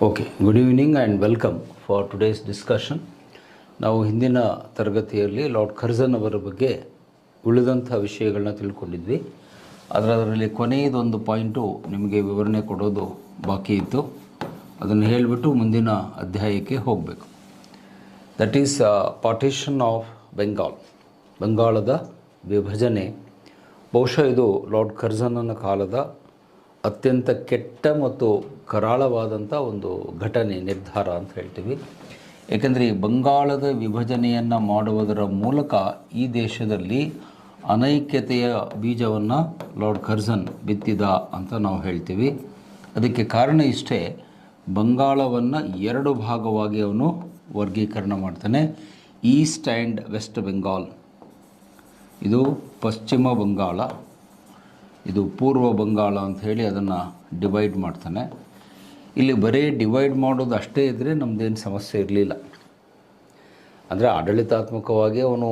Okay, good evening and welcome for today's discussion. ನಾವು ಹಿಂದಿನ ತರಗತಿಯಲ್ಲಿ ಲಾರ್ಡ್ ಕರ್ಜನ್ ಅವರ ಬಗ್ಗೆ ಉಳಿದಂಥ ವಿಷಯಗಳನ್ನ ತಿಳ್ಕೊಂಡಿದ್ವಿ. ಅದರಲ್ಲಿ ಕೊನೆಯದೊಂದು ಪಾಯಿಂಟು ನಿಮಗೆ ವಿವರಣೆ ಕೊಡೋದು ಬಾಕಿ ಇತ್ತು. ಅದನ್ನು ಹೇಳಿಬಿಟ್ಟು ಮುಂದಿನ ಅಧ್ಯಾಯಕ್ಕೆ ಹೋಗಬೇಕು. That is partition of Bengal, ಬಂಗಾಳದ ವಿಭಜನೆ. ಬಹುಶಃ ಇದು ಲಾರ್ಡ್ ಕರ್ಜನನ ಕಾಲದ ಅತ್ಯಂತ ಕೆಟ್ಟ ಮತ್ತು ಕರಾಳವಾದಂಥ ಒಂದು ಘಟನೆ, ನಿರ್ಧಾರ ಅಂತ ಹೇಳ್ತೀವಿ. ಏಕೆಂದರೆ ಈ ಬಂಗಾಳದ ವಿಭಜನೆಯನ್ನು ಮಾಡುವುದರ ಮೂಲಕ ಈ ದೇಶದಲ್ಲಿ ಅನೈಕ್ಯತೆಯ ಬೀಜವನ್ನು ಲಾರ್ಡ್ ಕರ್ಜನ್ ಬಿತ್ತಿದ ಅಂತ ನಾವು ಹೇಳ್ತೀವಿ. ಅದಕ್ಕೆ ಕಾರಣ ಇಷ್ಟೇ, ಬಂಗಾಳವನ್ನು ಎರಡು ಭಾಗವಾಗಿ ಅವನು ವರ್ಗೀಕರಣ ಮಾಡ್ತಾನೆ. ಈಸ್ಟ್ ಆ್ಯಂಡ್ ವೆಸ್ಟ್ ಬೆಂಗಾಲ್, ಇದು ಪಶ್ಚಿಮ ಬಂಗಾಳ, ಇದು ಪೂರ್ವ ಬಂಗಾಳ ಅಂತ ಹೇಳಿ ಅದನ್ನು ಡಿವೈಡ್ ಮಾಡ್ತಾನೆ. ಇಲ್ಲಿ ಬರೀ ಡಿವೈಡ್ ಮಾಡೋದು ಅಷ್ಟೇ ಇದ್ದರೆ ನಮ್ಮದೇನು ಸಮಸ್ಯೆ ಇರಲಿಲ್ಲ. ಅಂದರೆ ಆಡಳಿತಾತ್ಮಕವಾಗಿ ಅವನು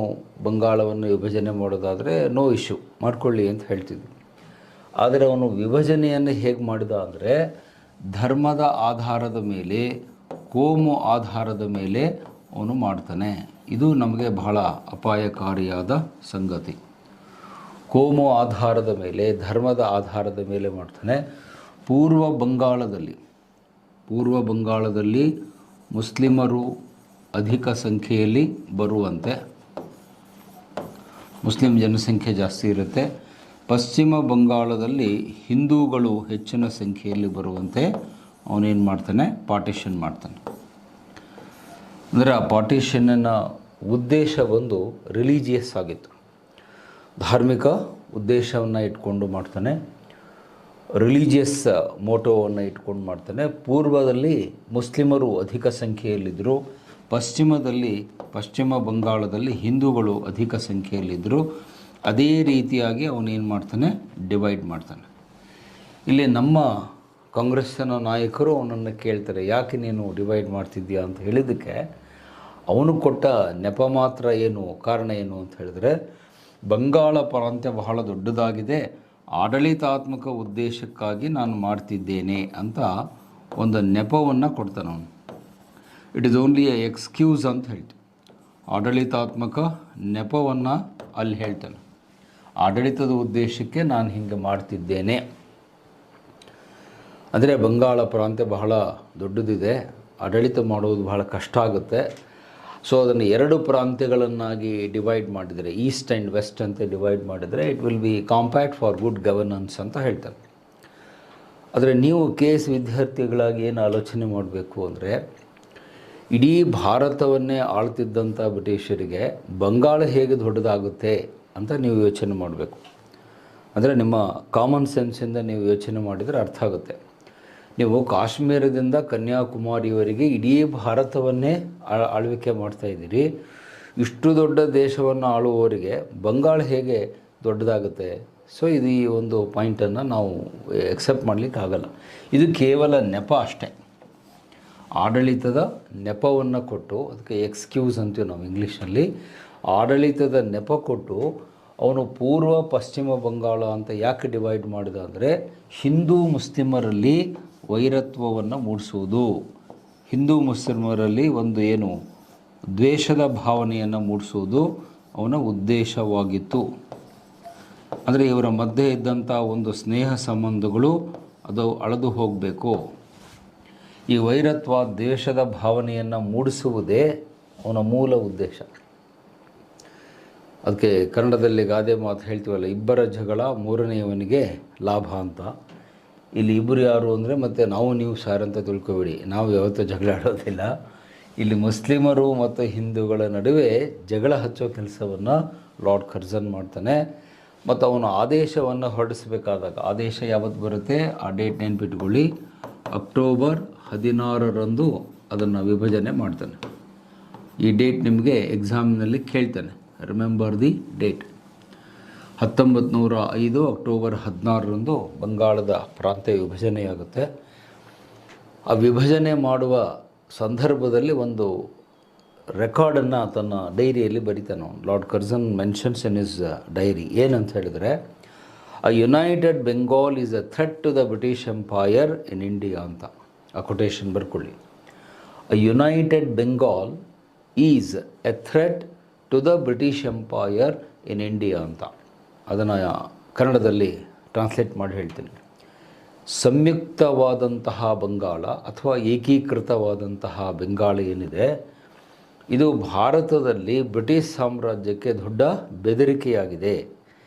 ಬಂಗಾಳವನ್ನು ವಿಭಜನೆ ಮಾಡೋದಾದರೆ ನೋ ಇಶ್ಯೂ, ಮಾಡ್ಕೊಳ್ಳಿ ಅಂತ ಹೇಳ್ತಿದ್ವಿ. ಆದರೆ ಅವನು ವಿಭಜನೆಯನ್ನು ಹೇಗೆ ಮಾಡಿದ ಅಂದರೆ ಧರ್ಮದ ಆಧಾರದ ಮೇಲೆ, ಕೋಮು ಆಧಾರದ ಮೇಲೆ ಅವನು ಮಾಡ್ತಾನೆ. ಇದು ನಮಗೆ ಬಹಳ ಅಪಾಯಕಾರಿಯಾದ ಸಂಗತಿ. ಕೋಮು ಆಧಾರದ ಮೇಲೆ, ಧರ್ಮದ ಆಧಾರದ ಮೇಲೆ ಮಾಡ್ತಾನೆ. ಪೂರ್ವ ಬಂಗಾಳದಲ್ಲಿ ಮುಸ್ಲಿಮರು ಅಧಿಕ ಸಂಖ್ಯೆಯಲ್ಲಿ ಬರುವಂತೆ, ಮುಸ್ಲಿಂ ಜನಸಂಖ್ಯೆ ಜಾಸ್ತಿ ಇರುತ್ತೆ. ಪಶ್ಚಿಮ ಬಂಗಾಳದಲ್ಲಿ ಹಿಂದೂಗಳು ಹೆಚ್ಚಿನ ಸಂಖ್ಯೆಯಲ್ಲಿ ಬರುವಂತೆ ಅವನೇನು ಮಾಡ್ತಾನೆ, ಪಾರ್ಟಿಷನ್ ಮಾಡ್ತಾನೆ. ಅಂದರೆ ಆ ಪಾರ್ಟಿಷನ್ನ ಉದ್ದೇಶ ಒಂದು ರಿಲಿಜಿಯಸ್ ಆಗಿತ್ತು, ಧಾರ್ಮಿಕ ಉದ್ದೇಶವನ್ನು ಇಟ್ಕೊಂಡು ಮಾಡ್ತಾನೆ, ರಿಲಿಜಿಯಸ್ ಮೋಟೋವನ್ನು ಇಟ್ಕೊಂಡು ಮಾಡ್ತಾನೆ. ಪೂರ್ವದಲ್ಲಿ ಮುಸ್ಲಿಮರು ಅಧಿಕ ಸಂಖ್ಯೆಯಲ್ಲಿದ್ದರು, ಪಶ್ಚಿಮ ಬಂಗಾಳದಲ್ಲಿ ಹಿಂದೂಗಳು ಅಧಿಕ ಸಂಖ್ಯೆಯಲ್ಲಿದ್ದರು. ಅದೇ ರೀತಿಯಾಗಿ ಅವನೇನು ಮಾಡ್ತಾನೆ, ಡಿವೈಡ್ ಮಾಡ್ತಾನೆ. ಇಲ್ಲಿ ನಮ್ಮ ಕಾಂಗ್ರೆಸ್ಸಿನ ನಾಯಕರು ಅವನನ್ನು ಕೇಳ್ತಾರೆ, ಯಾಕೆ ನೀನು ಡಿವೈಡ್ ಮಾಡ್ತಿದ್ದೀಯಾ ಅಂತ ಹೇಳಿದ್ದಕ್ಕೆ ಅವನು ಕೊಟ್ಟ ನೆಪ ಮಾತ್ರ ಏನು, ಕಾರಣ ಏನು ಅಂತ ಹೇಳಿದ್ರೆ, ಬಂಗಾಳ ಪ್ರಾಂತ್ಯ ಬಹಳ ದೊಡ್ಡದಾಗಿದೆ, ಆಡಳಿತಾತ್ಮಕ ಉದ್ದೇಶಕ್ಕಾಗಿ ನಾನು ಮಾಡ್ತಿದ್ದೇನೆ ಅಂತ ಒಂದು ನೆಪವನ್ನು ಕೊಡ್ತಾನೆ ಅವನು. It is only A excuse ಅಂತ ಹೇಳ್ತೀವಿ. ಆಡಳಿತಾತ್ಮಕ ನೆಪವನ್ನು ಅಲ್ಲಿ ಹೇಳ್ತಾನೆ. ಆಡಳಿತದ ಉದ್ದೇಶಕ್ಕೆ ನಾನು ಹಿಂಗೆ ಮಾಡ್ತಿದ್ದೇನೆ. ಅಂದರೆ ಬಂಗಾಳ ಪ್ರಾಂತ್ಯ ಬಹಳ ದೊಡ್ಡದಿದೆ, ಆಡಳಿತ ಮಾಡೋದು ಬಹಳ ಕಷ್ಟ ಆಗುತ್ತೆ. ಸೊ ಅದನ್ನು ಎರಡು ಪ್ರಾಂತ್ಯಗಳನ್ನಾಗಿ ಡಿವೈಡ್ ಮಾಡಿದರೆ, ಈಸ್ಟ್ ಆ್ಯಂಡ್ ವೆಸ್ಟ್ ಅಂತ ಡಿವೈಡ್ ಮಾಡಿದರೆ it will be compact for good governance ಅಂತ ಹೇಳ್ತಾರೆ. ಆದರೆ ನೀವು KS ವಿದ್ಯಾರ್ಥಿಗಳಾಗಿ ಏನು ಆಲೋಚನೆ ಮಾಡಬೇಕು ಅಂದರೆ, ಇಡೀ ಭಾರತವನ್ನೇ ಆಳ್ತಿದ್ದಂಥ ಬ್ರಿಟಿಷರಿಗೆ ಬಂಗಾಳ ಹೇಗೆ ದೊಡ್ಡದಾಗುತ್ತೆ ಅಂತ ನೀವು ಯೋಚನೆ ಮಾಡಬೇಕು. ಅಂದರೆ ನಿಮ್ಮ ಕಾಮನ್ ಸೆನ್ಸಿಂದ ನೀವು ಯೋಚನೆ ಮಾಡಿದರೆ ಅರ್ಥ ಆಗುತ್ತೆ. ನೀವು ಕಾಶ್ಮೀರದಿಂದ ಕನ್ಯಾಕುಮಾರಿಯವರೆಗೆ ಇಡೀ ಭಾರತವನ್ನೇ ಆಳ್ವಿಕೆ ಮಾಡ್ತಾಯಿದ್ದೀರಿ. ಇಷ್ಟು ದೊಡ್ಡ ದೇಶವನ್ನು ಆಳುವವರಿಗೆ ಬಂಗಾಳ ಹೇಗೆ ದೊಡ್ಡದಾಗುತ್ತೆ? ಸೊ ಇದು ಈ ಒಂದು ಪಾಯಿಂಟನ್ನು ನಾವು ಎಕ್ಸೆಪ್ಟ್ ಮಾಡಲಿಕ್ಕೆ ಆಗಲ್ಲ. ಇದು ಕೇವಲ ನೆಪ ಅಷ್ಟೇ, ಆಡಳಿತದ ನೆಪವನ್ನು ಕೊಟ್ಟು, ಅದಕ್ಕೆ ಎಕ್ಸ್ಕ್ಯೂಸ್ ಅಂತೀವಿ ನಾವು ಇಂಗ್ಲೀಷಲ್ಲಿ. ಆಡಳಿತದ ನೆಪ ಕೊಟ್ಟು ಅವನು ಪೂರ್ವ ಪಶ್ಚಿಮ ಬಂಗಾಳ ಅಂತ ಯಾಕೆ ಡಿವೈಡ್ ಮಾಡಿದ ಅಂದರೆ, ಹಿಂದೂ ಮುಸ್ಲಿಮರಲ್ಲಿ ವೈರತ್ವವನ್ನು ಮೂಡಿಸುವುದು, ಹಿಂದೂ ಮುಸ್ಲಿಮರಲ್ಲಿ ಒಂದು ಏನು ದ್ವೇಷದ ಭಾವನೆಯನ್ನು ಮೂಡಿಸುವುದು ಅವನ ಉದ್ದೇಶವಾಗಿತ್ತು. ಅಂದರೆ ಇವರ ಮಧ್ಯೆ ಇದ್ದಂಥ ಒಂದು ಸ್ನೇಹ ಸಂಬಂಧಗಳು ಅದು ಅಳೆದು ಹೋಗಬೇಕು. ಈ ವೈರತ್ವ, ದ್ವೇಷದ ಭಾವನೆಯನ್ನು ಮೂಡಿಸುವುದೇ ಅವನ ಮೂಲ ಉದ್ದೇಶ. ಅದಕ್ಕೆ ಕನ್ನಡದಲ್ಲಿ ಗಾದೆ ಮಾತು ಹೇಳ್ತೀವಲ್ಲ, ಇಬ್ಬರ ಜಗಳ ಮೂರನೆಯವನಿಗೆ ಲಾಭ ಅಂತ. ಇಲ್ಲಿ ಇಬ್ಬರು ಯಾರು ಅಂದರೆ ಮತ್ತೆ ನಾವು ನೀವು ಸಾರ್ ಅಂತ ತಿಳ್ಕೊಬೇಡಿ, ನಾವು ಯಾವತ್ತೂ ಜಗಳ ಆಡೋದಿಲ್ಲ. ಇಲ್ಲಿ ಮುಸ್ಲಿಮರು ಮತ್ತು ಹಿಂದೂಗಳ ನಡುವೆ ಜಗಳ ಹಚ್ಚೋ ಕೆಲಸವನ್ನು ಲಾರ್ಡ್ ಕರ್ಜನ್ ಮಾಡ್ತಾನೆ. ಮತ್ತು ಅವನು ಆದೇಶವನ್ನು ಹೊರಡಿಸಬೇಕಾದಾಗ, ಆದೇಶ ಯಾವತ್ತು ಬರುತ್ತೆ ಆ ಡೇಟ್ ನೆನ್ಪಿಟ್ಕೊಳ್ಳಿ, ಅಕ್ಟೋಬರ್ 16ರಂದು ಅದನ್ನು ವಿಭಜನೆ ಮಾಡ್ತಾನೆ. ಈ ಡೇಟ್ ನಿಮಗೆ ಎಕ್ಸಾಮ್ನಲ್ಲಿ ಕೇಳ್ತಾನೆ, ರಿಮೆಂಬರ್ ದಿ ಡೇಟ್. 1905 ಅಕ್ಟೋಬರ್ 16ರಂದು ಬಂಗಾಳದ ಪ್ರಾಂತ್ಯ ವಿಭಜನೆಯಾಗುತ್ತೆ. ಆ ವಿಭಜನೆ ಮಾಡುವ ಸಂದರ್ಭದಲ್ಲಿ ಒಂದು ರೆಕಾರ್ಡನ್ನು ತನ್ನ ಡೈರಿಯಲ್ಲಿ ಬರಿತಾನೆ ಅವನು. Lord Curzon mentions in his diary ಏನಂತ ಹೇಳಿದರೆ, a united Bengal is a threat to the British empire in India ಅಂತ. ಆ ಕೊಟೇಶನ್ ಬರ್ಕೊಳ್ಳಿ. A united Bengal is a threat to the British empire in India ಅಂತ. ಅದನ್ನು ಕನ್ನಡದಲ್ಲಿ ಟ್ರಾನ್ಸ್ಲೇಟ್ ಮಾಡಿ ಹೇಳ್ತೀನಿ. ಸಂಯುಕ್ತವಾದಂತಹ ಬಂಗಾಳ ಅಥವಾ ಏಕೀಕೃತವಾದಂತಹ ಬೆಂಗಾಳ ಏನಿದೆ, ಇದು ಭಾರತದಲ್ಲಿ ಬ್ರಿಟಿಷ್ ಸಾಮ್ರಾಜ್ಯಕ್ಕೆ ದೊಡ್ಡ ಬೆದರಿಕೆಯಾಗಿದೆ,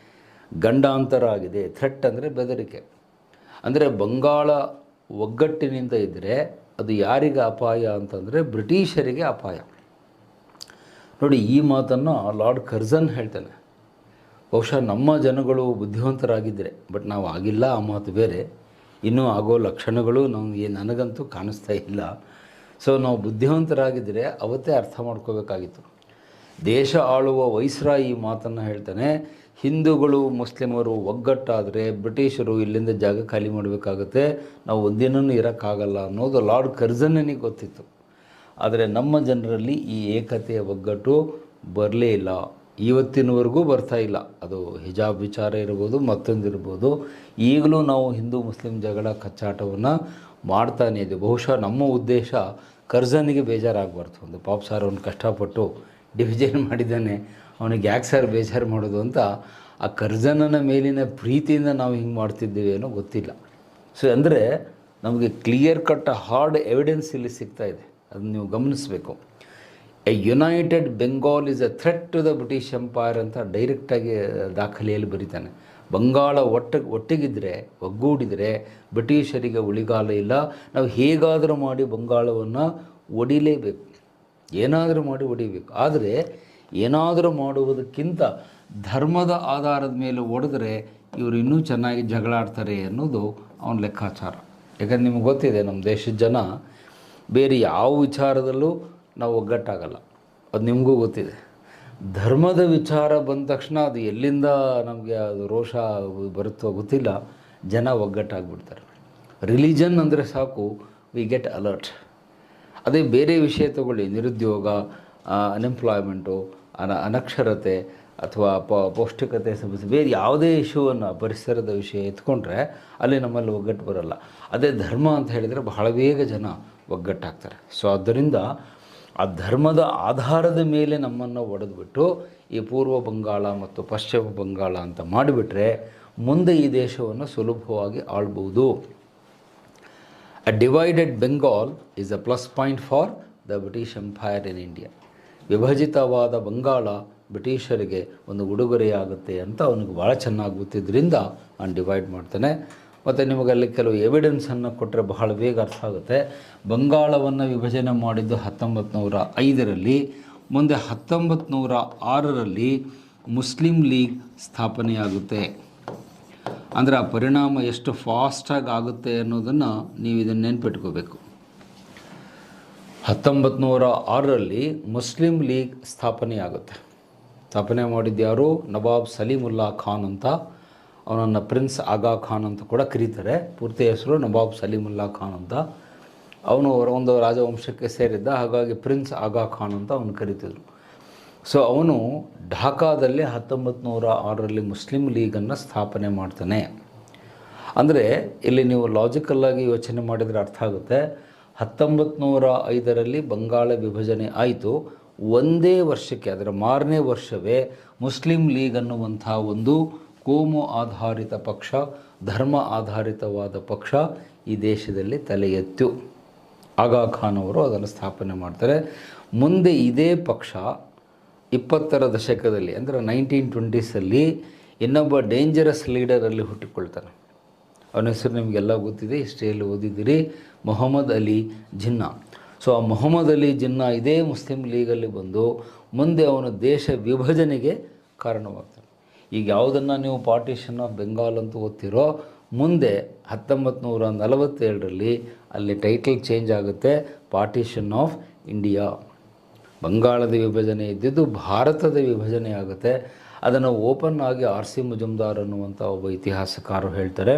ಗಂಡಾಂತರ ಆಗಿದೆ. ಥ್ರೆಟ್ ಅಂದರೆ ಬೆದರಿಕೆ. ಅಂದರೆ ಬಂಗಾಳ ಒಗ್ಗಟ್ಟಿನಿಂದ ಇದ್ದರೆ ಅದು ಯಾರಿಗೆ ಅಪಾಯ ಅಂತಂದರೆ ಬ್ರಿಟಿಷರಿಗೆ ಅಪಾಯ. ನೋಡಿ, ಈ ಮಾತನ್ನು ಲಾರ್ಡ್ ಕರ್ಜನ್ ಹೇಳ್ತಾನೆ. ಬಹುಶಃ ನಮ್ಮ ಜನಗಳು ಬುದ್ಧಿವಂತರಾಗಿದ್ದರೆ, ಬಟ್ ನಾವು ಆಗಿಲ್ಲ, ಆ ಮಾತು ಬೇರೆ. ಇನ್ನೂ ಆಗೋ ಲಕ್ಷಣಗಳು ನನಗಂತೂ ಕಾಣಿಸ್ತಾ ಇಲ್ಲ. ಸೊ ನಾವು ಬುದ್ಧಿವಂತರಾಗಿದ್ದರೆ ಅವತ್ತೇ ಅರ್ಥ ಮಾಡ್ಕೋಬೇಕಾಗಿತ್ತು. ದೇಶ ಆಳುವ ವೈಸ್ರಾಯ್ ಈ ಮಾತನ್ನು ಹೇಳ್ತಾನೆ, ಹಿಂದೂಗಳು ಮುಸ್ಲಿಮರು ಒಗ್ಗಟ್ಟಾದರೆ ಬ್ರಿಟಿಷರು ಇಲ್ಲಿಂದ ಜಾಗ ಖಾಲಿ ಮಾಡಬೇಕಾಗುತ್ತೆ, ನಾವು ಒಂದಿನೂ ಇರೋಕ್ಕಾಗಲ್ಲ ಅನ್ನೋದು ಲಾರ್ಡ್ ಕರ್ಜನ್ನಿಗೆ ಗೊತ್ತಿತ್ತು. ಆದರೆ ನಮ್ಮ ಜನರಲ್ಲಿ ಈ ಏಕತೆಯ ಒಗ್ಗಟ್ಟು ಬರಲೇ ಇಲ್ಲ, ಇವತ್ತಿನವರೆಗೂ ಬರ್ತಾ ಇಲ್ಲ. ಅದು ಹಿಜಾಬ್ ವಿಚಾರ ಇರ್ಬೋದು, ಮತ್ತೊಂದಿರ್ಬೋದು. ಈಗಲೂ ನಾವು ಹಿಂದೂ ಮುಸ್ಲಿಂ ಜಗಳ ಕಚ್ಚಾಟವನ್ನು ಮಾಡ್ತಾನೇ ಇದ್ದೀವಿ. ಬಹುಶಃ ನಮ್ಮ ಉದ್ದೇಶ ಕರ್ಜನ್ನಿಗೆ ಬೇಜಾರಾಗಬಾರ್ದು. ಒಂದು ಪಾಪ್ ಸಾರ್ ಅವನು ಕಷ್ಟಪಟ್ಟು ಡಿವಿಷನ್ ಮಾಡಿದ್ದಾನೆ, ಅವನಿಗೆ ಯಾಕೆ ಸರ್ ಬೇಜಾರು ಮಾಡೋದು ಅಂತ ಆ ಕರ್ಜನನ ಮೇಲಿನ ಪ್ರೀತಿಯಿಂದ ನಾವು ಹಿಂಗೆ ಮಾಡ್ತಿದ್ದೀವಿ ಏನೋ ಗೊತ್ತಿಲ್ಲ. ಸೊ ಅಂದರೆ ನಮಗೆ ಕ್ಲಿಯರ್ ಕಟ್ ಹಾರ್ಡ್ ಎವಿಡೆನ್ಸ್ ಇಲ್ಲಿ ಸಿಗ್ತಾ ಇದೆ, ಅದನ್ನು ನೀವು ಗಮನಿಸಬೇಕು. A united Bengal is a threat to the British empire ಅಂತ ಡೈರೆಕ್ಟಾಗಿ ದಾಖಲೆಯಲ್ಲಿ ಬರೀತಾನೆ. ಬಂಗಾಳ ಒಟ್ಟಿಗಿದ್ದರೆ, ಒಗ್ಗೂಡಿದರೆ ಬ್ರಿಟಿಷರಿಗೆ ಉಳಿಗಾಲ ಇಲ್ಲ. ನಾವು ಹೇಗಾದರೂ ಮಾಡಿ ಬಂಗಾಳವನ್ನು ಒಡಿಲೇಬೇಕು, ಏನಾದರೂ ಮಾಡಿ ಒಡಿಬೇಕು. ಆದರೆ ಏನಾದರೂ ಮಾಡುವುದಕ್ಕಿಂತ ಧರ್ಮದ ಆಧಾರದ ಮೇಲೆ ಒಡೆದ್ರೆ ಇವರು ಇನ್ನೂ ಚೆನ್ನಾಗಿ ಜಗಳಾಡ್ತಾರೆ ಅನ್ನೋದು ಅವನ ಲೆಕ್ಕಾಚಾರ. ಯಾಕಂದ್ರೆ ನಿಮ್ಗೆ ಗೊತ್ತಿದೆ, ನಮ್ಮ ದೇಶದ ಜನ ಬೇರೆ ಯಾವ ವಿಚಾರದಲ್ಲೂ ನಾವು ಒಗ್ಗಟ್ಟಾಗಲ್ಲ, ಅದು ನಿಮಗೂ ಗೊತ್ತಿದೆ. ಧರ್ಮದ ವಿಚಾರ ಬಂದ ತಕ್ಷಣ ಅದು ಎಲ್ಲಿಂದ ನಮಗೆ ಅದು ರೋಷ ಬರುತ್ತೋ ಗೊತ್ತಿಲ್ಲ, ಜನ ಒಗ್ಗಟ್ಟಾಗ್ಬಿಡ್ತಾರೆ. ರಿಲಿಜನ್ ಅಂದರೆ ಸಾಕು, ವಿ ಗೆಟ್ ಅಲರ್ಟ್. ಅದೇ ಬೇರೆ ವಿಷಯ ತಗೊಳ್ಳಿ, ನಿರುದ್ಯೋಗ, ಅನ್ಎಂಪ್ಲಾಯ್ಮೆಂಟು, ಅನಕ್ಷರತೆ ಅಥವಾ ಪೌಷ್ಟಿಕತೆ ಸಮಸ್ಯೆ, ಬೇರೆ ಯಾವುದೇ ಇಶ್ಯೂವನ್ನು, ಪರಿಸರದ ವಿಷಯ ಎತ್ಕೊಂಡ್ರೆ ಅಲ್ಲಿ ನಮ್ಮಲ್ಲಿ ಒಗ್ಗಟ್ಟು ಬರೋಲ್ಲ. ಅದೇ ಧರ್ಮ ಅಂತ ಹೇಳಿದರೆ ಬಹಳ ಬೇಗ ಜನ ಒಗ್ಗಟ್ಟಾಗ್ತಾರೆ. ಸೊ ಆದ್ದರಿಂದ ಆ ಧರ್ಮದ ಆಧಾರದ ಮೇಲೆ ನಮ್ಮನ್ನು ಒಡೆದುಬಿಟ್ಟು ಈ ಪೂರ್ವ ಬಂಗಾಳ ಮತ್ತು ಪಶ್ಚಿಮ ಬಂಗಾಳ ಅಂತ ಮಾಡಿಬಿಟ್ರೆ ಮುಂದೆ ಈ ದೇಶವನ್ನು ಸುಲಭವಾಗಿ ಆಳ್ಬೋದು. A divided Bengal is a plus point for the British Empire in India. ವಿಭಜಿತವಾದ Bangala ಬ್ರಿಟಿಷರಿಗೆ ಒಂದು ಉಡುಗೊರೆಯಾಗುತ್ತೆ ಅಂತ ಅವನಿಗೆ ಭಾಳ ಚೆನ್ನಾಗಿ ಗೊತ್ತಿದ್ದರಿಂದ ಅವನು ಡಿವೈಡ್ ಮಾಡ್ತಾನೆ. ಮತ್ತು ನಿಮಗಲ್ಲಿ ಕೆಲವು ಎವಿಡೆನ್ಸನ್ನು ಕೊಟ್ಟರೆ ಬಹಳ ಬೇಗ ಅರ್ಥ ಆಗುತ್ತೆ. ಬಂಗಾಳವನ್ನು ವಿಭಜನೆ ಮಾಡಿದ್ದು 1905ರಲ್ಲಿ, ಮುಂದೆ 1906ರಲ್ಲಿ ಮುಸ್ಲಿಂ ಲೀಗ್ ಸ್ಥಾಪನೆಯಾಗುತ್ತೆ. ಅಂದರೆ ಆ ಪರಿಣಾಮ ಎಷ್ಟು ಫಾಸ್ಟಾಗಿ ಆಗುತ್ತೆ ಅನ್ನೋದನ್ನು ನೀವು ಇದನ್ನು ನೆನ್ಪಿಟ್ಕೋಬೇಕು. 1906ರಲ್ಲಿ ಮುಸ್ಲಿಂ ಲೀಗ್ ಸ್ಥಾಪನೆಯಾಗುತ್ತೆ. ಸ್ಥಾಪನೆ ಮಾಡಿದ್ದು ಯಾರು? ನವಾಬ್ ಸಲೀಮುಲ್ಲಾ ಖಾನ್ ಅಂತ. ಅವನನ್ನು ಪ್ರಿನ್ಸ್ ಆಗಾ ಖಾನ್ ಅಂತ ಕೂಡ ಕರೀತಾರೆ. ಪೂರ್ತಿ ಹೆಸರು ನವಾಬ್ ಸಲೀಮುಲ್ಲಾ ಖಾನ್ ಅಂತ. ಅವನು ಒಂದು ರಾಜವಂಶಕ್ಕೆ ಸೇರಿದ್ದ, ಹಾಗಾಗಿ ಪ್ರಿನ್ಸ್ ಆಗಾ ಖಾನ್ ಅಂತ ಅವನು ಕರೀತಿದ್ರು. ಸೊ ಅವನು ಢಾಕಾದಲ್ಲಿ 1906ರಲ್ಲಿ ಮುಸ್ಲಿಂ ಲೀಗನ್ನು ಸ್ಥಾಪನೆ ಮಾಡ್ತಾನೆ. ಅಂದರೆ ಇಲ್ಲಿ ನೀವು ಲಾಜಿಕಲ್ಲಾಗಿ ಯೋಚನೆ ಮಾಡಿದರೆ ಅರ್ಥ ಆಗುತ್ತೆ. 1905ರಲ್ಲಿ ಬಂಗಾಳ ವಿಭಜನೆ ಆಯಿತು. ಒಂದೇ ವರ್ಷಕ್ಕೆ, ಅದರ ಮಾರನೇ ವರ್ಷವೇ ಮುಸ್ಲಿಂ ಲೀಗ್ ಅನ್ನುವಂಥ ಒಂದು ಕೋಮು ಆಧಾರಿತ ಪಕ್ಷ, ಧರ್ಮ ಆಧಾರಿತವಾದ ಪಕ್ಷ ಈ ದೇಶದಲ್ಲಿ ತಲೆ ಎತ್ತು. ಆಗಾ ಖಾನ್ ಅವರು ಅದನ್ನು ಸ್ಥಾಪನೆ ಮಾಡ್ತಾರೆ. ಮುಂದೆ ಇದೇ ಪಕ್ಷ 20ರ ದಶಕದಲ್ಲಿ, ಅಂದರೆ 1920ಸಲ್ಲಿ ಇನ್ನೊಬ್ಬ ಡೇಂಜರಸ್ ಲೀಡರಲ್ಲಿ ಹುಟ್ಟಿಕೊಳ್ತಾನೆ. ಅವನ ಹೆಸರು ನಿಮಗೆಲ್ಲ ಗೊತ್ತಿದೆ, ಹಿಸ್ಟ್ರಿಯಲ್ಲಿ ಓದಿದ್ದೀರಿ, ಮೊಹಮ್ಮದ್ ಅಲಿ ಜಿನ್ನಾ. ಸೊ ಆ ಮೊಹಮ್ಮದ್ ಅಲಿ ಜಿನ್ನಾ ಇದೇ ಮುಸ್ಲಿಂ ಲೀಗಲ್ಲಿ ಬಂದು ಮುಂದೆ ಅವನು ದೇಶ ವಿಭಜನೆಗೆ ಕಾರಣವಾಗ್ತಾನೆ. ಈಗ ಯಾವುದನ್ನು ನೀವು ಪಾರ್ಟಿಷನ್ ಆಫ್ ಬೆಂಗಾಲ್ ಅಂತ ಓದ್ತಿರೋ, ಮುಂದೆ 1947ರಲ್ಲಿ ಅಲ್ಲಿ ಟೈಟಲ್ ಚೇಂಜ್ ಆಗುತ್ತೆ, ಪಾರ್ಟಿಷನ್ ಆಫ್ ಇಂಡಿಯಾ. ಬಂಗಾಳದ ವಿಭಜನೆ ಇದ್ದಿದ್ದು ಭಾರತದ ವಿಭಜನೆ ಆಗುತ್ತೆ. ಅದನ್ನು ಓಪನ್ ಆಗಿ R.C. ಮುಜುಮ್ದಾರ್ ಅನ್ನುವಂಥ ಒಬ್ಬ ಇತಿಹಾಸಕಾರರು ಹೇಳ್ತಾರೆ.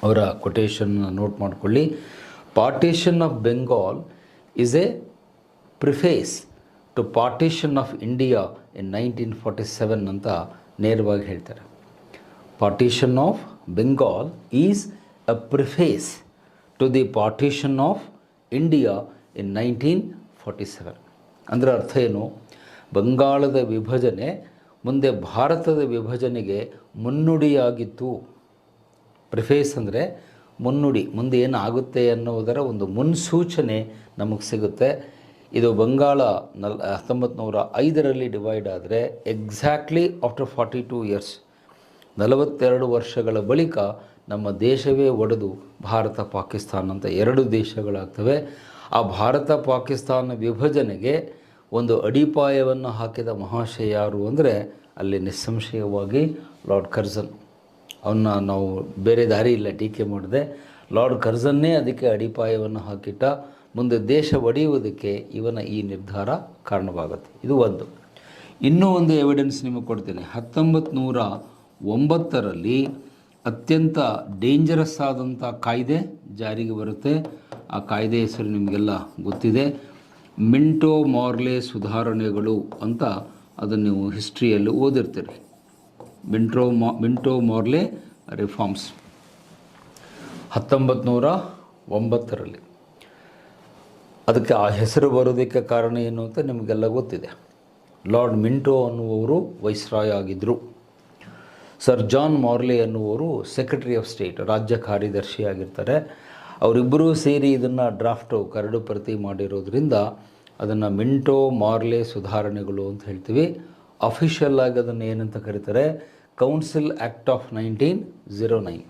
ಅವರ ಕೊಟೇಶನ್ ನೋಟ್ ಮಾಡಿಕೊಳ್ಳಿ. Partition of Bengal is a preface to partition of India in 1947 ಅಂತ ನೇರವಾಗಿ ಹೇಳ್ತಾರೆ. Partition of Bengal is a preface to the partition of India in 1947. ಅಂದರೆ ಅರ್ಥ ಏನು? ಬಂಗಾಳದ ವಿಭಜನೆ ಮುಂದೆ ಭಾರತದ ವಿಭಜನೆಗೆ ಮುನ್ನುಡಿಯಾಗಿತ್ತು. ಪ್ರಿಫೇಸ್ ಅಂದರೆ ಮುನ್ನುಡಿ, ಮುಂದೆ ಏನಾಗುತ್ತೆ ಅನ್ನೋದರ ಒಂದು ಮುನ್ಸೂಚನೆ ನಮಗೆ ಸಿಗುತ್ತೆ. ಇದು ಬಂಗಾಳ 1905ರಲ್ಲಿ ಡಿವೈಡ್ ಆದರೆ ಎಕ್ಸಾಕ್ಟ್ಲಿ ಆಫ್ಟರ್ 42 ಇಯರ್ಸ್, 42 ವರ್ಷಗಳ ಬಳಿಕ ನಮ್ಮ ದೇಶವೇ ಒಡೆದು ಭಾರತ ಪಾಕಿಸ್ತಾನ ಅಂತ 2 ದೇಶಗಳಾಗ್ತವೆ. ಆ ಭಾರತ ಪಾಕಿಸ್ತಾನ ವಿಭಜನೆಗೆ ಒಂದು ಅಡಿಪಾಯವನ್ನು ಹಾಕಿದ ಮಹಾಶಯ ಯಾರು ಅಂದರೆ ಅಲ್ಲಿ ನಿಸ್ಸಂಶಯವಾಗಿ ಲಾರ್ಡ್ ಕರ್ಜನ್. ಅವನ್ನ ನಾವು ಬೇರೆ ದಾರಿ ಇಲ್ಲ ಟೀಕೆ ಮಾಡಿದೆ. ಲಾರ್ಡ್ ಕರ್ಜನ್ನೇ ಅದಕ್ಕೆ ಅಡಿಪಾಯವನ್ನು ಹಾಕಿಟ್ಟ. ಮುಂದೆ ದೇಶ ಒಡೆಯುವುದಕ್ಕೆ ಇವನ ಈ ನಿರ್ಧಾರ ಕಾರಣವಾಗುತ್ತೆ. ಇದು ಒಂದು. ಇನ್ನೂ ಒಂದು ಎವಿಡೆನ್ಸ್ ನಿಮಗೆ ಕೊಡ್ತೇನೆ. 1909ರಲ್ಲಿ ಅತ್ಯಂತ ಡೇಂಜರಸ್ ಆದಂಥ ಕಾಯ್ದೆ ಜಾರಿಗೆ ಬರುತ್ತೆ. ಆ ಕಾಯ್ದೆ ಹೆಸರು ನಿಮಗೆಲ್ಲ ಗೊತ್ತಿದೆ, ಮಿಂಟೋ ಮಾರ್ಲೆ ಸುಧಾರಣೆಗಳು ಅಂತ. ಅದನ್ನು ನೀವು ಹಿಸ್ಟ್ರಿಯಲ್ಲಿ ಓದಿರ್ತೀರಿ. Minto ಮಾರ್ಲೆ reforms 1909ರಲ್ಲಿ. ಅದಕ್ಕೆ ಆ ಹೆಸರು ಬರೋದಕ್ಕೆ ಕಾರಣ ಏನು ಅಂತ ನಿಮಗೆಲ್ಲ ಗೊತ್ತಿದೆ. ಲಾರ್ಡ್ ಮಿಂಟೋ ಅನ್ನುವರು ವೈಸ್ರಾಯ್ ಆಗಿದ್ದರು. ಸರ್ ಜಾನ್ ಮಾರ್ಲೆ ಅನ್ನುವರು ಸೆಕ್ರೆಟರಿ ಆಫ್ ಸ್ಟೇಟ್, ರಾಜ್ಯ ಕಾರ್ಯದರ್ಶಿಯಾಗಿರ್ತಾರೆ. ಅವರಿಬ್ಬರೂ ಸೇರಿ ಇದನ್ನು ಡ್ರಾಫ್ಟು ಕರಡು ಪ್ರತಿ ಮಾಡಿರೋದ್ರಿಂದ ಅದನ್ನು ಮಿಂಟೋ ಮಾರ್ಲೆ ಸುಧಾರಣೆಗಳು ಅಂತ ಹೇಳ್ತೀವಿ. ಅಫಿಷಿಯಲ್ ಆಗಿ ಅದನ್ನು ಏನಂತ ಕರೀತಾರೆ? ಕೌನ್ಸಿಲ್ ಆ್ಯಕ್ಟ್ ಆಫ್ 1909,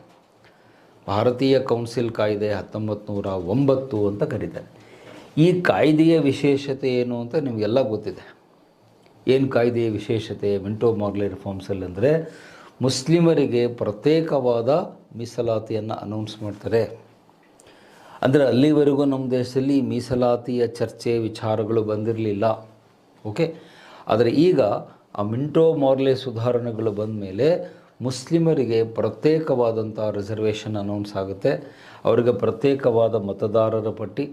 ಭಾರತೀಯ ಕೌನ್ಸಿಲ್ ಕಾಯ್ದೆ 1909 ಅಂತ ಕರೀತಾರೆ. ಈ ಕಾಯ್ದೆಯ ವಿಶೇಷತೆ ಏನು ಅಂತ ನಿಮಗೆಲ್ಲ ಗೊತ್ತಿದೆ. ಏನು ಕಾಯ್ದೆಯ ವಿಶೇಷತೆ ಮಿಂಟೋ ಮಾರ್ಲೆ ರಿಫಾರ್ಮ್ಸಲ್ಲಿ ಅಂದರೆ ಮುಸ್ಲಿಮರಿಗೆ ಪ್ರತ್ಯೇಕವಾದ ಮೀಸಲಾತಿಯನ್ನು ಅನೌನ್ಸ್ ಮಾಡ್ತಾರೆ. ಅಂದರೆ ಅಲ್ಲಿವರೆಗೂ ನಮ್ಮ ದೇಶದಲ್ಲಿ ಮೀಸಲಾತಿಯ ಚರ್ಚೆ ವಿಚಾರಗಳು ಬಂದಿರಲಿಲ್ಲ. ಓಕೆ, ಆದರೆ ಈಗ ಆ ಮಿಂಟೋ ಮಾರ್ಲೆ ಸುಧಾರಣೆಗಳು ಬಂದ ಮೇಲೆ ಮುಸ್ಲಿಮರಿಗೆ ಪ್ರತ್ಯೇಕವಾದಂಥ ರಿಸರ್ವೇಷನ್ ಅನೌನ್ಸ್ ಆಗುತ್ತೆ. ಅವರಿಗೆ ಪ್ರತ್ಯೇಕವಾದ ಮತದಾರರ ಪಟ್ಟಿ,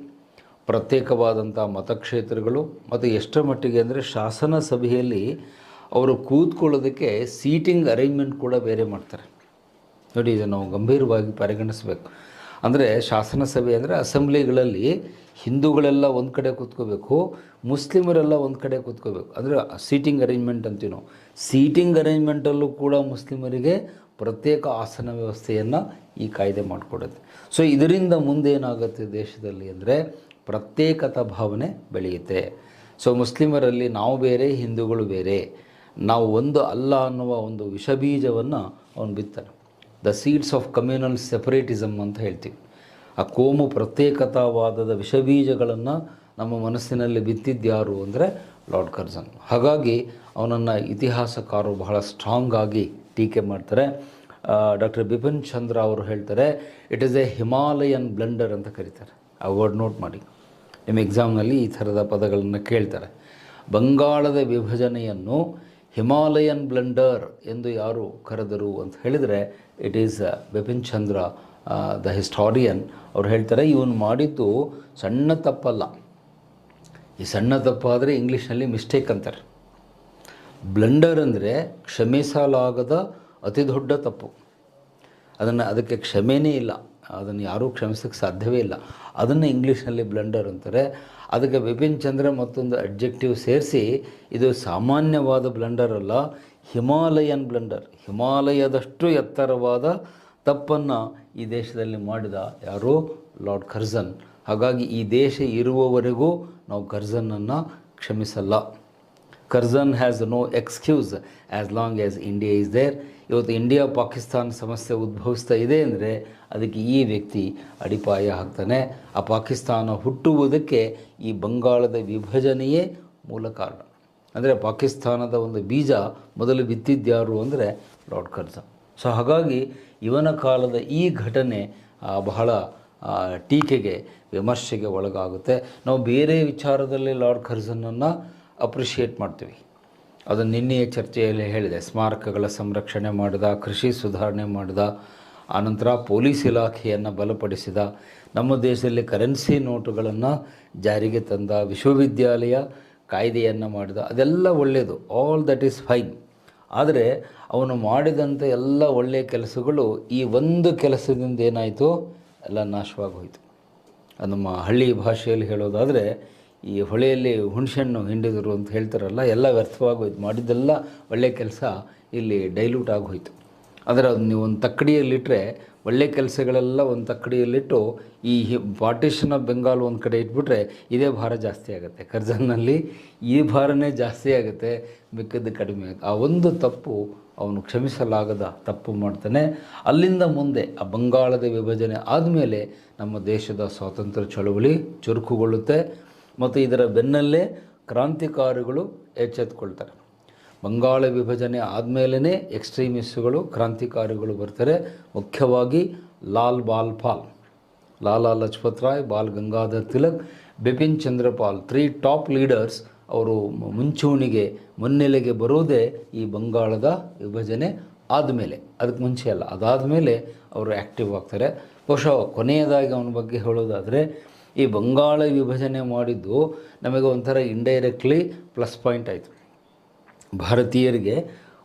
ಪ್ರತ್ಯೇಕವಾದಂಥ ಮತಕ್ಷೇತ್ರಗಳು, ಮತ್ತು ಎಷ್ಟರ ಮಟ್ಟಿಗೆ ಅಂದರೆ ಶಾಸನ ಸಭೆಯಲ್ಲಿ ಅವರು ಕೂತ್ಕೊಳ್ಳೋದಕ್ಕೆ ಸೀಟಿಂಗ್ ಅರೇಂಜ್ಮೆಂಟ್ ಕೂಡ ಬೇರೆ ಮಾಡ್ತಾರೆ. ನೋಡಿ, ಇದು ನಾವು ಗಂಭೀರವಾಗಿ ಪರಿಗಣಿಸಬೇಕು. ಅಂದರೆ ಶಾಸನ ಸಭೆ ಅಂದರೆ ಅಸೆಂಬ್ಲಿಗಳಲ್ಲಿ ಹಿಂದೂಗಳೆಲ್ಲ ಒಂದು ಕಡೆ ಕೂತ್ಕೋಬೇಕು, ಮುಸ್ಲಿಮರೆಲ್ಲ ಒಂದು ಕಡೆ ಕೂತ್ಕೋಬೇಕು. ಅಂದರೆ ಸೀಟಿಂಗ್ ಅರೇಂಜ್ಮೆಂಟ್ ಅಂತೀವಿ ನಾವು. ಸೀಟಿಂಗ್ ಅರೇಂಜ್ಮೆಂಟಲ್ಲೂ ಕೂಡ ಮುಸ್ಲಿಮರಿಗೆ ಪ್ರತ್ಯೇಕ ಆಸನ ವ್ಯವಸ್ಥೆಯನ್ನು ಈ ಕಾಯ್ದೆ ಮಾಡಿಕೊಡುತ್ತೆ. ಸೊ ಇದರಿಂದ ಮುಂದೇನಾಗುತ್ತೆ ದೇಶದಲ್ಲಿ ಅಂದರೆ ಪ್ರತ್ಯೇಕತಾ ಭಾವನೆ ಬೆಳೆಯುತ್ತೆ. ಸೊ ಮುಸ್ಲಿಮರಲ್ಲಿ ನಾವು ಬೇರೆ, ಹಿಂದೂಗಳು ಬೇರೆ, ನಾವು ಒಂದು ಅಲ್ಲ ಅನ್ನುವ ಒಂದು ವಿಷಬೀಜವನ್ನು ಅವನು ಬಿತ್ತಾನೆ. The seeds of communal separatism ಅಂತ ಹೇಳ್ತೀವಿ. ಆ ಕೋಮು ಪ್ರತ್ಯೇಕತಾವಾದದ ವಿಷಬೀಜಗಳನ್ನು ನಮ್ಮ ಮನಸ್ಸಿನಲ್ಲಿ ಬಿತ್ತಿದ್ಯಾರು ಅಂದರೆ ಲಾರ್ಡ್ ಕರ್ಜನ್. ಹಾಗಾಗಿ ಅವನನ್ನು ಇತಿಹಾಸಕಾರರು ಬಹಳ ಸ್ಟ್ರಾಂಗ್ ಆಗಿ ಟೀಕೆ ಮಾಡ್ತಾರೆ. ಡಾಕ್ಟರ್ ಬಿಪಿನ್ ಚಂದ್ರ ಅವರು ಹೇಳ್ತಾರೆ, it is A Himalayan Blender ಅಂತ ಕರೀತಾರೆ. ಆ ವರ್ಡ್ ನೋಟ್ ಮಾಡಿ, ನಿಮ್ಮ ಎಕ್ಸಾಮ್ನಲ್ಲಿ ಈ ಥರದ ಪದಗಳನ್ನು ಕೇಳ್ತಾರೆ. ಬಂಗಾಳದ ವಿಭಜನೆಯನ್ನು ಹಿಮಾಲಯನ್ ಬ್ಲೆಂಡರ್ ಎಂದು ಯಾರು ಕರೆದರು ಅಂತ ಹೇಳಿದರೆ it is Bipin Chandra the historian. ಅವ್ರು ಹೇಳ್ತಾರೆ, ಇವನು ಮಾಡಿದ್ದು ಸಣ್ಣ ತಪ್ಪಲ್ಲ. ಈ ಸಣ್ಣ ತಪ್ಪಾದರೆ ಇಂಗ್ಲೀಷ್ನಲ್ಲಿ ಮಿಸ್ಟೇಕ್ ಅಂತಾರೆ. ಬ್ಲೆಂಡರ್ ಅಂದರೆ ಕ್ಷಮಿಸಲಾಗದ ಅತಿ ದೊಡ್ಡ ತಪ್ಪು. ಅದಕ್ಕೆ ಕ್ಷಮೆಯೇ ಇಲ್ಲ, ಅದನ್ನು ಯಾರೂ ಕ್ಷಮಿಸೋಕ್ಕೆ ಸಾಧ್ಯವೇ ಇಲ್ಲ. ಅದನ್ನು ಇಂಗ್ಲೀಷ್ನಲ್ಲಿ ಬ್ಲೆಂಡರ್ ಅಂತಾರೆ. ಅದಕ್ಕೆ ಬಿಪಿನ್ ಚಂದ್ರ ಮತ್ತೊಂದು ಅಡ್ಜೆಕ್ಟಿವ್ ಸೇರಿಸಿ ಇದು ಸಾಮಾನ್ಯವಾದ ಬ್ಲೆಂಡರ್ ಅಲ್ಲ, ಹಿಮಾಲಯನ್ ಬ್ಲೆಂಡರ್. ಹಿಮಾಲಯದಷ್ಟು ಎತ್ತರವಾದ ತಪ್ಪನ್ನು ಈ ದೇಶದಲ್ಲಿ ಮಾಡಿದ ಯಾರು? Lord Curzon. ಹಾಗಾಗಿ ಈ ದೇಶ ಇರುವವರೆಗೂ ನಾವು ಕರ್ಜನನ್ನು ಕ್ಷಮಿಸಲ್ಲ. Curzon has no excuse as long as India is there. ಇವತ್ತು ಇಂಡಿಯಾ ಪಾಕಿಸ್ತಾನ ಸಮಸ್ಯೆ ಉದ್ಭವಿಸ್ತಾ ಇದೆ ಅಂದರೆ ಅದಕ್ಕೆ ಈ ವ್ಯಕ್ತಿ ಅಡಿಪಾಯ ಹಾಕ್ತಾನೆ. ಆ ಪಾಕಿಸ್ತಾನ ಹುಟ್ಟುವುದಕ್ಕೆ ಈ ಬಂಗಾಳದ ವಿಭಜನೆಯೇ ಮೂಲ ಕಾರಣ. ಅಂದರೆ ಪಾಕಿಸ್ತಾನದ ಒಂದು ಬೀಜ ಮೊದಲು ಬಿತ್ತಿದ್ಯಾರು ಅಂದರೆ ಲಾರ್ಡ್ ಕರ್ಜನ್. ಸೊ ಹಾಗಾಗಿ ಇವನ ಕಾಲದ ಈ ಘಟನೆ ಬಹಳ ಟೀಕೆಗೆ, ವಿಮರ್ಶೆಗೆ ಒಳಗಾಗುತ್ತೆ. ನಾವು ಬೇರೆ ವಿಚಾರದಲ್ಲಿ ಲಾರ್ಡ್ ಕರ್ಜನನ್ನು ಅಪ್ರಿಷಿಯೇಟ್ ಮಾಡ್ತೀವಿ. ಅದನ್ನು ನಿನ್ನೆಯ ಚರ್ಚೆಯಲ್ಲಿ ಹೇಳಿದೆ. ಸ್ಮಾರಕಗಳ ಸಂರಕ್ಷಣೆ ಮಾಡಿದ, ಕೃಷಿ ಸುಧಾರಣೆ ಮಾಡಿದ, ಆನಂತರ ಪೊಲೀಸ್ ಇಲಾಖೆಯನ್ನು ಬಲಪಡಿಸಿದ, ನಮ್ಮ ದೇಶದಲ್ಲಿ ಕರೆನ್ಸಿ ನೋಟುಗಳನ್ನು ಜಾರಿಗೆ ತಂದ, ವಿಶ್ವವಿದ್ಯಾಲಯ ಕಾಯ್ದೆಯನ್ನು ಮಾಡಿದ. ಅದೆಲ್ಲ ಒಳ್ಳೆಯದು, ಆಲ್ ದಟ್ ಈಸ್ ಫೈನ್. ಆದರೆ ಅವನು ಮಾಡಿದಂಥ ಎಲ್ಲ ಒಳ್ಳೆಯ ಕೆಲಸಗಳು ಈ ಒಂದು ಕೆಲಸದಿಂದ ಏನಾಯಿತು? ಎಲ್ಲ ನಾಶವಾಗಿ ಹೋಯಿತು. ಅದು ನಮ್ಮ ಹಳ್ಳಿ ಭಾಷೆಯಲ್ಲಿ ಹೇಳೋದಾದರೆ ಈ ಹೊಳೆಯಲ್ಲಿ ಹುಣಸೆಹಣ್ಣು ಹಿಂಡಿದರು ಅಂತ ಹೇಳ್ತಾರಲ್ಲ, ಎಲ್ಲ ವ್ಯರ್ಥವಾಗೋಯ್ತು. ಮಾಡಿದ್ದೆಲ್ಲ ಒಳ್ಳೆಯ ಕೆಲಸ ಇಲ್ಲಿ ಡೈಲ್ಯೂಟ್ ಆಗೋಯ್ತು. ಆದರೆ ಅದು ನೀವು ಒಂದು ತಕ್ಕಡಿಯಲ್ಲಿಟ್ಟರೆ ಒಳ್ಳೆ ಕೆಲಸಗಳೆಲ್ಲ ಒಂದು ತಕ್ಕಡಿಯಲ್ಲಿಟ್ಟು ಈ ಪಾರ್ಟಿಷನ್ ಆಫ್ ಬೆಂಗಾಲ್ ಒಂದು ಕಡೆ ಇಟ್ಬಿಟ್ರೆ ಇದೇ ಭಾರ ಜಾಸ್ತಿ ಆಗುತ್ತೆ. ಕರ್ಜನ್ನಲ್ಲಿ ಈ ಭಾರನೇ ಜಾಸ್ತಿ ಆಗುತ್ತೆ, ಮಿಕ್ಕದ್ದು ಕಡಿಮೆ ಆಗುತ್ತೆ. ಆ ಒಂದು ತಪ್ಪು ಅವನು ಕ್ಷಮಿಸಲಾಗದ ತಪ್ಪು ಮಾಡ್ತಾನೆ. ಅಲ್ಲಿಂದ ಮುಂದೆ ಆ ಬಂಗಾಳದ ವಿಭಜನೆ ಆದಮೇಲೆ ನಮ್ಮ ದೇಶದ ಸ್ವಾತಂತ್ರ್ಯ ಚಳವಳಿ ಚುರುಕುಗೊಳ್ಳುತ್ತೆ ಮತ್ತು ಇದರ ಬೆನ್ನಲ್ಲೇ ಕ್ರಾಂತಿಕಾರಿಗಳು ಎಚ್ಚೆತ್ತುಕೊಳ್ತಾರೆ. ಬಂಗಾಳ ವಿಭಜನೆ ಆದಮೇಲೇ ಎಕ್ಸ್ಟ್ರೀಮಿಸ್ಟ್ಗಳು ಕ್ರಾಂತಿಕಾರಿಗಳು ಬರ್ತಾರೆ. ಮುಖ್ಯವಾಗಿ ಲಾಲಾ ಲಜಪತ್ ರಾಯ್, ಬಾಲ್ ಗಂಗಾಧರ್ ತಿಲಕ್, ಬಿಪಿನ್ ಚಂದ್ರಪಾಲ್, 3 ಟಾಪ್ ಲೀಡರ್ಸ್ ಅವರು ಮುನ್ನೆಲೆಗೆ ಬರೋದೇ ಈ ಬಂಗಾಳದ ವಿಭಜನೆ ಆದಮೇಲೆ. ಅದಕ್ಕೆ ಮುಂಚೆ ಅಲ್ಲ, ಅದಾದಮೇಲೆ ಅವರು ಆ್ಯಕ್ಟಿವ್ ಆಗ್ತಾರೆ. ಬಹುಶಃ ಕೊನೆಯದಾಗಿ ಅವನ ಬಗ್ಗೆ ಹೇಳೋದಾದರೆ, ಈ ಬಂಗಾಳ ವಿಭಜನೆ ಮಾಡಿದ್ದು ನಮಗೆ ಒಂಥರ ಇಂಡೈರೆಕ್ಟ್ಲಿ ಪ್ಲಸ್ ಪಾಯಿಂಟ್ ಆಯಿತು. ಭಾರತೀಯರಿಗೆ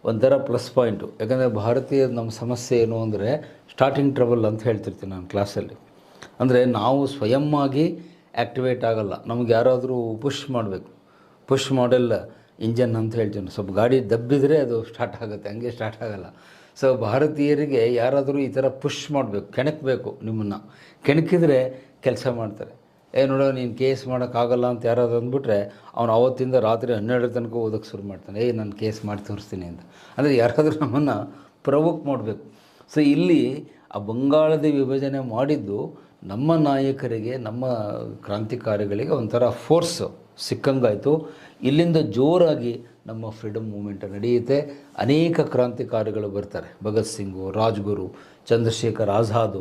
ಒಂಥರ ಪ್ಲಸ್ ಪಾಯಿಂಟು. ಯಾಕಂದರೆ ಭಾರತೀಯರ ನಮ್ಮ ಸಮಸ್ಯೆ ಏನು ಅಂದರೆ ಸ್ಟಾರ್ಟಿಂಗ್ ಟ್ರಬಲ್ ಅಂತ ಹೇಳ್ತಿರ್ತೀನಿ ನಾನು ಕ್ಲಾಸಲ್ಲಿ. ಅಂದರೆ ನಾವು ಸ್ವಯಂವಾಗಿ ಆ್ಯಕ್ಟಿವೇಟ್ ಆಗಲ್ಲ, ನಮ್ಗೆ ಯಾರಾದರೂ ಪುಷ್ ಮಾಡೆಲ್ ಇಂಜನ್ ಅಂತ ಹೇಳ್ತೀನಿ. ಸ್ವಲ್ಪ ಗಾಡಿ ದಬ್ಬಿದರೆ ಅದು ಸ್ಟಾರ್ಟ್ ಆಗುತ್ತೆ, ಹಂಗೆ ಸ್ಟಾರ್ಟ್ ಆಗಲ್ಲ. ಸೊ ಭಾರತೀಯರಿಗೆ ಯಾರಾದರೂ ಈ ಥರ ಪುಷ್ ಮಾಡಬೇಕು, ಕೆಣಕಬೇಕು. ನಿಮ್ಮನ್ನು ಕೆಣಕಿದರೆ ಕೆಲಸ ಮಾಡ್ತಾರೆ. ನೋಡೋ ನೀನು ಕೇಸ್ ಮಾಡೋಕ್ಕಾಗಲ್ಲ ಅಂತ ಯಾರಾದ್ರು ಅಂದ್ಬಿಟ್ರೆ ಅವನು ಆವತ್ತಿಂದ ರಾತ್ರಿ 12 ತನಕ ಓದೋಕ್ಕೆ ಶುರು ಮಾಡ್ತಾನೆ. ನಾನು ಕೇಸ್ ಮಾಡಿ ತೋರಿಸ್ತೀನಿ ಅಂತ. ಅಂದರೆ ಯಾರಾದರೂ ನಮ್ಮನ್ನು ಪ್ರವೋಕ್ ಮಾಡಬೇಕು. ಸೊ ಇಲ್ಲಿ ಆ ಬಂಗಾಳದ ವಿಭಜನೆ ಮಾಡಿದ್ದು ನಮ್ಮ ನಾಯಕರಿಗೆ, ನಮ್ಮ ಕ್ರಾಂತಿಕಾರಿಗಳಿಗೆ ಒಂಥರ ಫೋರ್ಸ್ ಸಿಕ್ಕಂಗಾಯಿತು. ಇಲ್ಲಿಂದ ಜೋರಾಗಿ ನಮ್ಮ ಫ್ರೀಡಮ್ ಮೂಮೆಂಟ್ ನಡೆಯುತ್ತೆ. ಅನೇಕ ಕ್ರಾಂತಿಕಾರಿಗಳು ಬರ್ತಾರೆ. ಭಗತ್ ಸಿಂಗು, ರಾಜ್ಗುರು, ಚಂದ್ರಶೇಖರ್ ಆಜಾದು,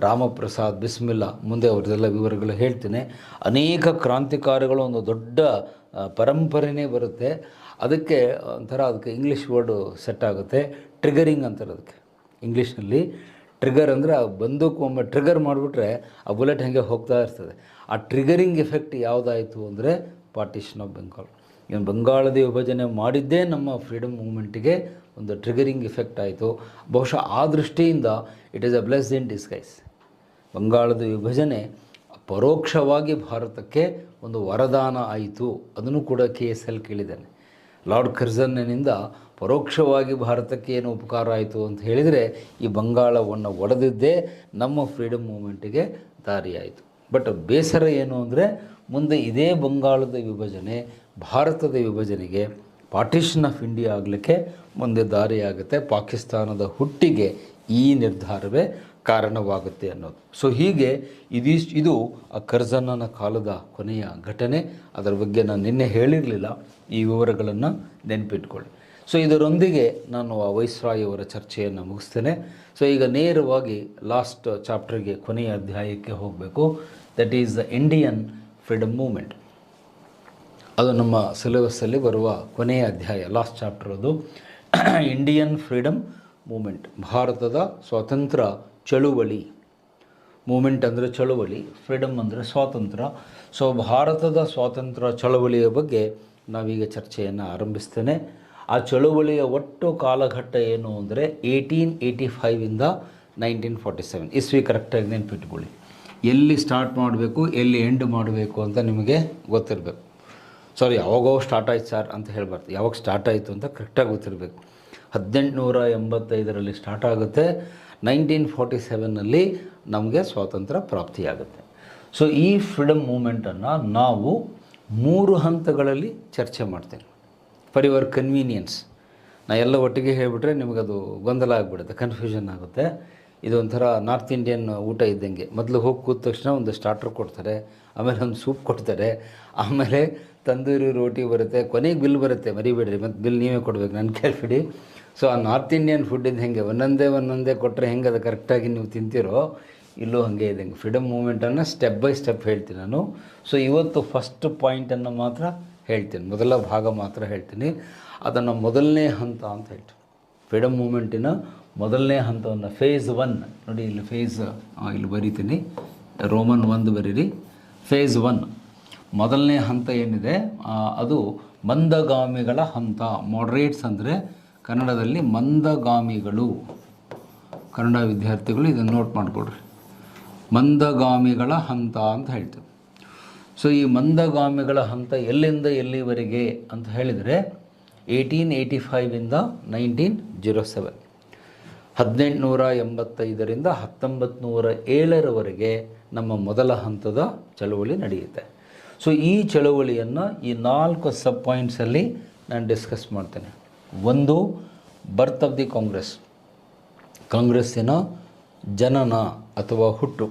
ರಾಮಪ್ರಸಾದ್ ಬಿಸ್ಮಿಲ್ಲಾ, ಮುಂದೆ ಅವ್ರದ್ದೆಲ್ಲ ವಿವರಗಳು ಹೇಳ್ತೇನೆ. ಅನೇಕ ಕ್ರಾಂತಿಕಾರಿಗಳು, ಒಂದು ದೊಡ್ಡ ಪರಂಪರೆಯೇ ಬರುತ್ತೆ. ಅದಕ್ಕೆ ಇಂಗ್ಲೀಷ್ ವರ್ಡು ಸೆಟ್ ಆಗುತ್ತೆ, ಟ್ರಿಗರಿಂಗ್ ಅಂತಾರೆ ಅದಕ್ಕೆ. ಇಂಗ್ಲೀಷ್ನಲ್ಲಿ ಟ್ರಿಗರ್ ಅಂದರೆ ಆ ಬಂದೂಕು ಒಮ್ಮೆ ಟ್ರಿಗರ್ ಮಾಡಿಬಿಟ್ರೆ ಆ ಬುಲೆಟ್ ಹಾಗೆ ಹೋಗ್ತಾ ಇರ್ತದೆ. ಆ ಟ್ರಿಗರಿಂಗ್ ಎಫೆಕ್ಟ್ ಯಾವುದಾಯಿತು ಅಂದರೆ ಪಾರ್ಟಿಷನ್ ಆಫ್ ಬೆಂಗಾಲ್. ಇವನು ಬಂಗಾಳದ ವಿಭಜನೆ ಮಾಡಿದ್ದೇ ನಮ್ಮ ಫ್ರೀಡಮ್ ಮೂಮೆಂಟಿಗೆ ಒಂದು ಟ್ರಿಗರಿಂಗ್ ಎಫೆಕ್ಟ್ ಆಯಿತು. ಬಹುಶಃ ಆ ದೃಷ್ಟಿಯಿಂದ it is a blessed in disguise. ಬಂಗಾಳದ ವಿಭಜನೆ ಪರೋಕ್ಷವಾಗಿ ಭಾರತಕ್ಕೆ ಒಂದು ವರದಾನ ಆಯಿತು. ಅದನ್ನು ಕೂಡ KSL ಕೇಳಿದ್ದಾನೆ. ಲಾರ್ಡ್ ಕರ್ಜನ್ನಿಂದ ಪರೋಕ್ಷವಾಗಿ ಭಾರತಕ್ಕೆ ಏನು ಉಪಕಾರ ಆಯಿತು ಅಂತ ಹೇಳಿದರೆ ಈ ಬಂಗಾಳವನ್ನು ಒಡೆದಿದ್ದೇ ನಮ್ಮ ಫ್ರೀಡಮ್ ಮೂಮೆಂಟಿಗೆ ದಾರಿಯಾಯಿತು. ಬಟ್ ಬೇಸರ ಏನು ಅಂದರೆ ಮುಂದೆ ಇದೇ ಬಂಗಾಳದ ವಿಭಜನೆ ಭಾರತದ ವಿಭಜನೆಗೆ, ಪಾರ್ಟಿಷನ್ ಆಫ್ ಇಂಡಿಯಾ ಆಗಲಿಕ್ಕೆ ಮುಂದೆ ದಾರಿಯಾಗುತ್ತೆ. ಪಾಕಿಸ್ತಾನದ ಹುಟ್ಟಿಗೆ ಈ ನಿರ್ಧಾರವೇ ಕಾರಣವಾಗುತ್ತೆ ಅನ್ನೋದು. ಸೊ ಹೀಗೆ ಇದು ಆ ಕರ್ಜನ್ನನ ಕಾಲದ ಕೊನೆಯ ಘಟನೆ. ಅದರ ಬಗ್ಗೆ ನಾನು ನಿನ್ನೆ ಹೇಳಿರಲಿಲ್ಲ, ಈ ವಿವರಗಳನ್ನು ನೆನಪಿಟ್ಕೊಳ್ಳಿ. ಸೊ ಇದರೊಂದಿಗೆ ನಾನು ಆ ವೈಸ್ರಾಯವರ ಚರ್ಚೆಯನ್ನು ಮುಗಿಸ್ತೇನೆ. ಸೊ ಈಗ ನೇರವಾಗಿ ಲಾಸ್ಟ್ ಚಾಪ್ಟರ್ಗೆ, ಕೊನೆಯ ಅಧ್ಯಾಯಕ್ಕೆ ಹೋಗಬೇಕು. That is the Indian freedom moment. ಅದು ನಮ್ಮ ಸಿಲೆಬಸ್ಸಲ್ಲಿ ಬರುವ ಕೊನೆಯ ಅಧ್ಯಾಯ, ಲಾಸ್ಟ್ ಚಾಪ್ಟರ್. ಅದು ಇಂಡಿಯನ್ ಫ್ರೀಡಮ್ ಮೂಮೆಂಟ್, ಭಾರತದ ಸ್ವಾತಂತ್ರ್ಯ ಚಳುವಳಿ. ಮೂಮೆಂಟ್ ಅಂದರೆ ಚಳುವಳಿ, ಫ್ರೀಡಮ್ ಅಂದರೆ ಸ್ವಾತಂತ್ರ್ಯ. ಸೊ ಭಾರತದ ಸ್ವಾತಂತ್ರ್ಯ ಚಳುವಳಿಯ ಬಗ್ಗೆ ನಾವೀಗ ಚರ್ಚೆಯನ್ನು ಆರಂಭಿಸ್ತೇನೆ. ಆ ಚಳುವಳಿಯ ಒಟ್ಟು ಕಾಲಘಟ್ಟ ಏನು ಅಂದರೆ 1885ಇಂದ 1947 ಇಸ್ವಿ. ಕರೆಕ್ಟಾಗಿ ನೆನಪಿಟ್ಕೊಳ್ಳಿ. ಎಲ್ಲಿ ಸ್ಟಾರ್ಟ್ ಮಾಡಬೇಕು, ಎಲ್ಲಿ ಎಂಡ್ ಮಾಡಬೇಕು ಅಂತ ನಿಮಗೆ ಗೊತ್ತಿರಬೇಕು. ಯಾವಾಗೋ ಸ್ಟಾರ್ಟ್ ಆಯ್ತು ಸರ್ ಅಂತ ಹೇಳಬಾರ್ದು, ಯಾವಾಗ ಸ್ಟಾರ್ಟ್ ಆಯಿತು ಅಂತ ಕರೆಕ್ಟಾಗಿ ಗೊತ್ತಿರಬೇಕು. 1885ರಲ್ಲಿ ಸ್ಟಾರ್ಟ್ ಆಗುತ್ತೆ, 1947ನಲ್ಲಿ ನಮಗೆ ಸ್ವಾತಂತ್ರ್ಯ ಪ್ರಾಪ್ತಿಯಾಗುತ್ತೆ. ಸೊ ಈ ಫ್ರೀಡಮ್ ಮೂಮೆಂಟನ್ನು ನಾವು 3 ಹಂತಗಳಲ್ಲಿ ಚರ್ಚೆ ಮಾಡ್ತೇನೆ. ಫಾರ್ ಯುವರ್ ಕನ್ವೀನಿಯನ್ಸ್, ನಾ ಎಲ್ಲ ಒಟ್ಟಿಗೆ ಹೇಳಿಬಿಟ್ರೆ ನಿಮಗದು ಗೊಂದಲ ಆಗಿಬಿಡುತ್ತೆ, ಕನ್ಫ್ಯೂಷನ್ ಆಗುತ್ತೆ. ಇದು ಒಂಥರ ನಾರ್ತ್ ಇಂಡಿಯನ್ ಊಟ ಇದ್ದಂಗೆ. ಮೊದಲು ಹೋಗಿ ಕೂತ ತಕ್ಷಣ ಒಂದು ಸ್ಟಾರ್ಟರ್ ಕೊಡ್ತಾರೆ, ಆಮೇಲೆ ಒಂದು ಸೂಪ್ ಕೊಡ್ತಾರೆ, ಆಮೇಲೆ ತಂದೂರಿ ರೋಟಿ ಬರುತ್ತೆ, ಕೊನೆಗೆ ಬಿಲ್ ಬರುತ್ತೆ. ಮರಿಬೇಡ್ರಿ, ಮತ್ತು ಬಿಲ್ ನೀವೇ ಕೊಡಬೇಕು, ನನ್ನ ಕೇಳ್ಬಿಡಿ. ಸೊ ಆ ನಾರ್ತ್ ಇಂಡಿಯನ್ ಫುಡ್ ಇದು ಹೆಂಗೆ ಒಂದೊಂದೇ ಕೊಟ್ಟರೆ ಹೆಂಗೆ ಅದು ಕರೆಕ್ಟಾಗಿ ನೀವು ತಿಂತೀರೋ, ಇಲ್ಲೂ ಹಾಗೆ ಇದ್ದಂಗೆ. ಫ್ರೀಡಮ್ ಮೂಮೆಂಟನ್ನು ಸ್ಟೆಪ್ ಬೈ ಸ್ಟೆಪ್ ಹೇಳ್ತೀನಿ ನಾನು. ಸೊ ಇವತ್ತು ಫಸ್ಟ್ ಪಾಯಿಂಟನ್ನು ಮಾತ್ರ ಹೇಳ್ತೀನಿ, ಮೊದಲ ಭಾಗ ಮಾತ್ರ ಹೇಳ್ತೀನಿ. ಅದನ್ನು ಮೊದಲನೇ ಹಂತ ಅಂತ ಹೇಳ್ತೀನಿ. ಫ್ರೀಡಮ್ ಮೂಮೆಂಟಿನ ಮೊದಲನೇ ಹಂತವನ್ನು ಫೇಸ್ 1 ನೋಡಿ, ಇಲ್ಲಿ ಇಲ್ಲಿ ಬರೀತೀನಿ, ರೋಮನ್ 1 ಬರೀರಿ. ಫೇಸ್ 1 ಮೊದಲನೇ ಹಂತ ಏನಿದೆ ಅದು ಮಂದಗಾಮಿಗಳ ಹಂತ. ಮಾಡ್ರೇಟ್ಸ್ ಅಂದರೆ ಕನ್ನಡದಲ್ಲಿ ಮಂದಗಾಮಿಗಳು. ಕನ್ನಡ ವಿದ್ಯಾರ್ಥಿಗಳು ಇದನ್ನು ನೋಟ್ ಮಾಡಿಕೊಡ್ರಿ. ಮಂದಗಾಮಿಗಳ ಹಂತ ಅಂತ ಹೇಳ್ತೇವೆ. ಸೊ ಈ ಮಂದಗಾಮಿಗಳ ಹಂತ ಎಲ್ಲಿಂದ ಎಲ್ಲಿವರೆಗೆ ಅಂತ ಹೇಳಿದರೆ 1885ಇಂದ 1907, 1885ರಿಂದ 1907ರವರೆಗೆ ನಮ್ಮ ಮೊದಲ ಹಂತದ ಚಳವಳಿ ನಡೆಯುತ್ತೆ. ಸೊ ಈ ಚಳವಳಿಯನ್ನು ಈ 4 ಸಬ್ ಪಾಯಿಂಟ್ಸಲ್ಲಿ ನಾನು ಡಿಸ್ಕಸ್ ಮಾಡ್ತೇನೆ. ಒಂದು, ಬರ್ತ್ ಆಫ್ ದಿ ಕಾಂಗ್ರೆಸ್, ಕಾಂಗ್ರೆಸ್ಸಿನ ಜನನ ಅಥವಾ ಹುಟ್ಟು.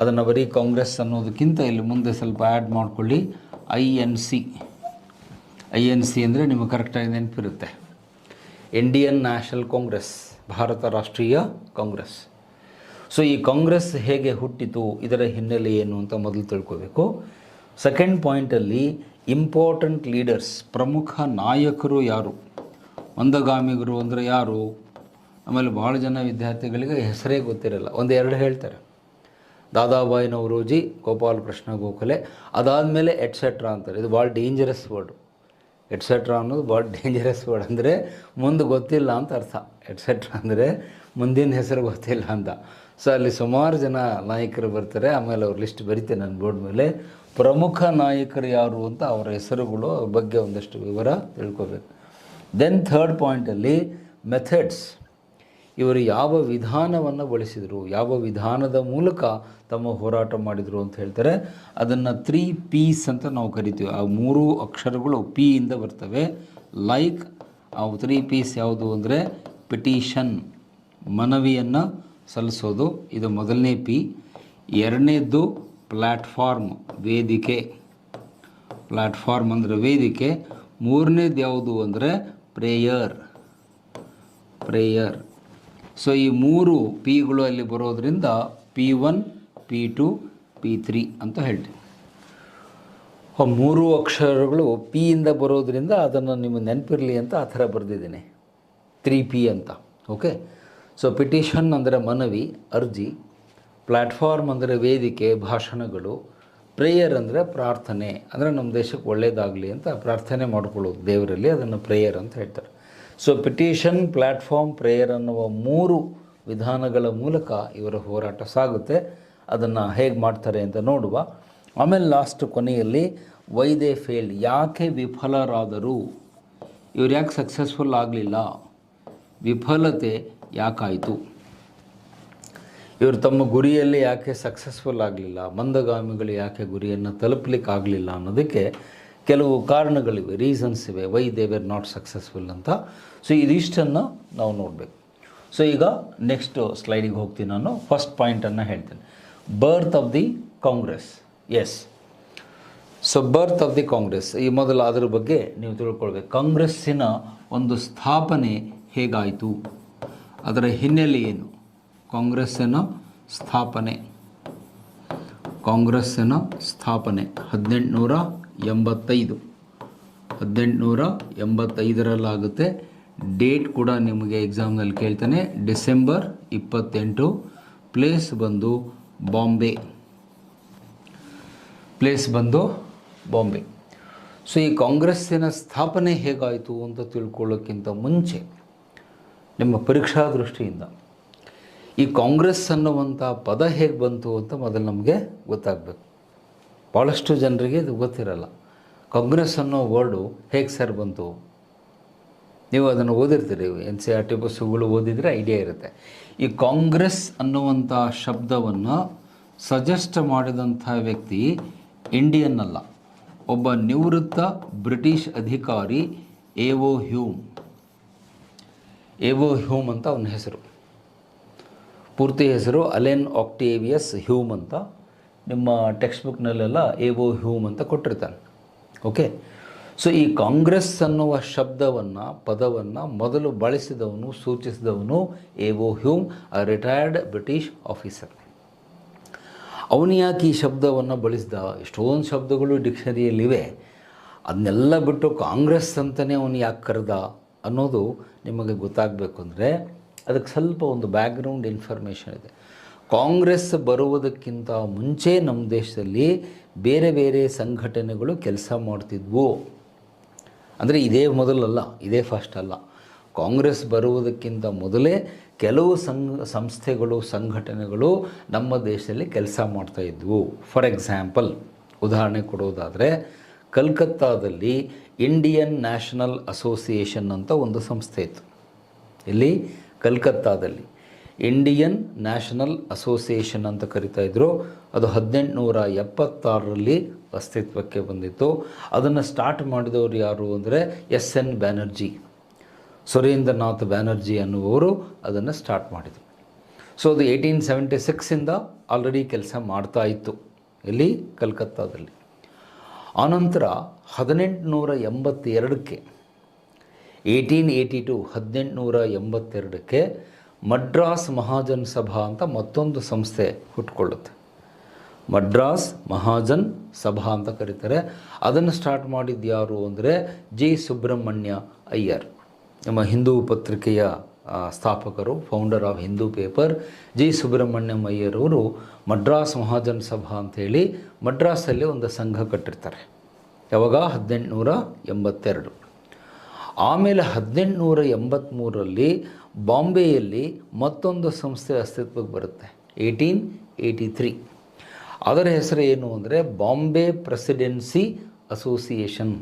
ಅದನ್ನು ಬರೀ ಕಾಂಗ್ರೆಸ್ ಅನ್ನೋದಕ್ಕಿಂತ ಇಲ್ಲಿ ಮುಂದೆ ಸ್ವಲ್ಪ ಆ್ಯಡ್ ಮಾಡಿಕೊಳ್ಳಿ, ಐ ಎನ್ ಸಿ ಅಂದರೆ ನಿಮಗೆ ಕರೆಕ್ಟಾಗಿ ನೆನಪಿರುತ್ತೆ, ಇಂಡಿಯನ್ ನ್ಯಾಷನಲ್ ಕಾಂಗ್ರೆಸ್, ಭಾರತ ರಾಷ್ಟ್ರೀಯ ಕಾಂಗ್ರೆಸ್. ಸೊ ಈ ಕಾಂಗ್ರೆಸ್ ಹೇಗೆ ಹುಟ್ಟಿತು, ಇದರ ಹಿನ್ನೆಲೆ ಏನು ಅಂತ ಮೊದಲು ತಿಳ್ಕೋಬೇಕು. ಸೆಕೆಂಡ್ ಪಾಯಿಂಟಲ್ಲಿ ಇಂಪಾರ್ಟೆಂಟ್ ಲೀಡರ್ಸ್, ಪ್ರಮುಖ ನಾಯಕರು ಯಾರು, ಮಂದಗಾಮಿಗರು ಅಂದರೆ ಯಾರು. ಆಮೇಲೆ ಭಾಳ ಜನ ವಿದ್ಯಾರ್ಥಿಗಳಿಗೆ ಹೆಸರೇ ಗೊತ್ತಿರಲ್ಲ, ಒಂದೆರಡು ಹೇಳ್ತಾರೆ, ದಾದಾಬಾಯಿ ನವರೋಜಿ, ಗೋಪಾಲ ಕೃಷ್ಣ ಗೋಖಲೆ, ಅದಾದಮೇಲೆ ಎಟ್ಸೆಟ್ರಾ ಅಂತಾರೆ. ಇದು ಭಾಳ ಡೇಂಜರಸ್ ವರ್ಡು. ಎಟ್ಸೆಟ್ರಾ ಅನ್ನೋದು ಭಾಳ ಡೇಂಜರಸ್ ವರ್ಡ್, ಅಂದರೆ ಮುಂದೆ ಗೊತ್ತಿಲ್ಲ ಅಂತ ಅರ್ಥ. ಎಟ್ಸೆಟ್ರಾ ಅಂದರೆ ಮುಂದಿನ ಹೆಸರು ಗೊತ್ತಿಲ್ಲ ಅಂತ. ಸೊ ಅಲ್ಲಿ ಸುಮಾರು ಜನ ನಾಯಕರು ಬರ್ತಾರೆ, ಆಮೇಲೆ ಅವ್ರ ಲಿಸ್ಟ್ ಬರಿತೇನೆ ನನ್ನ ಬೋರ್ಡ್ ಮೇಲೆ. ಪ್ರಮುಖ ನಾಯಕರು ಯಾರು ಅಂತ ಅವರ ಹೆಸರುಗಳು, ಅವ್ರ ಬಗ್ಗೆ ಒಂದಷ್ಟು ವಿವರ ತಿಳ್ಕೊಬೇಕು. ದೆನ್ ಥರ್ಡ್ ಪಾಯಿಂಟಲ್ಲಿ ಮೆಥಡ್ಸ್, ಇವರು ಯಾವ ವಿಧಾನವನ್ನು ಬಳಸಿದರು, ಯಾವ ವಿಧಾನದ ಮೂಲಕ ತಮ್ಮ ಹೋರಾಟ ಮಾಡಿದರು ಅಂತ ಹೇಳ್ತಾರೆ. ಅದನ್ನು 3 P's ಅಂತ ನಾವು ಕರಿತೀವಿ. ಆ 3 ಅಕ್ಷರಗಳು P ಇಂದ ಬರ್ತವೆ. ಲೈಕ್ ಆ 3 P's ಯಾವುದು ಅಂದರೆ ಪಿಟಿಷನ್, ಮನವಿಯನ್ನು ಸಲ್ಲಿಸೋದು, ಇದು ಮೊದಲನೇ P. ಎರಡನೇದ್ದು ಪ್ಲ್ಯಾಟ್ಫಾರ್ಮ್, ವೇದಿಕೆ, ಪ್ಲ್ಯಾಟ್ಫಾರ್ಮ್ ಅಂದರೆ ವೇದಿಕೆ. ಮೂರನೇದು ಯಾವುದು ಅಂದರೆ ಪ್ರೇಯರ್. ಸೊ ಈ 3 Pಗಳು ಅಲ್ಲಿ ಬರೋದರಿಂದ P1, P2, P3 ಅಂತ ಹೇಳ್ತೀವಿ. 3 ಅಕ್ಷರಗಳು P ಇಂದ ಬರೋದರಿಂದ ಅದನ್ನು ನಿಮಗೆ ನೆನಪಿರಲಿ ಅಂತ ಆ ಥರ ಬರೆದಿದ್ದೀನಿ, 3P ಅಂತ. ಓಕೆ. ಸೊ ಪಿಟಿಷನ್ ಅಂದರೆ ಮನವಿ, ಅರ್ಜಿ. ಪ್ಲ್ಯಾಟ್ಫಾರ್ಮ್ ಅಂದರೆ ವೇದಿಕೆ, ಭಾಷಣಗಳು. ಪ್ರೇಯರ್ ಅಂದರೆ ಪ್ರಾರ್ಥನೆ, ಅಂದರೆ ನಮ್ಮ ದೇಶಕ್ಕೆ ಒಳ್ಳೆಯದಾಗಲಿ ಅಂತ ಪ್ರಾರ್ಥನೆ ಮಾಡ್ಕೊಳ್ಳೋದು ದೇವರಲ್ಲಿ, ಅದನ್ನು ಪ್ರೇಯರ್ ಅಂತ ಹೇಳ್ತಾರೆ. ಸೊ ಪಿಟಿಷನ್, ಪ್ಲ್ಯಾಟ್ಫಾರ್ಮ್, ಪ್ರೇಯರ್ ಅನ್ನುವ 3 ವಿಧಾನಗಳ ಮೂಲಕ ಇವರ ಹೋರಾಟ ಸಾಗುತ್ತೆ. ಅದನ್ನು ಹೇಗೆ ಮಾಡ್ತಾರೆ ಅಂತ ನೋಡುವ. ಆಮೇಲೆ ಲಾಸ್ಟ್ ಕೊನೆಯಲ್ಲಿ ವೈ ದೇ ಫೇಲ್ಡ್, ಯಾಕೆ ವಿಫಲರಾದರು, ಇವ್ರು ಯಾಕೆ ಸಕ್ಸಸ್ಫುಲ್ ಆಗಲಿಲ್ಲ, ವಿಫಲತೆ ಯಾಕಾಯಿತು, ಇವರು ತಮ್ಮ ಗುರಿಯಲ್ಲಿ ಯಾಕೆ ಸಕ್ಸಸ್ಫುಲ್ ಆಗಲಿಲ್ಲ, ಮಂದಗಾಮಿಗಳು ಯಾಕೆ ಗುರಿಯನ್ನು ತಲುಪಲಿಕ್ಕಾಗಲಿಲ್ಲ ಅನ್ನೋದಕ್ಕೆ ಕೆಲವು ಕಾರಣಗಳಿವೆ, ರೀಸನ್ಸ್ ಇವೆ, why they were not successful ಅಂತ. ಸೊ ಇದಿಷ್ಟನ್ನು ನಾವು ನೋಡಬೇಕು. ಸೊ ಈಗ ನೆಕ್ಸ್ಟ್ ಸ್ಲೈಡಿಗೆ ಹೋಗ್ತೀನಿ. ನಾನು ಫಸ್ಟ್ ಪಾಯಿಂಟನ್ನು ಹೇಳ್ತೀನಿ, birth of the Congress. Yes, so birth of the Congress, ಈ ಮೊದಲು ಅದರ ಬಗ್ಗೆ ನೀವು ತಿಳ್ಕೊಳ್ಬೇಕು. ಕಾಂಗ್ರೆಸ್ಸಿನ ಒಂದು ಸ್ಥಾಪನೆ ಹೇಗಾಯಿತು, ಅದರ ಹಿನ್ನೆಲೆ ಏನು. ಕಾಂಗ್ರೆಸ್ಸಿನ ಸ್ಥಾಪನೆ 1885ರಲ್ಲಾಗುತ್ತೆ. ಡೇಟ್ ಕೂಡ ನಿಮಗೆ ಎಕ್ಸಾಮ್ನಲ್ಲಿ ಕೇಳ್ತಾನೆ, ಡಿಸೆಂಬರ್ 28. ಪ್ಲೇಸ್ ಬಂದು ಬಾಂಬೆ. ಸೊ ಈ ಕಾಂಗ್ರೆಸ್ಸಿನ ಸ್ಥಾಪನೆ ಹೇಗಾಯಿತು ಅಂತ ತಿಳ್ಕೊಳ್ಳೋಕ್ಕಿಂತ ಮುಂಚೆ ನಿಮ್ಮ ಪರೀಕ್ಷಾ ದೃಷ್ಟಿಯಿಂದ ಈ ಕಾಂಗ್ರೆಸ್ ಅನ್ನುವಂಥ ಪದ ಹೇಗೆ ಬಂತು ಅಂತ ಮೊದಲು ನಮಗೆ ಗೊತ್ತಾಗಬೇಕು. ಭಾಳಷ್ಟು ಜನರಿಗೆ ಇದು ಗೊತ್ತಿರಲ್ಲ. ಕಾಂಗ್ರೆಸ್ ಅನ್ನೋ ವರ್ಡು ಹೇಗೆ ಸರ್ ಬಂತು, ನೀವು ಅದನ್ನು ಓದಿರ್ತೀರಿ, NCERT ಪುಸ್ತಕಗಳು ಓದಿದರೆ ಐಡಿಯಾ ಇರುತ್ತೆ. ಈ ಕಾಂಗ್ರೆಸ್ ಅನ್ನುವಂಥ ಶಬ್ದವನ್ನು ಸಜೆಸ್ಟ್ ಮಾಡಿದಂಥ ವ್ಯಕ್ತಿ ಇಂಡಿಯನ್ ಅಲ್ಲ, ಒಬ್ಬ ನಿವೃತ್ತ ಬ್ರಿಟಿಷ್ ಅಧಿಕಾರಿ ಎವೋ ಹ್ಯೂಮ್ ಅಂತ ಅವನ ಹೆಸರು. ಪೂರ್ತಿ ಹೆಸರು ಅಲೆನ್ ಆಕ್ಟೇವಿಯಸ್ ಹ್ಯೂಮ್ ಅಂತ. ನಿಮ್ಮ ಟೆಕ್ಸ್ಟ್ ಬುಕ್ನಲ್ಲೆಲ್ಲ ಎವೋ ಹ್ಯೂಮ್ ಅಂತ ಕೊಟ್ಟಿರ್ತಾನೆ. ಓಕೆ. ಸೊ ಈ ಕಾಂಗ್ರೆಸ್ ಅನ್ನುವ ಪದವನ್ನು ಮೊದಲು ಬಳಸಿದವನು, ಸೂಚಿಸಿದವನು ಎವೋ ಹ್ಯೂಮ್, ರಿಟೈರ್ಡ್ ಬ್ರಿಟಿಷ್ ಆಫೀಸರ್. ಅವನು ಯಾಕೆ ಈ ಶಬ್ದವನ್ನು ಬಳಸಿದ, ಎಷ್ಟೊಂದು ಶಬ್ದಗಳು ಡಿಕ್ಷನರಿಯಲ್ಲಿವೆ, ಅದನ್ನೆಲ್ಲ ಬಿಟ್ಟು ಕಾಂಗ್ರೆಸ್ ಅಂತಲೇ ಅವನು ಯಾಕೆ ಕರೆದ ಅನ್ನೋದು ನಿಮಗೆ ಗೊತ್ತಾಗಬೇಕು. ಅಂದರೆ ಅದಕ್ಕೆ ಸ್ವಲ್ಪ ಒಂದು ಬ್ಯಾಕ್ಗ್ರೌಂಡ್ ಇನ್ಫಾರ್ಮೇಷನ್ ಇದೆ. ಕಾಂಗ್ರೆಸ್ ಬರುವುದಕ್ಕಿಂತ ಮುಂಚೆ ನಮ್ಮ ದೇಶದಲ್ಲಿ ಬೇರೆ ಬೇರೆ ಸಂಘಟನೆಗಳು ಕೆಲಸ ಮಾಡ್ತಿದ್ವು. ಅಂದರೆ ಇದೇ ಮೊದಲಲ್ಲ, ಇದೇ ಫಸ್ಟ್ ಅಲ್ಲ. ಕಾಂಗ್ರೆಸ್ ಬರುವುದಕ್ಕಿಂತ ಮೊದಲೇ ಕೆಲವು ಸಂಸ್ಥೆಗಳು ಸಂಘಟನೆಗಳು ನಮ್ಮ ದೇಶದಲ್ಲಿ ಕೆಲಸ ಮಾಡ್ತಾಯಿದ್ವು. ಫಾರ್ ಎಕ್ಸಾಂಪಲ್ ಉದಾಹರಣೆ ಕೊಡೋದಾದರೆ, ಕಲ್ಕತ್ತಾದಲ್ಲಿ ಇಂಡಿಯನ್ ನ್ಯಾಷನಲ್ ಅಸೋಸಿಯೇಷನ್ ಅಂತ ಒಂದು ಸಂಸ್ಥೆ ಇತ್ತು. ಇಲ್ಲಿ ಕಲ್ಕತ್ತಾದಲ್ಲಿ ಇಂಡಿಯನ್ ನ್ಯಾಷನಲ್ ಅಸೋಸಿಯೇಷನ್ ಅಂತ ಕರಿತಾಯಿದ್ರು. ಅದು 1876ರಲ್ಲಿ ಅಸ್ತಿತ್ವಕ್ಕೆ ಬಂದಿತ್ತು. ಅದನ್ನು ಸ್ಟಾರ್ಟ್ ಮಾಡಿದವರು ಯಾರು ಅಂದರೆ SN ಬ್ಯಾನರ್ಜಿ, ಸುರೇಂದ್ರನಾಥ್ ಬ್ಯಾನರ್ಜಿ ಅನ್ನುವರು ಅದನ್ನು ಸ್ಟಾರ್ಟ್ ಮಾಡಿದರು. ಸೊ ಅದು 1876ಇಂದ ಆಲ್ರೆಡಿ ಕೆಲಸ ಮಾಡ್ತಾ ಇತ್ತು ಇಲ್ಲಿ ಕಲ್ಕತ್ತಾದಲ್ಲಿ. ಆನಂತರ 1882ಕ್ಕೆ 1882ಕ್ಕೆ ಮಡ್ರಾಸ್ ಮಹಾಜನ್ ಸಭಾ ಅಂತ ಮತ್ತೊಂದು ಸಂಸ್ಥೆ ಹುಟ್ಕೊಳ್ಳುತ್ತೆ. ಮಡ್ರಾಸ್ ಮಹಾಜನ್ ಸಭಾ ಅಂತ ಕರೀತಾರೆ. ಅದನ್ನು ಸ್ಟಾರ್ಟ್ ಮಾಡಿದ್ದು ಯಾರು ಅಂದರೆ ಜಿ ಸುಬ್ರಹ್ಮಣ್ಯ ಅಯ್ಯರ್, ನಮ್ಮ ಹಿಂದೂ ಪತ್ರಿಕೆಯ ಸ್ಥಾಪಕರು, founder of Hindu paper G Subramaniam Iyer ಅವರು ಮಡ್ರಾಸ್ ಮಹಾಜನ್ ಸಭಾ ಅಂಥೇಳಿ ಮಡ್ರಾಸಲ್ಲಿ ಒಂದು ಸಂಘ ಕಟ್ಟಿರ್ತಾರೆ. ಯಾವಾಗ? 1882. ಆಮೇಲೆ 1883ರಲ್ಲಿ ಬಾಂಬೆಯಲ್ಲಿ ಮತ್ತೊಂದು ಸಂಸ್ಥೆ ಅಸ್ತಿತ್ವಕ್ಕೆ ಬರುತ್ತೆ, 1883. ಅದರ ಹೆಸರು ಏನು ಅಂದರೆ Bombay presidency association.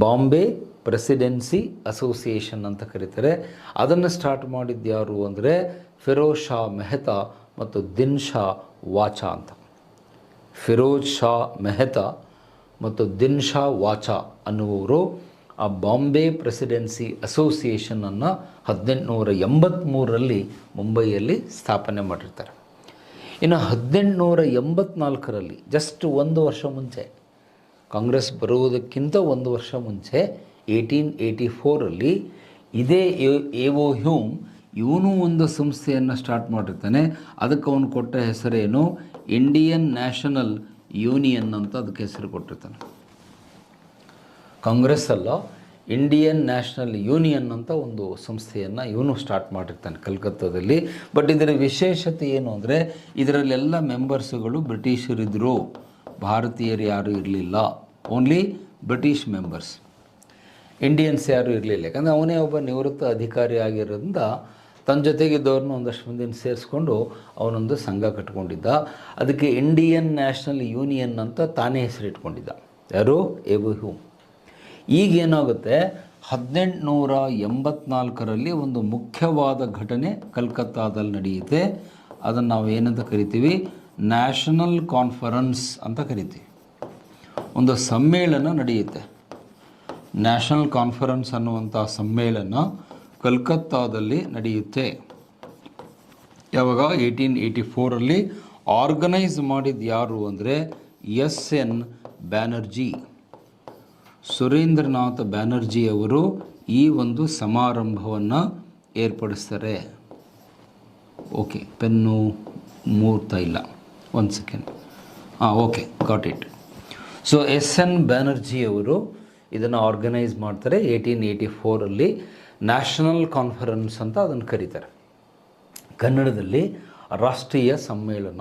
Bombay presidency association ಅಂತ ಕರೀತಾರೆ. ಅದನ್ನು ಸ್ಟಾರ್ಟ್ ಮಾಡಿದ್ದು ಯಾರು ಅಂದರೆ ಫಿರೋಜ್ ಶಾ ಮೆಹ್ತಾ ಮತ್ತು ದಿನ್ ಶಾ ವಾಚಾ ಅಂತ. ಫಿರೋಜ್ ಶಾ ಮೆಹ್ತಾ ಮತ್ತು ದಿನ್ ಶಾ ವಾಚಾ ಅನ್ನುವರು ಆ ಬಾಂಬೆ ಪ್ರೆಸಿಡೆನ್ಸಿ ಅಸೋಸಿಯೇಷನನ್ನು 1883ರಲ್ಲಿ ಮುಂಬೈಯಲ್ಲಿ ಸ್ಥಾಪನೆ ಮಾಡಿರ್ತಾರೆ. ಇನ್ನು 1884ರಲ್ಲಿ ಜಸ್ಟ್ ಒಂದು ವರ್ಷ ಮುಂಚೆ, ಕಾಂಗ್ರೆಸ್ ಬರುವುದಕ್ಕಿಂತ ಒಂದು ವರ್ಷ ಮುಂಚೆ 1884ರಲ್ಲಿ ಇದೇ ಎವೋ ಹ್ಯೂಮ್ ಇವನು ಒಂದು ಸಂಸ್ಥೆಯನ್ನು ಸ್ಟಾರ್ಟ್ ಮಾಡಿರ್ತಾನೆ. ಅದಕ್ಕೆ ಅವನು ಕೊಟ್ಟ ಹೆಸರೇನು? ಇಂಡಿಯನ್ ನ್ಯಾಷನಲ್ ಯೂನಿಯನ್ ಅಂತ ಅದಕ್ಕೆ ಹೆಸರು ಕೊಟ್ಟಿರ್ತಾನೆ. ಕಾಂಗ್ರೆಸ್ ಅಲ್ಲ, ಇಂಡಿಯನ್ ನ್ಯಾಷನಲ್ ಯೂನಿಯನ್ ಅಂತ ಒಂದು ಸಂಸ್ಥೆಯನ್ನು ಇವನು ಸ್ಟಾರ್ಟ್ ಮಾಡಿರ್ತಾನೆ ಕಲ್ಕತ್ತಾದಲ್ಲಿ. ಬಟ್ ಇದರ ವಿಶೇಷತೆ ಏನು ಅಂದರೆ ಇದರಲ್ಲೆಲ್ಲ ಮೆಂಬರ್ಸ್ಗಳು ಬ್ರಿಟಿಷರಿದ್ದರು, ಭಾರತೀಯರು ಯಾರೂ ಇರಲಿಲ್ಲ. ಓನ್ಲಿ ಬ್ರಿಟಿಷ್ ಮೆಂಬರ್ಸ್, ಇಂಡಿಯನ್ಸ್ ಯಾರೂ ಇರಲಿಲ್ಲ. ಯಾಕಂದರೆ ಅವನೇ ಒಬ್ಬ ನಿವೃತ್ತ ಅಧಿಕಾರಿ ಆಗಿರೋದ್ರಿಂದ ತನ್ನ ಜೊತೆಗಿದ್ದವ್ರನ್ನ ಒಂದಷ್ಟು ಮಂದಿನ ಸೇರಿಸ್ಕೊಂಡು ಅವನೊಂದು ಸಂಘ ಕಟ್ಕೊಂಡಿದ್ದ. ಅದಕ್ಕೆ ಇಂಡಿಯನ್ ನ್ಯಾಷನಲ್ ಯೂನಿಯನ್ ಅಂತ ತಾನೇ ಹೆಸರಿಟ್ಕೊಂಡಿದ್ದ. ಯಾರು? ಎವೋ ಹ್ಯೂಮ್. ಈಗೇನಾಗುತ್ತೆ, 1884ರಲ್ಲಿ ಒಂದು ಮುಖ್ಯವಾದ ಘಟನೆ ಕಲ್ಕತ್ತಾದಲ್ಲಿ ನಡೆಯುತ್ತೆ. ಅದನ್ನು ನಾವು ಏನಂತ ಕರಿತೀವಿ? ನ್ಯಾಷನಲ್ ಕಾನ್ಫರೆನ್ಸ್ ಅಂತ ಕರಿತೀವಿ. ಒಂದು ಸಮ್ಮೇಳನ ನಡೆಯುತ್ತೆ. ನ್ಯಾಷನಲ್ ಕಾನ್ಫರೆನ್ಸ್ ಅನ್ನುವಂಥ ಸಮ್ಮೇಳನ ಕಲ್ಕತ್ತಾದಲ್ಲಿ ನಡೆಯುತ್ತೆ. ಯಾವಾಗ? 1884ರಲ್ಲಿ. ಆರ್ಗನೈಸ್ ಮಾಡಿದ್ದು ಯಾರು ಅಂದರೆ SN ಬ್ಯಾನರ್ಜಿ, ಸುರೇಂದ್ರನಾಥ್ ಬ್ಯಾನರ್ಜಿಯವರು ಈ ಒಂದು ಸಮಾರಂಭವನ್ನು ಏರ್ಪಡಿಸ್ತಾರೆ. ಓಕೆ, ಪೆನ್ನು ಮೂರ್ತಾ ಇಲ್ಲ, ಒಂದು second. Okay, got it. So SN ಬ್ಯಾನರ್ಜಿಯವರು ಇದನ್ನು ಆರ್ಗನೈಸ್ ಮಾಡ್ತಾರೆ 1884ರಲ್ಲಿ. ನ್ಯಾಷನಲ್ ಕಾನ್ಫರೆನ್ಸ್ ಅಂತ ಅದನ್ನು ಕರೀತಾರೆ. ಕನ್ನಡದಲ್ಲಿ ರಾಷ್ಟ್ರೀಯ ಸಮ್ಮೇಳನ.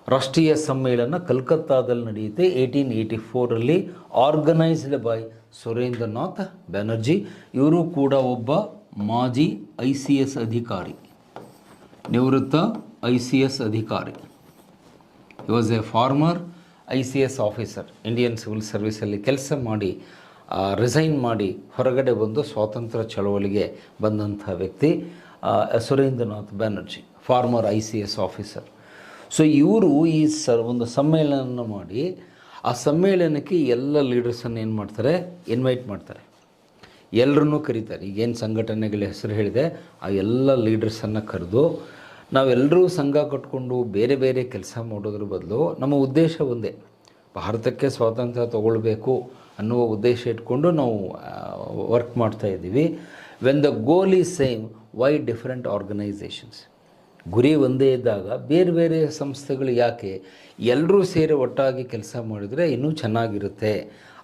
ರಾಷ್ಟ್ರೀಯ ಸಮ್ಮೇಳನ ಕಲ್ಕತ್ತಾದಲ್ಲಿ ನಡೆಯುತ್ತೆ 1884ರಲ್ಲಿ. Organised by Surendranath Banerjee. ಇವರು ಕೂಡ ಒಬ್ಬ ಮಾಜಿ ICS ಅಧಿಕಾರಿ, ನಿವೃತ್ತ ICS ಅಧಿಕಾರಿ. He was a former ICS officer. Indian civil ಸರ್ವಿಸಲ್ಲಿ ಕೆಲಸ ಮಾಡಿ ರಿಸೈನ್ ಮಾಡಿ ಹೊರಗಡೆ ಬಂದು ಸ್ವಾತಂತ್ರ್ಯ ಚಳವಳಿಗೆ ಬಂದಂಥ ವ್ಯಕ್ತಿ Surendranath Banerjee, farmer ICS officer. So ಇವರು ಈ ಒಂದು ಸಮ್ಮೇಳನ ಮಾಡಿ ಆ ಸಮ್ಮೇಳನಕ್ಕೆ ಎಲ್ಲ ಲೀಡರ್ಸನ್ನು ಏನು ಮಾಡ್ತಾರೆ? ಇನ್ವೈಟ್ ಮಾಡ್ತಾರೆ. ಎಲ್ಲರನ್ನೂ ಕರೀತಾರೆ. ಈಗೇನು ಸಂಘಟನೆಗಳ ಹೆಸರು ಹೇಳಿದೆ ಆ ಎಲ್ಲ ಲೀಡರ್ಸನ್ನು ಕರೆದು ನಾವೆಲ್ಲರೂ ಸಂಘ ಕಟ್ಕೊಂಡು ಬೇರೆ ಬೇರೆ ಕೆಲಸ ಮಾಡೋದ್ರ ಬದಲು ನಮ್ಮ ಉದ್ದೇಶ ಒಂದೇ, ಭಾರತಕ್ಕೆ ಸ್ವಾತಂತ್ರ್ಯ ತಗೊಳ್ಬೇಕು ಅನ್ನುವ ಉದ್ದೇಶ ಇಟ್ಕೊಂಡು ನಾವು ವರ್ಕ್ ಮಾಡ್ತಾಯಿದ್ದೀವಿ. When the goal is same, why different organisations? ಗುರಿ ಒಂದೇ ಇದ್ದಾಗ ಬೇರೆ ಬೇರೆ ಸಂಸ್ಥೆಗಳು ಯಾಕೆ? ಎಲ್ಲರೂ ಸೇರಿ ಒಟ್ಟಾಗಿ ಕೆಲಸ ಮಾಡಿದರೆ ಇನ್ನೂ ಚೆನ್ನಾಗಿರುತ್ತೆ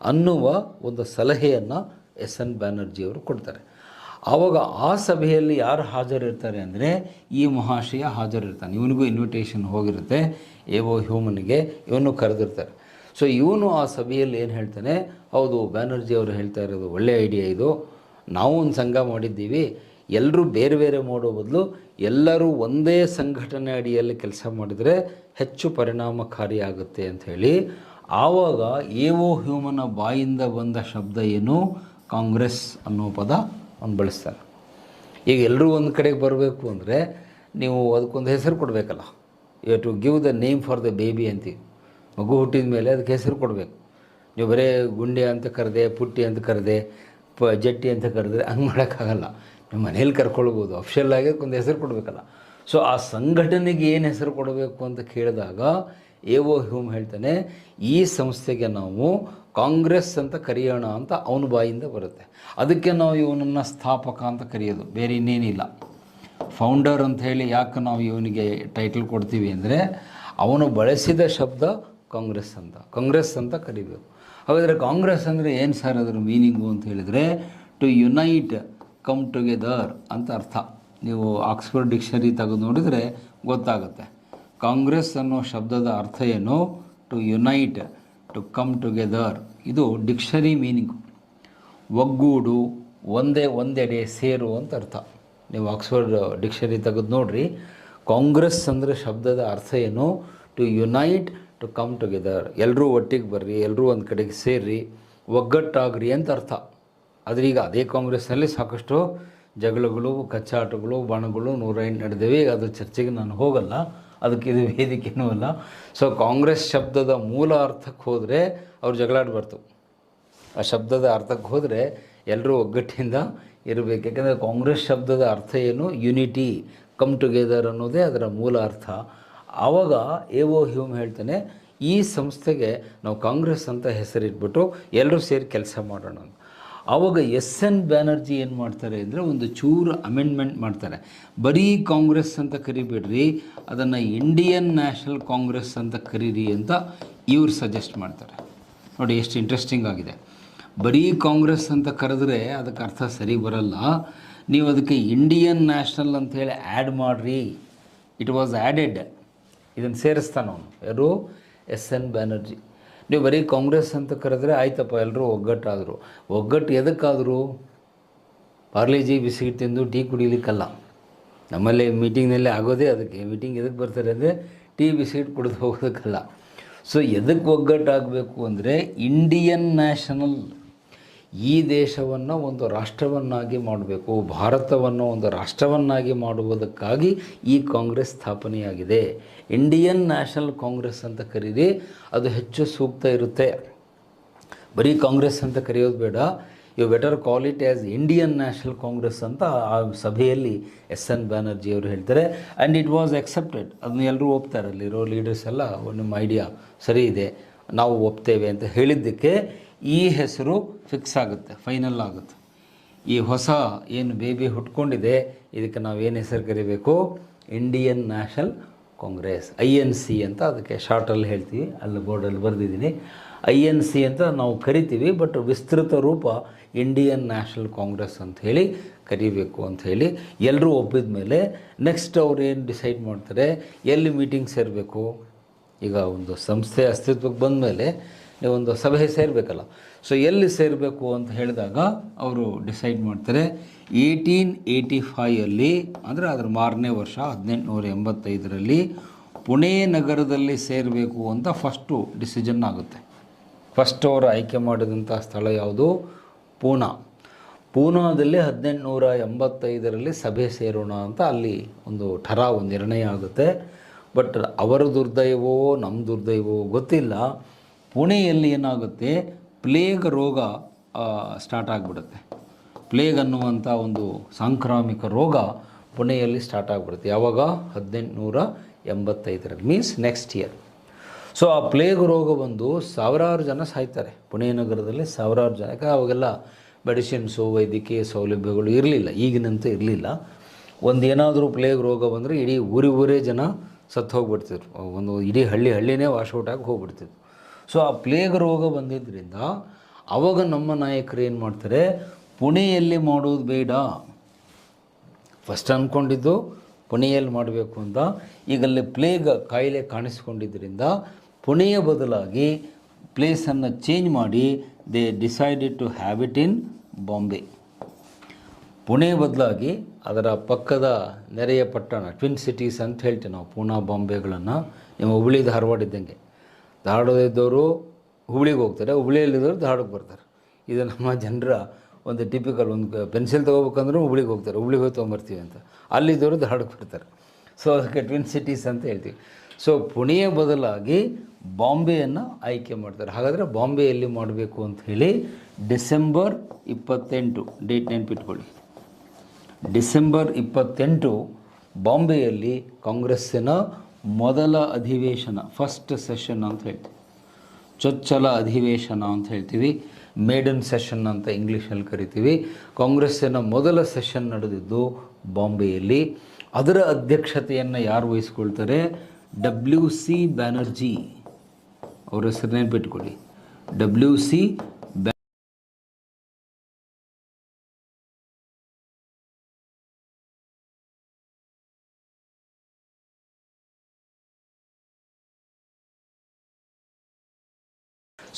ಅನ್ನುವ ಒಂದು ಸಲಹೆಯನ್ನು SN ಬ್ಯಾನರ್ಜಿಯವರು ಕೊಡ್ತಾರೆ. ಆವಾಗ ಆ ಸಭೆಯಲ್ಲಿ ಯಾರು ಹಾಜರಿರ್ತಾರೆ ಅಂದರೆ ಈ ಮಹಾಶಯ ಹಾಜರಿರ್ತಾನೆ. ಇವನಿಗೂ ಇನ್ವಿಟೇಷನ್ ಹೋಗಿರುತ್ತೆ, ಎವೋ ಹ್ಯೂಮನ್ಗೆ ಇವನು ಕರೆದಿರ್ತಾರೆ. ಸೊ ಇವನು ಆ ಸಭೆಯಲ್ಲಿ ಏನು ಹೇಳ್ತಾನೆ? ಹೌದು, ಬ್ಯಾನರ್ಜಿ ಅವರು ಹೇಳ್ತಾ ಇರೋದು ಒಳ್ಳೆಯ ಐಡಿಯಾ ಇದು. ನಾವು ಒಂದು ಸಂಘ ಮಾಡಿದ್ದೀವಿ, ಎಲ್ಲರೂ ಬೇರೆ ಬೇರೆ ಮಾಡೋ ಬದಲು ಎಲ್ಲರೂ ಒಂದೇ ಸಂಘಟನೆ ಅಡಿಯಲ್ಲಿ ಕೆಲಸ ಮಾಡಿದರೆ ಹೆಚ್ಚು ಪರಿಣಾಮಕಾರಿಯಾಗುತ್ತೆ ಅಂಥೇಳಿ ಆವಾಗ ಎ.ಒ. ಹ್ಯೂಮನ ಬಾಯಿಂದ ಬಂದ ಶಬ್ದ ಏನು, ಕಾಂಗ್ರೆಸ್ ಅನ್ನೋ ಪದ ಅವ್ನು ಬಳಸ್ತಾರೆ. ಈಗ ಎಲ್ಲರೂ ಒಂದು ಕಡೆಗೆ ಬರಬೇಕು ಅಂದರೆ ನೀವು ಅದಕ್ಕೊಂದು ಹೆಸರು ಕೊಡಬೇಕಲ್ಲ. You to give the name for the baby ಅಂತೀವಿ. ಮಗು ಹುಟ್ಟಿದ ಮೇಲೆ ಅದಕ್ಕೆ ಹೆಸರು ಕೊಡಬೇಕು. ನೀವು ಬರೇ ಗುಂಡೆ ಅಂತ ಕರೆದೆ, ಪುಟ್ಟಿ ಅಂತ ಕರೆದೆ, ಜಟ್ಟಿ ಅಂತ ಕರೆದ್ರೆ ಹಂಗೆ ಮಾಡೋಕ್ಕಾಗಲ್ಲ. ನೀವು ಮನೇಲಿ ಕರ್ಕೊಳ್ಬೋದು, ಅಫಿಷಿಯಲ್ ಆಗಿ ಒಂದು ಹೆಸರು ಕೊಡಬೇಕಲ್ಲ. ಸೊ ಆ ಸಂಘಟನೆಗೆ ಏನು ಹೆಸರು ಕೊಡಬೇಕು ಅಂತ ಕೇಳಿದಾಗ ಎ.ಒ. ಹ್ಯೂಮ್ ಹೇಳ್ತಾನೆ, ಈ ಸಂಸ್ಥೆಗೆ ನಾವು ಕಾಂಗ್ರೆಸ್ ಅಂತ ಕರೆಯೋಣ ಅಂತ ಅವನ ಬಾಯಿಂದ ಬರುತ್ತೆ. ಅದಕ್ಕೆ ನಾವು ಇವನನ್ನು ಸ್ಥಾಪಕ ಅಂತ ಕರೆಯೋದು, ಬೇರೆ ಇನ್ನೇನಿಲ್ಲ. ಫೌಂಡರ್ ಅಂತ ಹೇಳಿ ಯಾಕೆ ನಾವು ಇವನಿಗೆ ಟೈಟಲ್ ಕೊಡ್ತೀವಿ ಅಂದರೆ ಅವನು ಬಳಸಿದ ಶಬ್ದ ಕಾಂಗ್ರೆಸ್ ಅಂತ ಕರಿಬೇಕು. ಹಾಗಾದರೆ ಕಾಂಗ್ರೆಸ್ ಅಂದರೆ ಏನು ಸರ್ ಅದರ ಮೀನಿಂಗು ಅಂತ ಹೇಳಿದರೆ, ಟು ಯುನೈಟ್, ಕಮ್ ಟುಗೆದರ್ ಅಂತ ಅರ್ಥ. ನೀವು ಆಕ್ಸ್ಫರ್ಡ್ ಡಿಕ್ಷನರಿ ತೆಗೆದು ನೋಡಿದರೆ ಗೊತ್ತಾಗುತ್ತೆ. ಕಾಂಗ್ರೆಸ್ ಅನ್ನೋ ಶಬ್ದದ ಅರ್ಥ ಏನು, to unite, to come together. ಇದು ಡಿಕ್ಷನರಿ ಮೀನಿಂಗು. ಒಗ್ಗೂಡು, ಒಂದೆಡೆ ಸೇರು ಅಂತ ಅರ್ಥ. ನೀವು ಆಕ್ಸ್ಫರ್ಡ್ ಡಿಕ್ಷನರಿ ತೆಗೆದು ನೋಡಿರಿ. ಕಾಂಗ್ರೆಸ್ ಅಂದರೆ ಶಬ್ದದ ಅರ್ಥ ಏನು, to unite, to come together. ಎಲ್ಲರೂ ಒಟ್ಟಿಗೆ ಬರ್ರಿ, ಎಲ್ಲರೂ ಒಂದು ಕಡೆಗೆ ಸೇರ್ರಿ, ಒಗ್ಗಟ್ಟಾಗ್ರಿ ಅಂತ ಅರ್ಥ. ಆದರೆ ಈಗ ಅದೇ ಕಾಂಗ್ರೆಸ್ನಲ್ಲಿ ಸಾಕಷ್ಟು ಜಗಳಗಳು, ಕಚ್ಚಾಟಗಳು, ಬಾಣಗಳು 108 ನಡೆದಿವೆ. ಈಗ ಅದು ಚರ್ಚೆಗೆ ನಾನು ಹೋಗಲ್ಲ, ಅದಕ್ಕೆ ಇದು ವೇದಿಕೆನೂ ಅಲ್ಲ. ಸೊ ಕಾಂಗ್ರೆಸ್ ಶಬ್ದದ ಮೂಲ ಅರ್ಥಕ್ಕೆ ಹೋದರೆ ಅವ್ರು ಜಗಳಾಡಬಾರ್ದು. ಆ ಶಬ್ದದ ಅರ್ಥಕ್ಕೆ ಹೋದರೆ ಎಲ್ಲರೂ ಒಗ್ಗಟ್ಟಿಂದ ಇರಬೇಕು. ಯಾಕೆಂದರೆ ಕಾಂಗ್ರೆಸ್ ಶಬ್ದದ ಅರ್ಥ ಏನು, ಯುನಿಟಿ, ಕಮ್ ಟುಗೆದರ್ ಅನ್ನೋದೇ ಅದರ ಮೂಲ ಅರ್ಥ. ಆವಾಗ ಎ.ಒ. ಹ್ಯೂಮ್ ಹೇಳ್ತಾನೆ, ಈ ಸಂಸ್ಥೆಗೆ ನಾವು ಕಾಂಗ್ರೆಸ್ ಅಂತ ಹೆಸರಿಟ್ಬಿಟ್ಟು ಎಲ್ಲರೂ ಸೇರಿ ಕೆಲಸ ಮಾಡೋಣ. ಆವಾಗ ಎಸ್.ಎನ್. ಬ್ಯಾನರ್ಜಿ ಏನು ಮಾಡ್ತಾರೆ ಅಂದರೆ ಒಂದು ಚೂರು ಅಮೆಂಡ್ಮೆಂಟ್ ಮಾಡ್ತಾರೆ. ಬರೀ ಕಾಂಗ್ರೆಸ್ ಅಂತ ಕರಿಬೇಡ್ರಿ, ಅದನ್ನು ಇಂಡಿಯನ್ ನ್ಯಾಷನಲ್ ಕಾಂಗ್ರೆಸ್ ಅಂತ ಕರೀರಿ ಅಂತ ಇವ್ರು ಸಜೆಸ್ಟ್ ಮಾಡ್ತಾರೆ. ನೋಡಿ ಎಷ್ಟು ಇಂಟ್ರೆಸ್ಟಿಂಗ್ ಆಗಿದೆ. ಬರೀ ಕಾಂಗ್ರೆಸ್ ಅಂತ ಕರೆದ್ರೆ ಅದಕ್ಕೆ ಅರ್ಥ ಸರಿ ಬರಲ್ಲ. ನೀವು ಅದಕ್ಕೆ ಇಂಡಿಯನ್ ನ್ಯಾಷನಲ್ ಅಂಥೇಳಿ ಆ್ಯಡ್ ಮಾಡಿರಿ. It was added. ಇದನ್ನು ಸೇರಿಸ್ತಾನವನು, ಯಾರು, ಎಸ್.ಎನ್. ಬ್ಯಾನರ್ಜಿ. ನೀವು ಬರೀ ಕಾಂಗ್ರೆಸ್ ಅಂತ ಕರೆದ್ರೆ ಆಯ್ತಪ್ಪ, ಎಲ್ಲರೂ ಒಗ್ಗಟ್ಟಾದರು. ಒಗ್ಗಟ್ಟು ಎದಕ್ಕಾದರೂ ಪಾರ್ಲೇಜಿ ಬಿಸ್ಕಿಟ್ ತಿಂದು ಟೀ ಕುಡಿಲಿಕ್ಕಲ್ಲ. ನಮ್ಮಲ್ಲಿ ಮೀಟಿಂಗ್ನಲ್ಲೇ ಆಗೋದೇ ಅದಕ್ಕೆ. ಮೀಟಿಂಗ್ ಎದಕ್ಕೆ ಬರ್ತಾರೆ ಅಂದರೆ ಟೀ ಬಿಸ್ಕಿಟ್ ಕುಡಿದು ಹೋಗೋದಕ್ಕಲ್ಲ. ಸೊ ಎದಕ್ಕೆ ಒಗ್ಗಟ್ಟಾಗಬೇಕು ಅಂದರೆ ಇಂಡಿಯನ್ ನ್ಯಾಷನಲ್, ಈ ದೇಶವನ್ನು ಒಂದು ರಾಷ್ಟ್ರವನ್ನಾಗಿ ಮಾಡಬೇಕು, ಭಾರತವನ್ನು ಒಂದು ರಾಷ್ಟ್ರವನ್ನಾಗಿ ಮಾಡುವುದಕ್ಕಾಗಿ ಈ ಕಾಂಗ್ರೆಸ್ ಸ್ಥಾಪನೆಯಾಗಿದೆ. ಇಂಡಿಯನ್ ನ್ಯಾಷನಲ್ ಕಾಂಗ್ರೆಸ್ ಅಂತ ಕರೀರಿ, ಅದು ಹೆಚ್ಚು ಸೂಕ್ತ ಇರುತ್ತೆ. ಬರೀ ಕಾಂಗ್ರೆಸ್ ಅಂತ ಕರೆಯೋದು ಬೇಡ, you better call it as Indian National Congress ಅಂತ ಆ ಸಭೆಯಲ್ಲಿ ಎಸ್.ಎನ್. ಬ್ಯಾನರ್ಜಿ ಅವರು ಹೇಳ್ತಾರೆ. And it was accepted. ಅದನ್ನ ಎಲ್ಲರೂ ಒಪ್ತಾರೆ. ಅಲ್ಲಿರೋ ಲೀಡರ್ಸ್ ಎಲ್ಲ ನಿಮ್ಮ ಐಡಿಯಾ ಸರಿ ಇದೆ, ನಾವು ಒಪ್ತೇವೆ ಅಂತ ಹೇಳಿದ್ದಕ್ಕೆ ಈ ಹೆಸರು ಫಿಕ್ಸ್ ಆಗುತ್ತೆ, ಫೈನಲ್ ಆಗುತ್ತೆ. ಈ ಹೊಸ ಏನು ಬೇಬಿ ಹುಟ್ಕೊಂಡಿದೆ ಇದಕ್ಕೆ ನಾವು ಏನು ಹೆಸರು ಕರಿಬೇಕು, ಇಂಡಿಯನ್ ನ್ಯಾಷನಲ್ ಕಾಂಗ್ರೆಸ್, INC ಅಂತ ಅದಕ್ಕೆ ಶಾರ್ಟಲ್ಲಿ ಹೇಳ್ತೀವಿ. ಅಲ್ಲಿ ಬೋರ್ಡಲ್ಲಿ ಬರೆದಿದ್ದೀನಿ. INC ಅಂತ ನಾವು ಕರಿತೀವಿ, ಬಟ್ ವಿಸ್ತೃತ ರೂಪ ಇಂಡಿಯನ್ ನ್ಯಾಷನಲ್ ಕಾಂಗ್ರೆಸ್ ಅಂತ ಹೇಳಿ ಕರಿಬೇಕು ಅಂಥೇಳಿ ಎಲ್ಲರೂ ಒಪ್ಪಿದ ಮೇಲೆ ನೆಕ್ಸ್ಟ್ ಅವ್ರು ಏನು ಡಿಸೈಡ್ ಮಾಡ್ತಾರೆ, ಎಲ್ಲಿ ಮೀಟಿಂಗ್ ಸೇರಬೇಕು. ಈಗ ಒಂದು ಸಂಸ್ಥೆ ಅಸ್ತಿತ್ವಕ್ಕೆ ಬಂದ ಮೇಲೆ ನೀವೊಂದು ಸಭೆ ಸೇರಬೇಕಲ್ಲ. ಸೊ ಎಲ್ಲಿ ಸೇರಬೇಕು ಅಂತ ಹೇಳಿದಾಗ ಅವರು ಡಿಸೈಡ್ ಮಾಡ್ತಾರೆ. 1885 ಅಂದರೆ ಅದರ ಮಾರನೇ ವರ್ಷ 1885 ಪುಣೆ ನಗರದಲ್ಲಿ ಸೇರಬೇಕು ಅಂತ ಫಸ್ಟು ಡಿಸಿಷನ್ ಆಗುತ್ತೆ. ಫಸ್ಟ್ ಅವರು ಆಯ್ಕೆ ಮಾಡಿದಂಥ ಸ್ಥಳ ಯಾವುದು, ಪೂನಾದಲ್ಲಿ 1885 ಸಭೆ ಸೇರೋಣ ಅಂತ ಅಲ್ಲಿ ಒಂದು ನಿರ್ಣಯ ಆಗುತ್ತೆ. ಬಟ್ ಅವರ ದುರ್ದೈವೋ ನಮ್ಮ ದುರ್ದೈವೋ ಗೊತ್ತಿಲ್ಲ, ಪುಣೆಯಲ್ಲಿ ಏನಾಗುತ್ತೆ, ಪ್ಲೇಗ್ ರೋಗ ಸ್ಟಾರ್ಟ್ ಆಗಿಬಿಡುತ್ತೆ. ಪ್ಲೇಗ್ ಅನ್ನುವಂಥ ಒಂದು ಸಾಂಕ್ರಾಮಿಕ ರೋಗ ಪುಣೆಯಲ್ಲಿ ಸ್ಟಾರ್ಟ್ ಆಗಿಬಿಡುತ್ತೆ. ಯಾವಾಗ, 1885 ಮೀನ್ಸ್ ನೆಕ್ಸ್ಟ್ ಇಯರ್. ಸೊ ಆ ಪ್ಲೇಗ್ ರೋಗ ಬಂದು ಸಾವಿರಾರು ಜನ ಸಾಯ್ತಾರೆ ಪುಣೆ ನಗರದಲ್ಲಿ, ಸಾವಿರಾರು ಜನ. ಯಾಕೆ ಅವಾಗೆಲ್ಲ ಮೆಡಿಸಿನ್ಸು, ವೈದ್ಯಕೀಯ ಸೌಲಭ್ಯಗಳು ಇರಲಿಲ್ಲ, ಈಗಿನಂತೂ ಇರಲಿಲ್ಲ. ಒಂದೇನಾದರೂ ಪ್ಲೇಗ್ ರೋಗ ಬಂದರೆ ಇಡೀ ಊರೇ ಜನ ಸತ್ತು ಹೋಗ್ಬಿಡ್ತಿದ್ರು. ಒಂದು ಇಡೀ ಹಳ್ಳಿನೇ ವಾಶೌಟಾಗಿ ಹೋಗ್ಬಿಡ್ತಿದ್ರು. ಸೊ ಆ ಪ್ಲೇಗ್ ರೋಗ ಬಂದಿದ್ದರಿಂದ ಆವಾಗ ನಮ್ಮ ನಾಯಕರು ಏನು ಮಾಡ್ತಾರೆ, ಪುಣೆಯಲ್ಲಿ ಮಾಡೋದು ಬೇಡ, ಫಸ್ಟ್ ಅಂದ್ಕೊಂಡಿದ್ದು ಪುಣೆಯಲ್ಲಿ ಮಾಡಬೇಕು ಅಂತ. ಈಗಲ್ಲಿ ಪ್ಲೇಗ್ ಕಾಯಿಲೆ ಕಾಣಿಸ್ಕೊಂಡಿದ್ದರಿಂದ ಪುಣೆಯ ಬದಲಾಗಿ ಪ್ಲೇಸನ್ನು ಚೇಂಜ್ ಮಾಡಿ they decided to have it in Bombay. Pune ಬದಲಾಗಿ ಅದರ ಪಕ್ಕದ ನೆರೆಯ ಪಟ್ಟಣ ಟ್ವಿನ್ ಸಿಟೀಸ್ ಅಂತ ಹೇಳ್ತೀವಿ ನಾವು, ಪೂನಾ ಬಾಂಬೆಗಳನ್ನು. ನಿಮ್ಮ ಹುಬ್ಳಿ ಧಾರವಾಡ ಇದ್ದಂಗೆ, ಧಾರವಾಡದವರು ಹುಬ್ಳಿಗೆ ಹೋಗ್ತಾರೆ, ಹುಬ್ಳಿಯಲ್ಲಿದ್ದವರು ಧಾರವಾಡಕ್ಕೆ ಬರ್ತಾರೆ. ಇದು ನಮ್ಮ ಜನರ ಒಂದು ಟಿಪಿಕಲ್. ಒಂದು ಪೆನ್ಸಿಲ್ ತೊಗೋಬೇಕಂದ್ರೂ ಹುಬ್ಳಿಗೆ ಹೋಗ್ತಾರೆ, ಹುಬ್ಳಿಗೆ ಹೋಗಿ ತೊಗೊಂಬರ್ತೀವಿ ಅಂತ. ಅಲ್ಲಿದ್ದವರು ಧಾರವಾಡಕ್ಕೆ ಬರ್ತಾರೆ. ಸೊ ಅದಕ್ಕೆ ಟ್ವಿನ್ ಸಿಟೀಸ್ ಅಂತ ಹೇಳ್ತೀವಿ. ಸೊ ಪುಣೆಯ ಬದಲಾಗಿ ಬಾಂಬೆಯನ್ನು ಆಯ್ಕೆ ಮಾಡ್ತಾರೆ. ಹಾಗಾದರೆ ಬಾಂಬೆಯಲ್ಲಿ ಮಾಡಬೇಕು ಅಂತ ಹೇಳಿ ಡಿಸೆಂಬರ್ 28 ಡೇಟ್ ನೆನಪಿಟ್ಕೊಳ್ಳಿ. ಡಿಸೆಂಬರ್ 28 ಬಾಂಬೆಯಲ್ಲಿ ಕಾಂಗ್ರೆಸ್ಸಿನ ಮೊದಲ ಅಧಿವೇಶನ, ಫಸ್ಟ್ ಸೆಷನ್ ಅಂತ ಹೇಳ್ತೀವಿ, ಚೊಚ್ಚಲ ಅಧಿವೇಶನ ಅಂತ ಹೇಳ್ತೀವಿ, ಮೇಡನ್ ಸೆಷನ್ ಅಂತ ಇಂಗ್ಲೀಷಲ್ಲಿ ಕರಿತೀವಿ. ಕಾಂಗ್ರೆಸ್ಸಿನ ಮೊದಲ ಸೆಷನ್ ನಡೆದಿದ್ದು ಬಾಂಬೆಯಲ್ಲಿ. ಅದರ ಅಧ್ಯಕ್ಷತೆಯನ್ನು ಯಾರು ವಹಿಸ್ಕೊಳ್ತಾರೆ? WC ಬ್ಯಾನರ್ಜಿ. ಅವ್ರ ಹೆಸರು ನೆನಪಿಟ್ಕೊಳ್ಳಿ, WC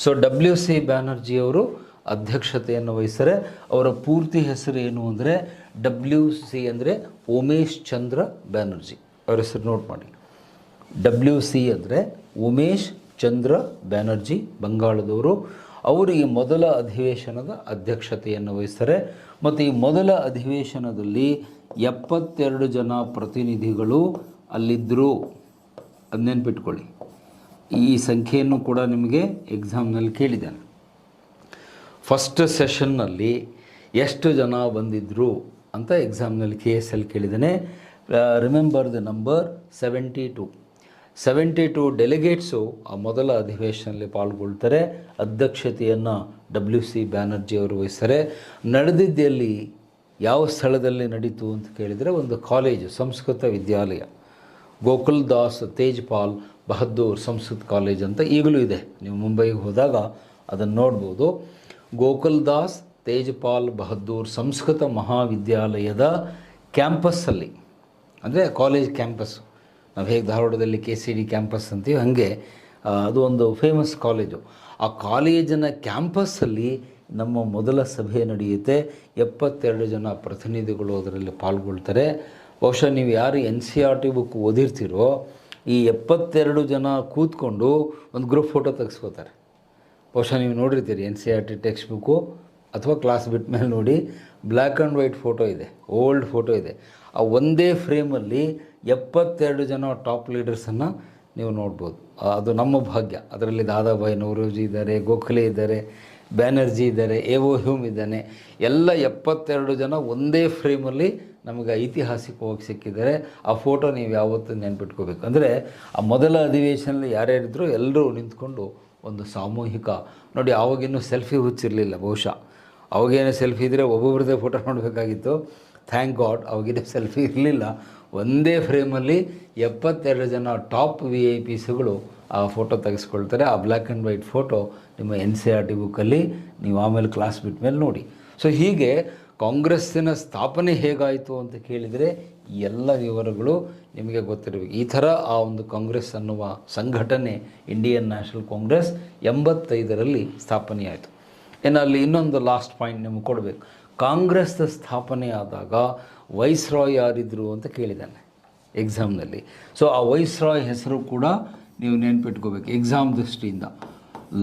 ಸೊ WC ಬ್ಯಾನರ್ಜಿ ಅವರು ಅಧ್ಯಕ್ಷತೆಯನ್ನು ವಹಿಸ್ತಾರೆ. ಅವರ ಪೂರ್ತಿ ಹೆಸರು ಏನು ಅಂದರೆ WC ಅಂದರೆ ಉಮೇಶ್ ಚಂದ್ರ ಬ್ಯಾನರ್ಜಿ. ಅವ್ರ ಹೆಸರು ನೋಟ್ ಮಾಡಿ. WC ಅಂದರೆ ಉಮೇಶ್ ಚಂದ್ರ ಬ್ಯಾನರ್ಜಿ, ಬಂಗಾಳದವರು. ಅವರು ಈ ಮೊದಲ ಅಧಿವೇಶನದ ಅಧ್ಯಕ್ಷತೆಯನ್ನು ವಹಿಸ್ತಾರೆ. ಮತ್ತು ಈ ಮೊದಲ ಅಧಿವೇಶನದಲ್ಲಿ 72 ಜನ ಪ್ರತಿನಿಧಿಗಳು ಅಲ್ಲಿದ್ದರು. ಅದು ನೆನ್ಪಿಟ್ಕೊಳ್ಳಿ. ಈ ಸಂಖ್ಯೆಯನ್ನು ಕೂಡ ನಿಮಗೆ ಎಕ್ಸಾಮ್ನಲ್ಲಿ ಕೇಳಿದ್ದಾನೆ. ಫಸ್ಟ್ ಸೆಷನ್ನಲ್ಲಿ ಎಷ್ಟು ಜನ ಬಂದಿದ್ದರು ಅಂತ ಎಕ್ಸಾಮ್ನಲ್ಲಿ KS ಕೇಳಿದ್ದಾನೆ. ರಿಮೆಂಬರ್ ದ ನಂಬರ್ 72 ಡೆಲಿಗೇಟ್ಸು ಆ ಮೊದಲ ಅಧಿವೇಶನದಲ್ಲಿ ಪಾಲ್ಗೊಳ್ತಾರೆ. ಅಧ್ಯಕ್ಷತೆಯನ್ನು WC ಬ್ಯಾನರ್ಜಿ ಅವರು ವಹಿಸ್ತಾರೆ. ನಡೆದಿದ್ದಲ್ಲಿ ಯಾವ ಸ್ಥಳದಲ್ಲಿ ನಡೀತು ಅಂತ ಕೇಳಿದರೆ, ಒಂದು ಕಾಲೇಜು, ಸಂಸ್ಕೃತ ವಿದ್ಯಾಲಯ, ಗೋಕುಲ್ ದಾಸ್ ತೇಜ್ಪಾಲ್ ಬಹದ್ದೂರ್ ಸಂಸ್ಕೃತ್ ಕಾಲೇಜ್ ಅಂತ ಈಗಲೂ ಇದೆ. ನೀವು ಮುಂಬೈಗೆ ಹೋದಾಗ ಅದನ್ನು ನೋಡ್ಬೋದು. ಗೋಕುಲ್ ದಾಸ್ ತೇಜ್ಪಾಲ್ ಬಹದ್ದೂರ್ ಸಂಸ್ಕೃತ ಮಹಾವಿದ್ಯಾಲಯದ ಕ್ಯಾಂಪಸ್ಸಲ್ಲಿ, ಅಂದರೆ ಕಾಲೇಜ್ ಕ್ಯಾಂಪಸ್ಸು, ನಾವು ಹೇಗೆ ಧಾರವಾಡದಲ್ಲಿ KCD ಕ್ಯಾಂಪಸ್ ಅಂತೀವಿ ಹಾಗೆ ಅದು ಒಂದು ಫೇಮಸ್ ಕಾಲೇಜು. ಆ ಕಾಲೇಜಿನ ಕ್ಯಾಂಪಸ್ಸಲ್ಲಿ ನಮ್ಮ ಮೊದಲ ಸಭೆ ನಡೆಯುತ್ತೆ. 72 ಜನ ಪ್ರತಿನಿಧಿಗಳು ಅದರಲ್ಲಿ ಪಾಲ್ಗೊಳ್ತಾರೆ. ಬಹುಶಃ ನೀವು ಯಾರು NCERT ಬುಕ್ ಓದಿರ್ತೀರೋ, ಈ 72 ಜನ ಕೂತ್ಕೊಂಡು ಒಂದು ಗ್ರೂಪ್ ಫೋಟೋ ತೆಗೆಸ್ಕೋತಾರೆ. ಬಹುಶಃ ನೀವು ನೋಡಿರ್ತೀರಿ NCERT ಟೆಕ್ಸ್ಟ್ ಬುಕ್ಕು ಅಥವಾ ಕ್ಲಾಸ್ ಬಿಟ್ಟ ಮೇಲೆ ನೋಡಿ, ಬ್ಲ್ಯಾಕ್ ಆ್ಯಂಡ್ ವೈಟ್ ಫೋಟೋ ಇದೆ, ಓಲ್ಡ್ ಫೋಟೋ ಇದೆ. ಆ ಒಂದೇ ಫ್ರೇಮಲ್ಲಿ 72 ಜನ ಟಾಪ್ ಲೀಡರ್ಸನ್ನು ನೀವು ನೋಡ್ಬೋದು. ಅದು ನಮ್ಮ ಭಾಗ್ಯ. ಅದರಲ್ಲಿ ದಾದಾಭಾಯಿ ನವರೋಜಿ ಇದ್ದಾರೆ, ಗೋಖಲೆ ಇದ್ದಾರೆ, ಬ್ಯಾನರ್ಜಿ ಇದ್ದಾರೆ, ಎ.ಓ. ಹ್ಯೂಮ್ ಇದ್ದಾನೆ. ಎಲ್ಲ 72 ಜನ ಒಂದೇ ಫ್ರೇಮಲ್ಲಿ ನಮಗೆ ಐತಿಹಾಸಿಕವಾಗಿ ಸಿಕ್ಕಿದ್ದಾರೆ. ಆ ಫೋಟೋ ನೀವು ಯಾವತ್ತೂ ನೆನ್ಪಿಟ್ಕೋಬೇಕು. ಅಂದರೆ ಆ ಮೊದಲ ಅಧಿವೇಶನದಲ್ಲಿ ಯಾರ್ಯಾರಿದ್ರು ಎಲ್ಲರೂ ನಿಂತ್ಕೊಂಡು ಒಂದು ಸಾಮೂಹಿಕ ನೋಡಿ. ಆವಾಗಿನ್ನೂ ಸೆಲ್ಫಿ ಹುಚ್ಚಿರಲಿಲ್ಲ. ಬಹುಶಃ ಅವಾಗೇನೋ ಸೆಲ್ಫಿ ಇದ್ದರೆ ಒಬ್ಬೊಬ್ರದ್ದೇ ಫೋಟೋ ನೋಡಬೇಕಾಗಿತ್ತು. ಥ್ಯಾಂಕ್ ಗಾಡ್ ಅವಾಗೇನೋ ಸೆಲ್ಫಿ ಇರಲಿಲ್ಲ. ಒಂದೇ ಫ್ರೇಮಲ್ಲಿ 72 ಜನ ಟಾಪ್ VIPಸ್ಗಳು ಆ ಫೋಟೋ ತೆಗೆಸ್ಕೊಳ್ತಾರೆ. ಆ ಬ್ಲ್ಯಾಕ್ ಆ್ಯಂಡ್ ವೈಟ್ ಫೋಟೋ ನಿಮ್ಮ NCERT ಬುಕ್ಕಲ್ಲಿ ನೀವು ಆಮೇಲೆ ಕ್ಲಾಸ್ ಬಿಟ್ಟ ಮೇಲೆ ನೋಡಿ. ಸೊ ಹೀಗೆ ಕಾಂಗ್ರೆಸ್ಸಿನ ಸ್ಥಾಪನೆ ಹೇಗಾಯಿತು ಅಂತ ಕೇಳಿದರೆ ಎಲ್ಲ ವಿವರಗಳು ನಿಮಗೆ ಗೊತ್ತಿರಬೇಕು. ಈ ಥರ ಆ ಒಂದು ಕಾಂಗ್ರೆಸ್ ಅನ್ನುವ ಸಂಘಟನೆ, ಇಂಡಿಯನ್ ನ್ಯಾಷನಲ್ ಕಾಂಗ್ರೆಸ್ 85ರಲ್ಲಿ ಸ್ಥಾಪನೆಯಾಯಿತು. ಇನ್ನು ಅಲ್ಲಿ ಇನ್ನೊಂದು ಲಾಸ್ಟ್ ಪಾಯಿಂಟ್ ನಿಮಗೆ ಕೊಡಬೇಕು. ಕಾಂಗ್ರೆಸ್ ಸ್ಥಾಪನೆ ಆದಾಗ ವೈಸ್ರಾಯ್ ಯಾರಿದ್ರು ಅಂತ ಕೇಳಿದ್ದಾನೆ ಎಕ್ಸಾಮ್ನಲ್ಲಿ. ಸೊ ಆ ವೈಸ್ರಾಯ್ ಹೆಸರು ಕೂಡ ನೀವು ನೆನ್ಪಿಟ್ಕೋಬೇಕು ಎಕ್ಸಾಮ್ ದೃಷ್ಟಿಯಿಂದ.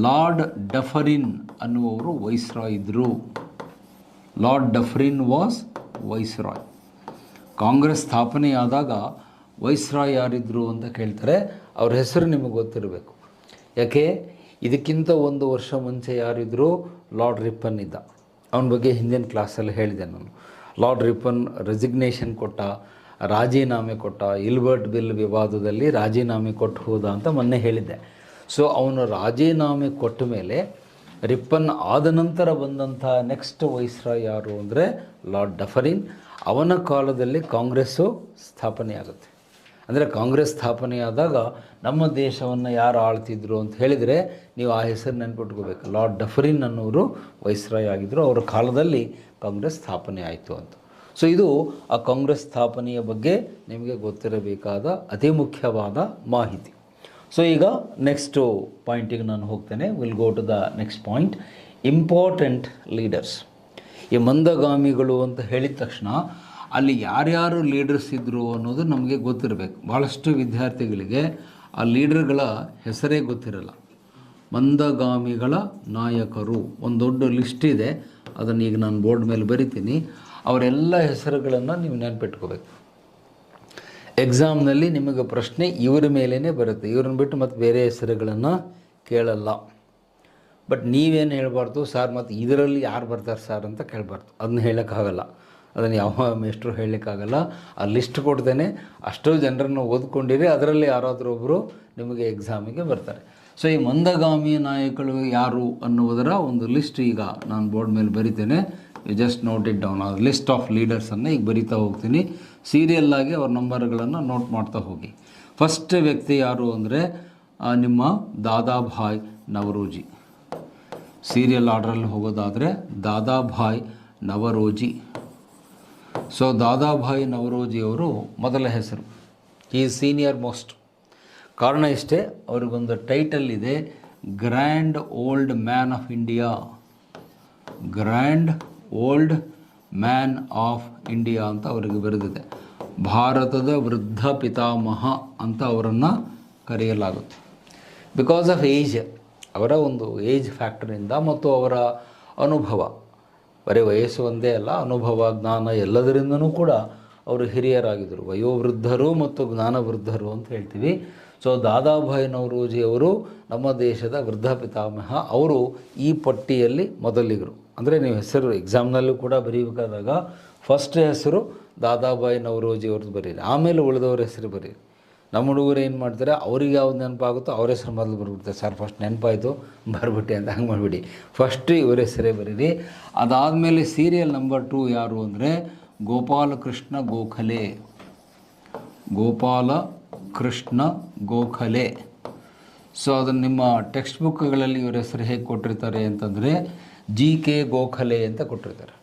ಲಾರ್ಡ್ ಡಫರಿನ್ ಅನ್ನುವರು ವೈಸ್ರಾಯ್ ಇದ್ದರು. Lord Dufferin was viceroy. Congress ಸ್ಥಾಪನೆಯಾದಾಗ ವೈಸ್ರಾಯ್ ಯಾರಿದ್ರು ಅಂತ ಕೇಳ್ತಾರೆ. ಅವ್ರ ಹೆಸರು ನಿಮಗೆ ಗೊತ್ತಿರಬೇಕು. ಯಾಕೆ, ಇದಕ್ಕಿಂತ 1 ವರ್ಷ ಮುಂಚೆ ಯಾರಿದ್ರು? ಲಾರ್ಡ್ ರಿಪ್ಪನ್ ಇದ್ದ. ಅವನ ಬಗ್ಗೆ ಹಿಂದಿನ ಕ್ಲಾಸಲ್ಲಿ ಹೇಳಿದೆ ನಾನು. ಲಾರ್ಡ್ ರಿಪ್ಪನ್ ರೆಸಿಗ್ನೇಷನ್ ಕೊಟ್ಟ, ರಾಜೀನಾಮೆ ಕೊಟ್ಟ. ಇಲ್ಬರ್ಟ್ ಬಿಲ್ ವಿವಾದದಲ್ಲಿ ರಾಜೀನಾಮೆ ಕೊಟ್ಟು ಹೋದ ಅಂತ ಮೊನ್ನೆ ಹೇಳಿದ್ದೆ. ಸೊ ಅವನು ರಾಜೀನಾಮೆ ಕೊಟ್ಟ ಮೇಲೆ ರಿಪ್ಪನ್ ಆದ ನಂತರ ಬಂದಂಥ ನೆಕ್ಸ್ಟ್ ವೈಸ್ರಾಯ್ ಯಾರು ಅಂದರೆ ಲಾರ್ಡ್ ಡಫರಿನ್. ಅವನ ಕಾಲದಲ್ಲಿ ಕಾಂಗ್ರೆಸ್ಸು ಸ್ಥಾಪನೆಯಾಗುತ್ತೆ. ಅಂದರೆ ಕಾಂಗ್ರೆಸ್ ಸ್ಥಾಪನೆಯಾದಾಗ ನಮ್ಮ ದೇಶವನ್ನು ಯಾರು ಆಳ್ತಿದ್ರು ಅಂತ ಹೇಳಿದರೆ ನೀವು ಆ ಹೆಸರು ನೆನ್ಪಿಟ್ಕೋಬೇಕು. ಲಾರ್ಡ್ ಡಫರಿನ್ ಅನ್ನೋರು ವೈಸ್ರಾಯ್ ಆಗಿದ್ದರು. ಅವರ ಕಾಲದಲ್ಲಿ ಕಾಂಗ್ರೆಸ್ ಸ್ಥಾಪನೆ ಆಯಿತು ಅಂತ. ಸೊ ಇದು ಆ ಕಾಂಗ್ರೆಸ್ ಸ್ಥಾಪನೆಯ ಬಗ್ಗೆ ನಿಮಗೆ ಗೊತ್ತಿರಬೇಕಾದ ಅತಿ ಮುಖ್ಯವಾದ ಮಾಹಿತಿ. ಸೊ ಈಗ ನೆಕ್ಸ್ಟು ಪಾಯಿಂಟಿಗೆ ನಾನು ಹೋಗ್ತೇನೆ. Will go to the next point, important leaders. ಈ ಮಂದಗಾಮಿಗಳು ಅಂತ ಹೇಳಿದ ತಕ್ಷಣ ಅಲ್ಲಿ ಯಾರ್ಯಾರು ಲೀಡರ್ಸ್ ಇದ್ದರು ಅನ್ನೋದು ನಮಗೆ ಗೊತ್ತಿರಬೇಕು. ಭಾಳಷ್ಟು ವಿದ್ಯಾರ್ಥಿಗಳಿಗೆ ಆ ಲೀಡರ್ಗಳ ಹೆಸರೇ ಗೊತ್ತಿರಲ್ಲ. ಮಂದಗಾಮಿಗಳ ನಾಯಕರು ಒಂದು ದೊಡ್ಡ ಲಿಸ್ಟ್ ಇದೆ, ಅದನ್ನು ಈಗ ನಾನು ಬೋರ್ಡ್ ಮೇಲೆ ಬರಿತೀನಿ. ಅವರೆಲ್ಲ ಹೆಸರುಗಳನ್ನು ನೀವು ನೆನಪಿಟ್ಕೋಬೇಕು. ಎಕ್ಸಾಮ್ನಲ್ಲಿ ನಿಮಗೆ ಪ್ರಶ್ನೆ ಇವರ ಮೇಲೇ ಬರುತ್ತೆ, ಇವ್ರನ್ನ ಬಿಟ್ಟು ಮತ್ತು ಬೇರೆ ಹೆಸರುಗಳನ್ನು ಕೇಳಲ್ಲ. ಬಟ್ ನೀವೇನು ಹೇಳಬಾರ್ದು, ಸರ್ ಮತ್ತು ಇದರಲ್ಲಿ ಯಾರು ಬರ್ತಾರೆ ಸರ್ ಅಂತ ಕೇಳಬಾರ್ದು. ಅದನ್ನ ಹೇಳೋಕ್ಕಾಗಲ್ಲ, ಅದನ್ನು ಯಾವ ಮೇಷ್ಟ್ರು ಹೇಳಲಿಕ್ಕಾಗಲ್ಲ. ಆ ಲಿಸ್ಟ್ ಕೊಡ್ತೇನೆ, ಅಷ್ಟೋ ಜನರನ್ನು ಓದ್ಕೊಂಡಿರಿ, ಅದರಲ್ಲಿ ಯಾರಾದರೂ ಒಬ್ಬರು ನಿಮಗೆ ಎಕ್ಸಾಮಿಗೆ ಬರ್ತಾರೆ. ಸೊ ಈ ಮಂದಗಾಮಿ ನಾಯಕರು ಯಾರು ಅನ್ನುವುದರ ಒಂದು ಲಿಸ್ಟ್ ಈಗ ನಾನು ಬೋರ್ಡ್ ಮೇಲೆ ಬರಿತೇನೆ. You just note it down. ಆ ಲಿಸ್ಟ್ ಆಫ್ ಲೀಡರ್ಸನ್ನು ಈಗ ಬರಿತಾ ಹೋಗ್ತೀನಿ. ಸೀರಿಯಲ್ಲಾಗಿ ಅವ್ರ ನಂಬರ್ಗಳನ್ನು ನೋಟ್ ಮಾಡ್ತಾ ಹೋಗಿ. ಫಸ್ಟ್ ವ್ಯಕ್ತಿ ಯಾರು ಅಂದರೆ ನಿಮ್ಮ ದಾದಾಭಾಯ್ ನವರೋಜಿ. ಸೀರಿಯಲ್ ಆರ್ಡ್ರಲ್ಲಿ ಹೋಗೋದಾದರೆ ದಾದಾಭಾಯ್ ನವರೋಜಿ. ಸೊ ದಾದಾಭಾಯ್ ನವರೋಜಿಯವರು ಮೊದಲ ಹೆಸರು. ಈ ಸೀನಿಯರ್ ಮೋಸ್ಟ್. ಕಾರಣ ಇಷ್ಟೇ, ಅವ್ರಿಗೊಂದು ಟೈಟಲ್ ಇದೆ, grand old man of India. Grand old man of India ಅಂತ ಅವರಿಗೆ ಬರೆದಿದೆ. ಭಾರತದ ವೃದ್ಧ ಪಿತಾಮಹ ಅಂತ ಅವರನ್ನು ಕರೆಯಲಾಗುತ್ತೆ. ಬಿಕಾಸ್ ಆಫ್ ಏಜ್, ಅವರ ಒಂದು ಏಜ್ ಫ್ಯಾಕ್ಟರಿಂದ ಮತ್ತು ಅವರ ಅನುಭವ, ಬರೀ ವಯಸ್ಸು ಒಂದೇ ಅಲ್ಲ, ಅನುಭವ ಜ್ಞಾನ ಎಲ್ಲದರಿಂದನೂ ಕೂಡ ಅವರು ಹಿರಿಯರಾಗಿದ್ದರು. ವಯೋವೃದ್ಧರು ಮತ್ತು ಜ್ಞಾನವೃದ್ಧರು ಅಂತ ಹೇಳ್ತೀವಿ. ಸೊ ದಾದಾಭಾಯ್ ನವರೋಜಿ ಅವರು ನಮ್ಮ ದೇಶದ ವೃದ್ಧ ಪಿತಾಮಹ. ಅವರು ಈ ಪಟ್ಟಿಯಲ್ಲಿ ಮೊದಲಿಗರು. ಅಂದರೆ ನೀವು ಹೆಸರು ಎಕ್ಸಾಮ್ನಲ್ಲೂ ಕೂಡ ಬರೀಬೇಕಾದಾಗ ಫಸ್ಟ್ ಹೆಸರು ದಾದಾಭಾಯ್ ನವರೋಜಿ ಅವ್ರದ್ದು ಬರೀರಿ, ಆಮೇಲೆ ಉಳಿದವ್ರ ಹೆಸರು ಬರೀರಿ. ನಮ್ಮ ಹುಡುಗರು ಏನು ಮಾಡ್ತಾರೆ, ಅವ್ರಿಗೆ ಯಾವ್ದು ನೆನಪಾಗುತ್ತೋ ಅವ್ರ ಹೆಸರು ಮೊದಲು ಬರ್ಬಿಡ್ತಾರೆ. ಸರ್ ಫಸ್ಟ್ ನೆನಪಾಯಿತು ಬರ್ಬಿಟ್ಟೆ ಅಂತ ಹಂಗೆ ಮಾಡಿಬಿಡಿ. ಫಸ್ಟ್ ಇವರ ಹೆಸರೇ ಬರೀರಿ. ಅದಾದಮೇಲೆ ಸೀರಿಯಲ್ ನಂಬರ್ 2 ಯಾರು ಅಂದರೆ ಗೋಪಾಲಕೃಷ್ಣ ಗೋಖಲೆ. ಗೋಪಾಲಕೃಷ್ಣ ಗೋಖಲೆ. ಸೊ ಅದನ್ನು ನಿಮ್ಮ ಟೆಕ್ಸ್ಟ್ ಬುಕ್ಗಳಲ್ಲಿ ಇವರ ಹೆಸರು ಹೇಗೆ ಕೊಟ್ಟಿರ್ತಾರೆ ಅಂತಂದರೆ GK ಗೋಖಲೆ ಅಂತ ಕೊಟ್ಟಿರ್ತಾರೆ.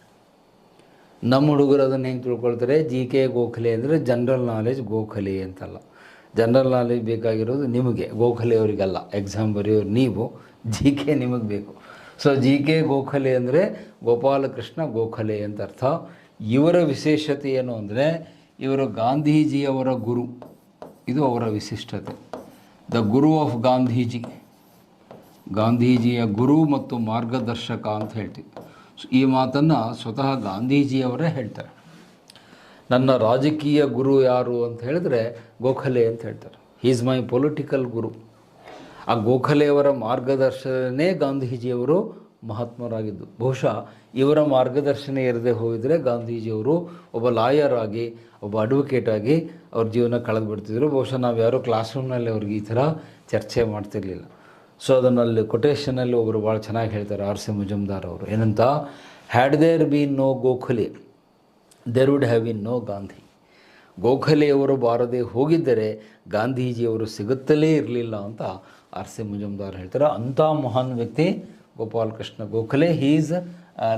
ನಮ್ಮ ಹುಡುಗರು ಅದನ್ನು ಹೆಂಗೆ ತಿಳ್ಕೊಳ್ತಾರೆ, GK ಗೋಖಲೆ ಅಂದರೆ ಜನರಲ್ ನಾಲೆಜ್ ಗೋಖಲೆ ಅಂತಲ್ಲ. ಜನರಲ್ ನಾಲೆಜ್ ಬೇಕಾಗಿರೋದು ನಿಮಗೆ, ಗೋಖಲೆ ಅವರಿಗಲ್ಲ. ಎಕ್ಸಾಮ್ ಬರೆಯೋರು ನೀವು, GK ನಿಮಗೆ ಬೇಕು. ಸೊ GK ಗೋಖಲೆ ಅಂದರೆ ಗೋಪಾಲಕೃಷ್ಣ ಗೋಖಲೆ ಅಂತ ಅರ್ಥ. ಇವರ ವಿಶೇಷತೆ ಏನು ಅಂದರೆ ಇವರು ಗಾಂಧೀಜಿಯವರ ಗುರು. ಇದು ಅವರ ವಿಶಿಷ್ಟತೆ. The guru of Gandhiji. ಗಾಂಧೀಜಿಯ ಗುರು ಮತ್ತು ಮಾರ್ಗದರ್ಶಕ ಅಂತ ಹೇಳ್ತೀವಿ. ಈ ಮಾತನ್ನು ಸ್ವತಃ ಗಾಂಧೀಜಿಯವರೇ ಹೇಳ್ತಾರೆ. ನನ್ನ ರಾಜಕೀಯ ಗುರು ಯಾರು ಅಂತ ಹೇಳಿದ್ರೆ ಗೋಖಲೆ ಅಂತ ಹೇಳ್ತಾರೆ. ಹಿ ಈಸ್ ಮೈ ಪೊಲಿಟಿಕಲ್ ಗುರು. ಆ ಗೋಖಲೆಯವರ ಮಾರ್ಗದರ್ಶನನೇ ಗಾಂಧೀಜಿಯವರು ಮಹಾತ್ಮರಾಗಿದ್ದು. ಬಹುಶಃ ಇವರ ಮಾರ್ಗದರ್ಶನ ಇರದೆ ಹೋಗಿದರೆ ಗಾಂಧೀಜಿಯವರು ಒಬ್ಬ ಲಾಯರ್ ಆಗಿ, ಒಬ್ಬ ಅಡ್ವೊಕೇಟ್ ಆಗಿ ಅವ್ರ ಜೀವನ ಕಳೆದು ಬಿಡ್ತಿದ್ರು. ಬಹುಶಃ ನಾವು ಯಾರೋ ಕ್ಲಾಸ್ ರೂಮ್ನಲ್ಲಿ ಅವ್ರಿಗೆ ಈ ಥರ ಚರ್ಚೆ ಮಾಡ್ತಿರ್ಲಿಲ್ಲ. ಸೊ ಅದನ್ನಲ್ಲಿ ಕೊಟೇಶನಲ್ಲಿ ಒಬ್ಬರು ಭಾಳ ಚೆನ್ನಾಗಿ ಹೇಳ್ತಾರೆ, R.C. ಮುಜುಮ್ದಾರ್ ಅವರು. ಏನಂತ, had there been no Gokhale there would have been no Gandhi. ಗೋಖಲೆಯವರು ಬಾರದೆ ಹೋಗಿದ್ದರೆ ಗಾಂಧೀಜಿಯವರು ಸಿಗುತ್ತಲೇ ಇರಲಿಲ್ಲ ಅಂತ R.C. ಮುಜುಮ್ದಾರ್ ಹೇಳ್ತಾರೆ. ಅಂಥ ಮಹಾನ್ ವ್ಯಕ್ತಿ Gopalakrishna Gokhale. He is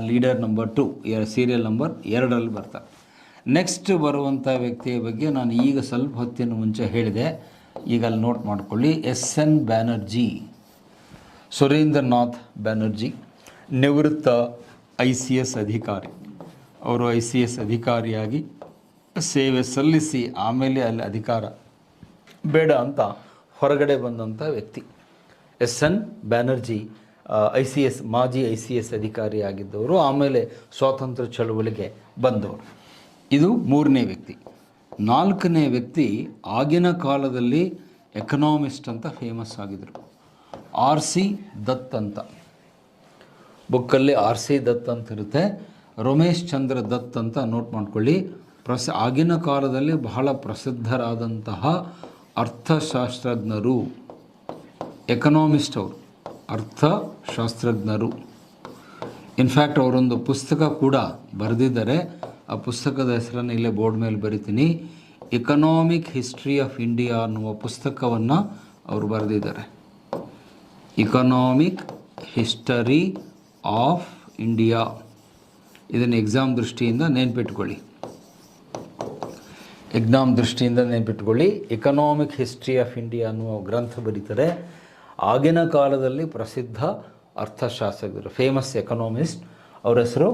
leader number 2, serial number 2ರಲ್ಲಿ ಬರ್ತಾರೆ. ನೆಕ್ಸ್ಟ್ ಬರುವಂಥ ವ್ಯಕ್ತಿಯ ಬಗ್ಗೆ ನಾನು ಈಗ ಸ್ವಲ್ಪ ಹೊತ್ತಿನ ಮುಂಚೆ ಹೇಳಿದೆ, ಈಗ ಅಲ್ಲಿ ನೋಟ್ ಮಾಡಿಕೊಳ್ಳಿ. SN ಬ್ಯಾನರ್ಜಿ. ಸುರೇಂದ್ರನಾಥ್ ಬ್ಯಾನರ್ಜಿ ನಿವೃತ್ತ ICS ಅಧಿಕಾರಿ. ಅವರು ICS ಅಧಿಕಾರಿಯಾಗಿ ಸೇವೆ ಸಲ್ಲಿಸಿ ಆಮೇಲೆ ಅಲ್ಲಿ ಅಧಿಕಾರ ಬೇಡ ಅಂತ ಹೊರಗಡೆ ಬಂದಂಥ ವ್ಯಕ್ತಿ. SN ಬ್ಯಾನರ್ಜಿ ICS ಮಾಜಿ ICS ಅಧಿಕಾರಿಯಾಗಿದ್ದವರು, ಆಮೇಲೆ ಸ್ವಾತಂತ್ರ್ಯ ಚಳವಳಿಗೆ ಬಂದವರು. ಇದು 3ನೇ ವ್ಯಕ್ತಿ. 4ನೇ ವ್ಯಕ್ತಿ ಆಗಿನ ಕಾಲದಲ್ಲಿ ಎಕನಾಮಿಸ್ಟ್ ಅಂತ ಫೇಮಸ್ ಆಗಿದ್ದರು, R.C. ದತ್ ಅಂತ. ಬುಕ್ಕಲ್ಲಿ R.C. ದತ್ ಅಂತ ಇರುತ್ತೆ. ರಮೇಶ್ ಚಂದ್ರ ದತ್ ಅಂತ ನೋಟ್ ಮಾಡ್ಕೊಳ್ಳಿ. ಆಗಿನ ಕಾಲದಲ್ಲಿ ಬಹಳ ಪ್ರಸಿದ್ಧರಾದಂತಹ ಅರ್ಥಶಾಸ್ತ್ರಜ್ಞರು, ಎಕನಾಮಿಸ್ಟ್ ಅವರು, ಅರ್ಥಶಾಸ್ತ್ರಜ್ಞರು. ಇನ್ಫ್ಯಾಕ್ಟ್ ಅವರೊಂದು ಪುಸ್ತಕ ಕೂಡ ಬರೆದಿದ್ದಾರೆ. ಆ ಪುಸ್ತಕದ ಹೆಸರನ್ನು ಇಲ್ಲೇ ಬೋರ್ಡ್ ಮೇಲೆ ಬರಿತೀನಿ. ಎಕನಾಮಿಕ್ ಹಿಸ್ಟ್ರಿ ಆಫ್ ಇಂಡಿಯಾ ಅನ್ನುವ ಪುಸ್ತಕವನ್ನು ಅವರು ಬರೆದಿದ್ದಾರೆ. Economic history of India. ಇದನ್ನು ಎಕ್ಸಾಮ್ ದೃಷ್ಟಿಯಿಂದ ನೆನಪಿಟ್ಕೊಳ್ಳಿ. ಎಕನಾಮಿಕ್ ಹಿಸ್ಟ್ರಿ ಆಫ್ ಇಂಡಿಯಾ ಅನ್ನುವ ಗ್ರಂಥ ಬರೀತಾರೆ. ಆಗಿನ ಕಾಲದಲ್ಲಿ ಪ್ರಸಿದ್ಧ ಅರ್ಥಶಾಸ್ತ್ರಜ್ಞರು, ಫೇಮಸ್ ಎಕನಾಮಿಸ್ಟ್. ಅವರ ಹೆಸರು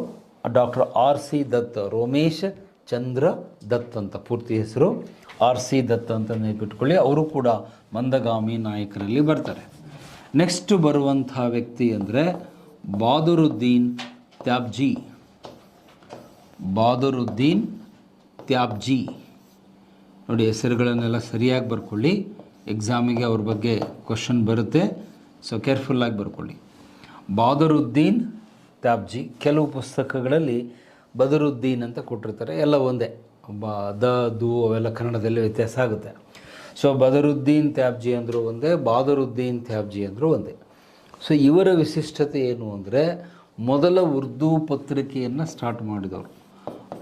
ಡಾಕ್ಟರ್ R.C. ದತ್. ರಮೇಶ್ ಚಂದ್ರ ದತ್ ಅಂತ, ಪೂರ್ತಿ ಹೆಸರು RC ದತ್ ಅಂತ ನೆನಪಿಟ್ಕೊಳ್ಳಿ. ಅವರು ಕೂಡ ಮಂದಗಾಮಿ ನಾಯಕರಲ್ಲಿ ಬರ್ತಾರೆ. ನೆಕ್ಸ್ಟ್ ಬರುವಂಥ ವ್ಯಕ್ತಿ ಅಂದರೆ ಬಾದರುದ್ದೀನ್ ತ್ಯಾಬ್ಜಿ. ಬಾದರುದ್ದೀನ್ ತ್ಯಾಬ್ಜಿ ನೋಡಿ, ಹೆಸರುಗಳನ್ನೆಲ್ಲ ಸರಿಯಾಗಿ ಬರ್ಕೊಳ್ಳಿ. ಎಕ್ಸಾಮಿಗೆ ಅವ್ರ ಬಗ್ಗೆ ಕ್ವಶನ್ ಬರುತ್ತೆ, ಸೊ ಕೇರ್ಫುಲ್ಲಾಗಿ ಬರ್ಕೊಳ್ಳಿ. ಬಾದರುದ್ದೀನ್ ತ್ಯಾಬ್ಜಿ. ಕೆಲವು ಪುಸ್ತಕಗಳಲ್ಲಿ ಬದರುದ್ದೀನ್ ಅಂತ ಕೊಟ್ಟಿರ್ತಾರೆ, ಎಲ್ಲ ಒಂದೇ, ದು ಅವೆಲ್ಲ ಕನ್ನಡದಲ್ಲಿ ವ್ಯತ್ಯಾಸ ಆಗುತ್ತೆ. ಸೊ ಬದರುದ್ದೀನ್ ತ್ಯಾಬ್ಜಿ ಅಂದರೂ ಒಂದೇ, ಬಾದರುದ್ದೀನ್ ತ್ಯಾಬ್ಜಿ ಅಂದರೂ ಒಂದೇ. ಸೊ ಇವರ ವಿಶಿಷ್ಟತೆ ಏನು ಅಂದರೆ, ಮೊದಲ ಉರ್ದು ಪತ್ರಿಕೆಯನ್ನು ಸ್ಟಾರ್ಟ್ ಮಾಡಿದವರು.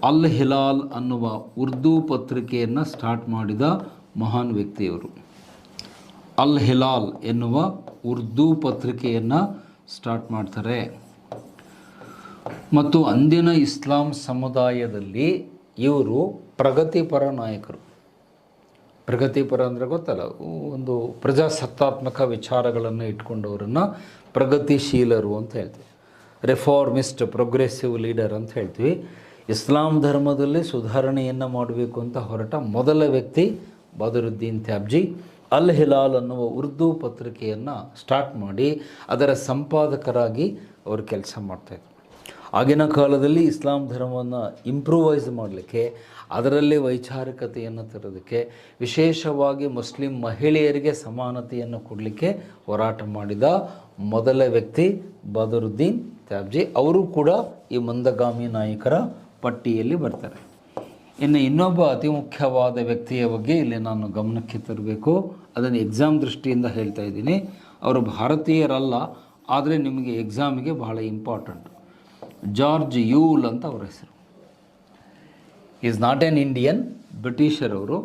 ಅಲ್ ಹಿಲಾಲ್ ಅನ್ನುವ ಉರ್ದು ಪತ್ರಿಕೆಯನ್ನು ಸ್ಟಾರ್ಟ್ ಮಾಡಿದ ಮಹಾನ್ ವ್ಯಕ್ತಿಯವರು. ಅಲ್ ಹಿಲಾಲ್ ಎನ್ನುವ ಉರ್ದು ಪತ್ರಿಕೆಯನ್ನು ಸ್ಟಾರ್ಟ್ ಮಾಡ್ತಾರೆ. ಮತ್ತು ಅಂದಿನ ಇಸ್ಲಾಂ ಸಮುದಾಯದಲ್ಲಿ ಇವರು ಪ್ರಗತಿಪರ ನಾಯಕರು. ಪ್ರಗತಿಪರ ಅಂದರೆ ಗೊತ್ತಲ್ಲ, ಒಂದು ಪ್ರಜಾಸತ್ತಾತ್ಮಕ ವಿಚಾರಗಳನ್ನು ಇಟ್ಕೊಂಡವರನ್ನು ಪ್ರಗತಿಶೀಲರು ಅಂತ ಹೇಳ್ತೀವಿ. ರಿಫಾರ್ಮಿಸ್ಟ್, ಪ್ರೋಗ್ರೆಸಿವ್ ಲೀಡರ್ ಅಂತ ಹೇಳ್ತೀವಿ. ಇಸ್ಲಾಂ ಧರ್ಮದಲ್ಲಿ ಸುಧಾರಣೆಯನ್ನು ಮಾಡಬೇಕು ಅಂತ ಹೊರಟ ಮೊದಲ ವ್ಯಕ್ತಿ ಬಾದರುದ್ದೀನ್ ತ್ಯಾಬ್ಜಿ. ಅಲ್ ಹಿಲಾಲ್ ಅನ್ನುವ ಉರ್ದು ಪತ್ರಿಕೆಯನ್ನು ಸ್ಟಾರ್ಟ್ ಮಾಡಿ ಅದರ ಸಂಪಾದಕರಾಗಿ ಅವರು ಕೆಲಸ ಮಾಡ್ತಾಯಿದ್ರು. ಆಗಿನ ಕಾಲದಲ್ಲಿ ಇಸ್ಲಾಂ ಧರ್ಮವನ್ನು ಇಂಪ್ರೂವೈಸ್ ಮಾಡಲಿಕ್ಕೆ, ಅದರಲ್ಲಿ ವೈಚಾರಿಕತೆಯನ್ನು ತರೋದಕ್ಕೆ, ವಿಶೇಷವಾಗಿ ಮುಸ್ಲಿಂ ಮಹಿಳೆಯರಿಗೆ ಸಮಾನತೆಯನ್ನು ಕೊಡಲಿಕ್ಕೆ ಹೋರಾಟ ಮಾಡಿದ ಮೊದಲ ವ್ಯಕ್ತಿ ಬಾದರುದ್ದೀನ್ ತ್ಯಾಬ್ಜಿ. ಅವರು ಕೂಡ ಈ ಮಂದಗಾಮಿ ನಾಯಕರ ಪಟ್ಟಿಯಲ್ಲಿ ಬರ್ತಾರೆ. ಇನ್ನು ಇನ್ನೊಬ್ಬ ಅತಿ ಮುಖ್ಯವಾದ ವ್ಯಕ್ತಿಯ ಬಗ್ಗೆ ಇಲ್ಲಿ ನಾನು ಗಮನಕ್ಕೆ ತರಬೇಕು, ಅದನ್ನು ಎಕ್ಸಾಮ್ ದೃಷ್ಟಿಯಿಂದ ಹೇಳ್ತಾ ಇದ್ದೀನಿ. ಅವರು ಭಾರತೀಯರಲ್ಲ, ಆದರೆ ನಿಮಗೆ ಎಕ್ಸಾಮಿಗೆ ಬಹಳ ಇಂಪಾರ್ಟೆಂಟ್. ಜಾರ್ಜ್ ಯೂಲ್ ಅಂತ ಅವರ ಹೆಸರು. ಈಸ್ ನಾಟ್ ಎನ್ ಇಂಡಿಯನ್, ಬ್ರಿಟಿಷರವರು.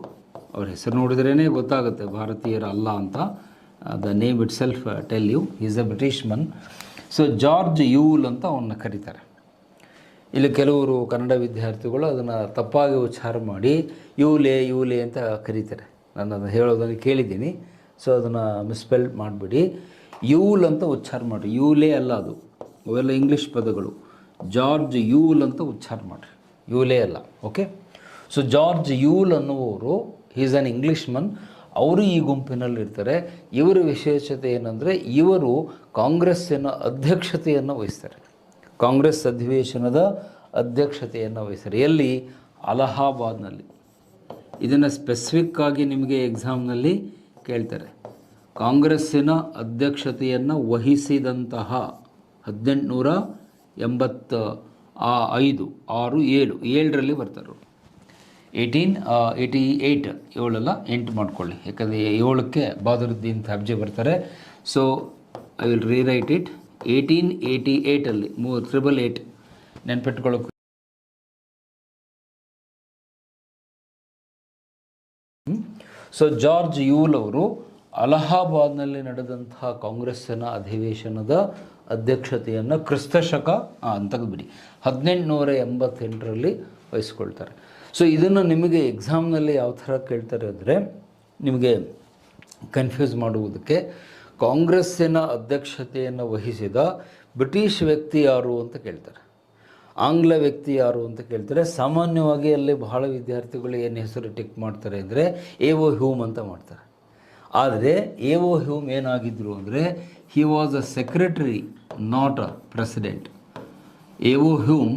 ಅವ್ರ ಹೆಸರು ನೋಡಿದ್ರೇ ಗೊತ್ತಾಗುತ್ತೆ ಭಾರತೀಯರಲ್ಲ ಅಂತ. The name itself tell you is a British man. So George Yule ಅಂತ ಅವನ್ನ ಕರೀತಾರೆ. ಇಲ್ಲಿ ಕೆಲವರು ಕನ್ನಡ ವಿದ್ಯಾರ್ಥಿಗಳು ಅದನ್ನು ತಪ್ಪಾಗಿ ಉಚ್ಚಾರ ಮಾಡಿ ಯೂಲೆ ಅಂತ ಕರೀತಾರೆ. ನಾನು ಅದನ್ನು ಹೇಳೋದನ್ನು ಕೇಳಿದ್ದೀನಿ, ಸೊ ಅದನ್ನು ಮಿಸ್ಪೆಲ್ ಮಾಡಿಬಿಡಿ. ಯೂಲ್ ಅಂತ ಉಚ್ಚಾರ ಮಾಡಿರಿ, ಯೂಲೇ ಅಲ್ಲ, ಅದು ಅವೆಲ್ಲ ಇಂಗ್ಲೀಷ್ ಪದಗಳು. ಜಾರ್ಜ್ ಯೂಲ್ ಅಂತ ಉಚ್ಚಾರ ಮಾಡಿರಿ, ಯೂಲೇ ಅಲ್ಲ. ಓಕೆ. ಸೊ ಜಾರ್ಜ್ ಯೂಲ್ ಅನ್ನುವರು ಈಸ್ ಆನ್ ಇಂಗ್ಲೀಷ್ ಮನ್. ಅವರು ಈ ಗುಂಪಿನಲ್ಲಿರ್ತಾರೆ. ಇವರ ವಿಶೇಷತೆ ಏನಂದರೆ, ಇವರು ಕಾಂಗ್ರೆಸ್ಸಿನ ಅಧ್ಯಕ್ಷತೆಯನ್ನು ವಹಿಸ್ತಾರೆ. ಕಾಂಗ್ರೆಸ್ ಅಧಿವೇಶನದ ಅಧ್ಯಕ್ಷತೆಯನ್ನು ವಹಿಸ್ತಾರೆ. ಎಲ್ಲಿ? ಅಲಹಾಬಾದ್ನಲ್ಲಿ. ಇದನ್ನು ಸ್ಪೆಸಿಫಿಕ್ಕಾಗಿ ನಿಮಗೆ ಎಕ್ಸಾಮ್ನಲ್ಲಿ ಕೇಳ್ತಾರೆ. ಕಾಂಗ್ರೆಸ್ಸಿನ ಅಧ್ಯಕ್ಷತೆಯನ್ನು ವಹಿಸಿದಂತಹ 1887 ಬರ್ತಾರೆ. 1888 7 ಎಂಟು ಮಾಡ್ಕೊಳ್ಳಿ, ಯಾಕಂದರೆ 7ಕ್ಕೆ ಬಾದರುದ್ದೀನ್ ತ್ಯಾಬ್ಜಿ ಬರ್ತಾರೆ. So I will rewrite it. 1888 888 ನೆನ್ಪಿಟ್ಕೊಳ್ಳೋಕೆ. ಸೊ ಜಾರ್ಜ್ ಯೂಲ್ ಅವರು ಅಲಹಾಬಾದ್ನಲ್ಲಿ ನಡೆದಂತಹ ಕಾಂಗ್ರೆಸ್ಸಿನ ಅಧಿವೇಶನದ ಅಧ್ಯಕ್ಷತೆಯನ್ನು ಕ್ರಿಸ್ತಶಕ ಅಂತ ಬಿಡಿ 1888 ವಹಿಸ್ಕೊಳ್ತಾರೆ. ಸೊ ಇದನ್ನು ನಿಮಗೆ ಎಕ್ಸಾಮ್ನಲ್ಲಿ ಯಾವ ಥರ ಕೇಳ್ತಾರೆ ಅಂದರೆ, ನಿಮಗೆ ಕನ್ಫ್ಯೂಸ್ ಮಾಡುವುದಕ್ಕೆ, ಕಾಂಗ್ರೆಸ್ಸಿನ ಅಧ್ಯಕ್ಷತೆಯನ್ನು ವಹಿಸಿದ ಬ್ರಿಟಿಷ್ ವ್ಯಕ್ತಿ ಯಾರು ಅಂತ ಕೇಳ್ತಾರೆ, ಆಂಗ್ಲ ವ್ಯಕ್ತಿ ಯಾರು ಅಂತ ಕೇಳ್ತಾರೆ. ಸಾಮಾನ್ಯವಾಗಿ ಅಲ್ಲಿ ಬಹಳ ವಿದ್ಯಾರ್ಥಿಗಳು ಏನು ಹೆಸರು ಟಿಕ್ ಮಾಡ್ತಾರೆ ಅಂದರೆ ಎ.ಒ. ಹ್ಯೂಮ್ ಅಂತ ಮಾಡ್ತಾರೆ. ಆದರೆ ಎ.ಒ. ಹ್ಯೂಮ್ ಏನಾಗಿದ್ದರು ಅಂದರೆ, he was a secretary, not a president. A O. Hume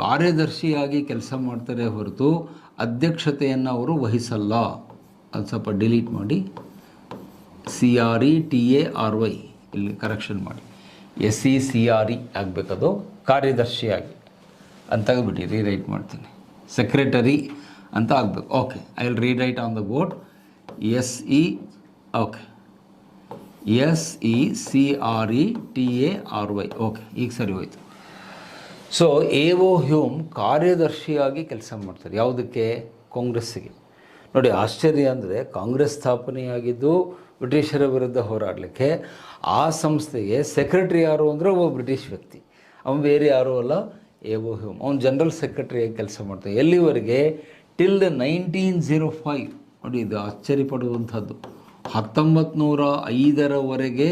ಕಾರ್ಯದರ್ಶಿಯಾಗಿ ಕೆಲಸ ಮಾಡ್ತಾರೆ ಹೊರತು ಅಧ್ಯಕ್ಷತೆಯನ್ನು ಅವರು ವಹಿಸಲ್ಲ. ಅದು ಸ್ವಲ್ಪ ಡಿಲೀಟ್ ಮಾಡಿ, CRETARY ಇಲ್ಲಿ ಕರೆಕ್ಷನ್ ಮಾಡಿ, SECRE ಆಗಬೇಕದು, ಕಾರ್ಯದರ್ಶಿಯಾಗಿ ಅಂತ ಬಿಟ್ಟು ರೀರೈಟ್ ಮಾಡ್ತೀನಿ, ಸೆಕ್ರೆಟರಿ ಅಂತ ಆಗಬೇಕು. Okay, I will rewrite on the board okay SECRETARY. Okay, ಈಗ ಸರಿ ಹೋಯಿತು. ಸೊ ಎ.ಒ. ಹ್ಯೂಮ್ ಕಾರ್ಯದರ್ಶಿಯಾಗಿ ಕೆಲಸ ಮಾಡ್ತಾರೆ. ಯಾವುದಕ್ಕೆ? ಕಾಂಗ್ರೆಸ್ಸಿಗೆ. ನೋಡಿ, ಆಶ್ಚರ್ಯ ಅಂದರೆ ಕಾಂಗ್ರೆಸ್ ಸ್ಥಾಪನೆಯಾಗಿದ್ದು ಬ್ರಿಟಿಷರ ವಿರುದ್ಧ ಹೋರಾಡಲಿಕ್ಕೆ. ಆ ಸಂಸ್ಥೆಗೆ ಸೆಕ್ರೆಟರಿ ಯಾರು ಅಂದರೆ ಒಬ್ಬ ಬ್ರಿಟಿಷ್ ವ್ಯಕ್ತಿ, ಅವನು ಬೇರೆ ಯಾರೂ ಅಲ್ಲ, ಎ.ಒ. ಹ್ಯೂಮ್. ಅವನು ಜನರಲ್ ಸೆಕ್ರೆಟರಿಯಾಗಿ ಕೆಲಸ ಮಾಡ್ತಾನೆ. ಎಲ್ಲಿವರೆಗೆ? ಟಿಲ್ 1905. ನೋಡಿ, ಇದು ಆಶ್ಚರ್ಯಪಡುವಂಥದ್ದು. 1905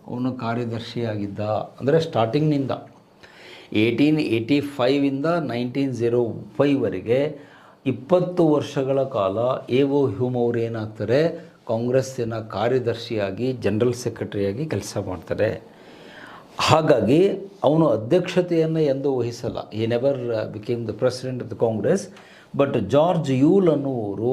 ಅವನು ಕಾರ್ಯದರ್ಶಿಯಾಗಿದ್ದ. ಅಂದರೆ ಸ್ಟಾರ್ಟಿಂಗ್ನಿಂದ 1885 1905 20 ವರ್ಷಗಳ ಕಾಲ ಎ ಒ ಹ್ಯೂಮ್ ಅವರು ಏನಾಗ್ತಾರೆ, ಕಾಂಗ್ರೆಸ್ಸಿನ ಕಾರ್ಯದರ್ಶಿಯಾಗಿ ಜನರಲ್ ಸೆಕ್ರೆಟರಿಯಾಗಿ ಕೆಲಸ ಮಾಡ್ತಾರೆ. ಹಾಗಾಗಿ ಅವನು ಅಧ್ಯಕ್ಷತೆಯನ್ನು ಎಂದು ವಹಿಸಲ್ಲ. He never became the president of the Congress. But George Yule ಅನ್ನುವರು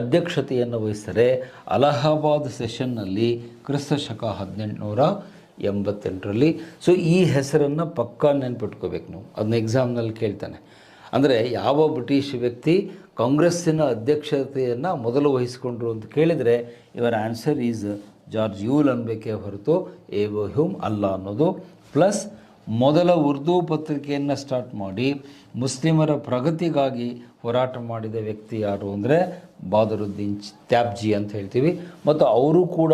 ಅಧ್ಯಕ್ಷತೆಯನ್ನು ವಹಿಸ್ತಾರೆ ಅಲಹಾಬಾದ್ ಸೆಷನ್ನಲ್ಲಿ ಕ್ರಿಸ್ತಶಕ 1888ರಲ್ಲಿ. ಸೊ ಈ ಹೆಸರನ್ನು ಪಕ್ಕಾ ನೆನ್ಪಿಟ್ಕೋಬೇಕು ನೀವು, ಅದನ್ನ ಎಕ್ಸಾಮ್ನಲ್ಲಿ ಕೇಳ್ತಾನೆ. ಅಂದರೆ ಯಾವ ಬ್ರಿಟಿಷ್ ವ್ಯಕ್ತಿ ಕಾಂಗ್ರೆಸ್ಸಿನ ಅಧ್ಯಕ್ಷತೆಯನ್ನು ಮೊದಲು ವಹಿಸಿಕೊಂಡ್ರು ಅಂತ ಕೇಳಿದರೆ ಇವರ ಆನ್ಸರ್ ಈಸ್ ಜಾರ್ಜ್ ಯೂಲ್ ಅನ್ಬೇಕೇ ಹೊರತು ಎ ಒ ಹ್ಯೂಮ್ ಅಲ್ಲ ಅನ್ನೋದು. ಪ್ಲಸ್ ಮೊದಲ ಉರ್ದು ಪತ್ರಿಕೆಯನ್ನು ಸ್ಟಾರ್ಟ್ ಮಾಡಿ ಮುಸ್ಲಿಮರ ಪ್ರಗತಿಗಾಗಿ ಹೋರಾಟ ಮಾಡಿದ ವ್ಯಕ್ತಿ ಯಾರು ಅಂದರೆ ಬಾದರುದ್ದೀನ್ ತ್ಯಾಬ್ಜಿ ಅಂತ ಹೇಳ್ತೀವಿ. ಮತ್ತು ಅವರು ಕೂಡ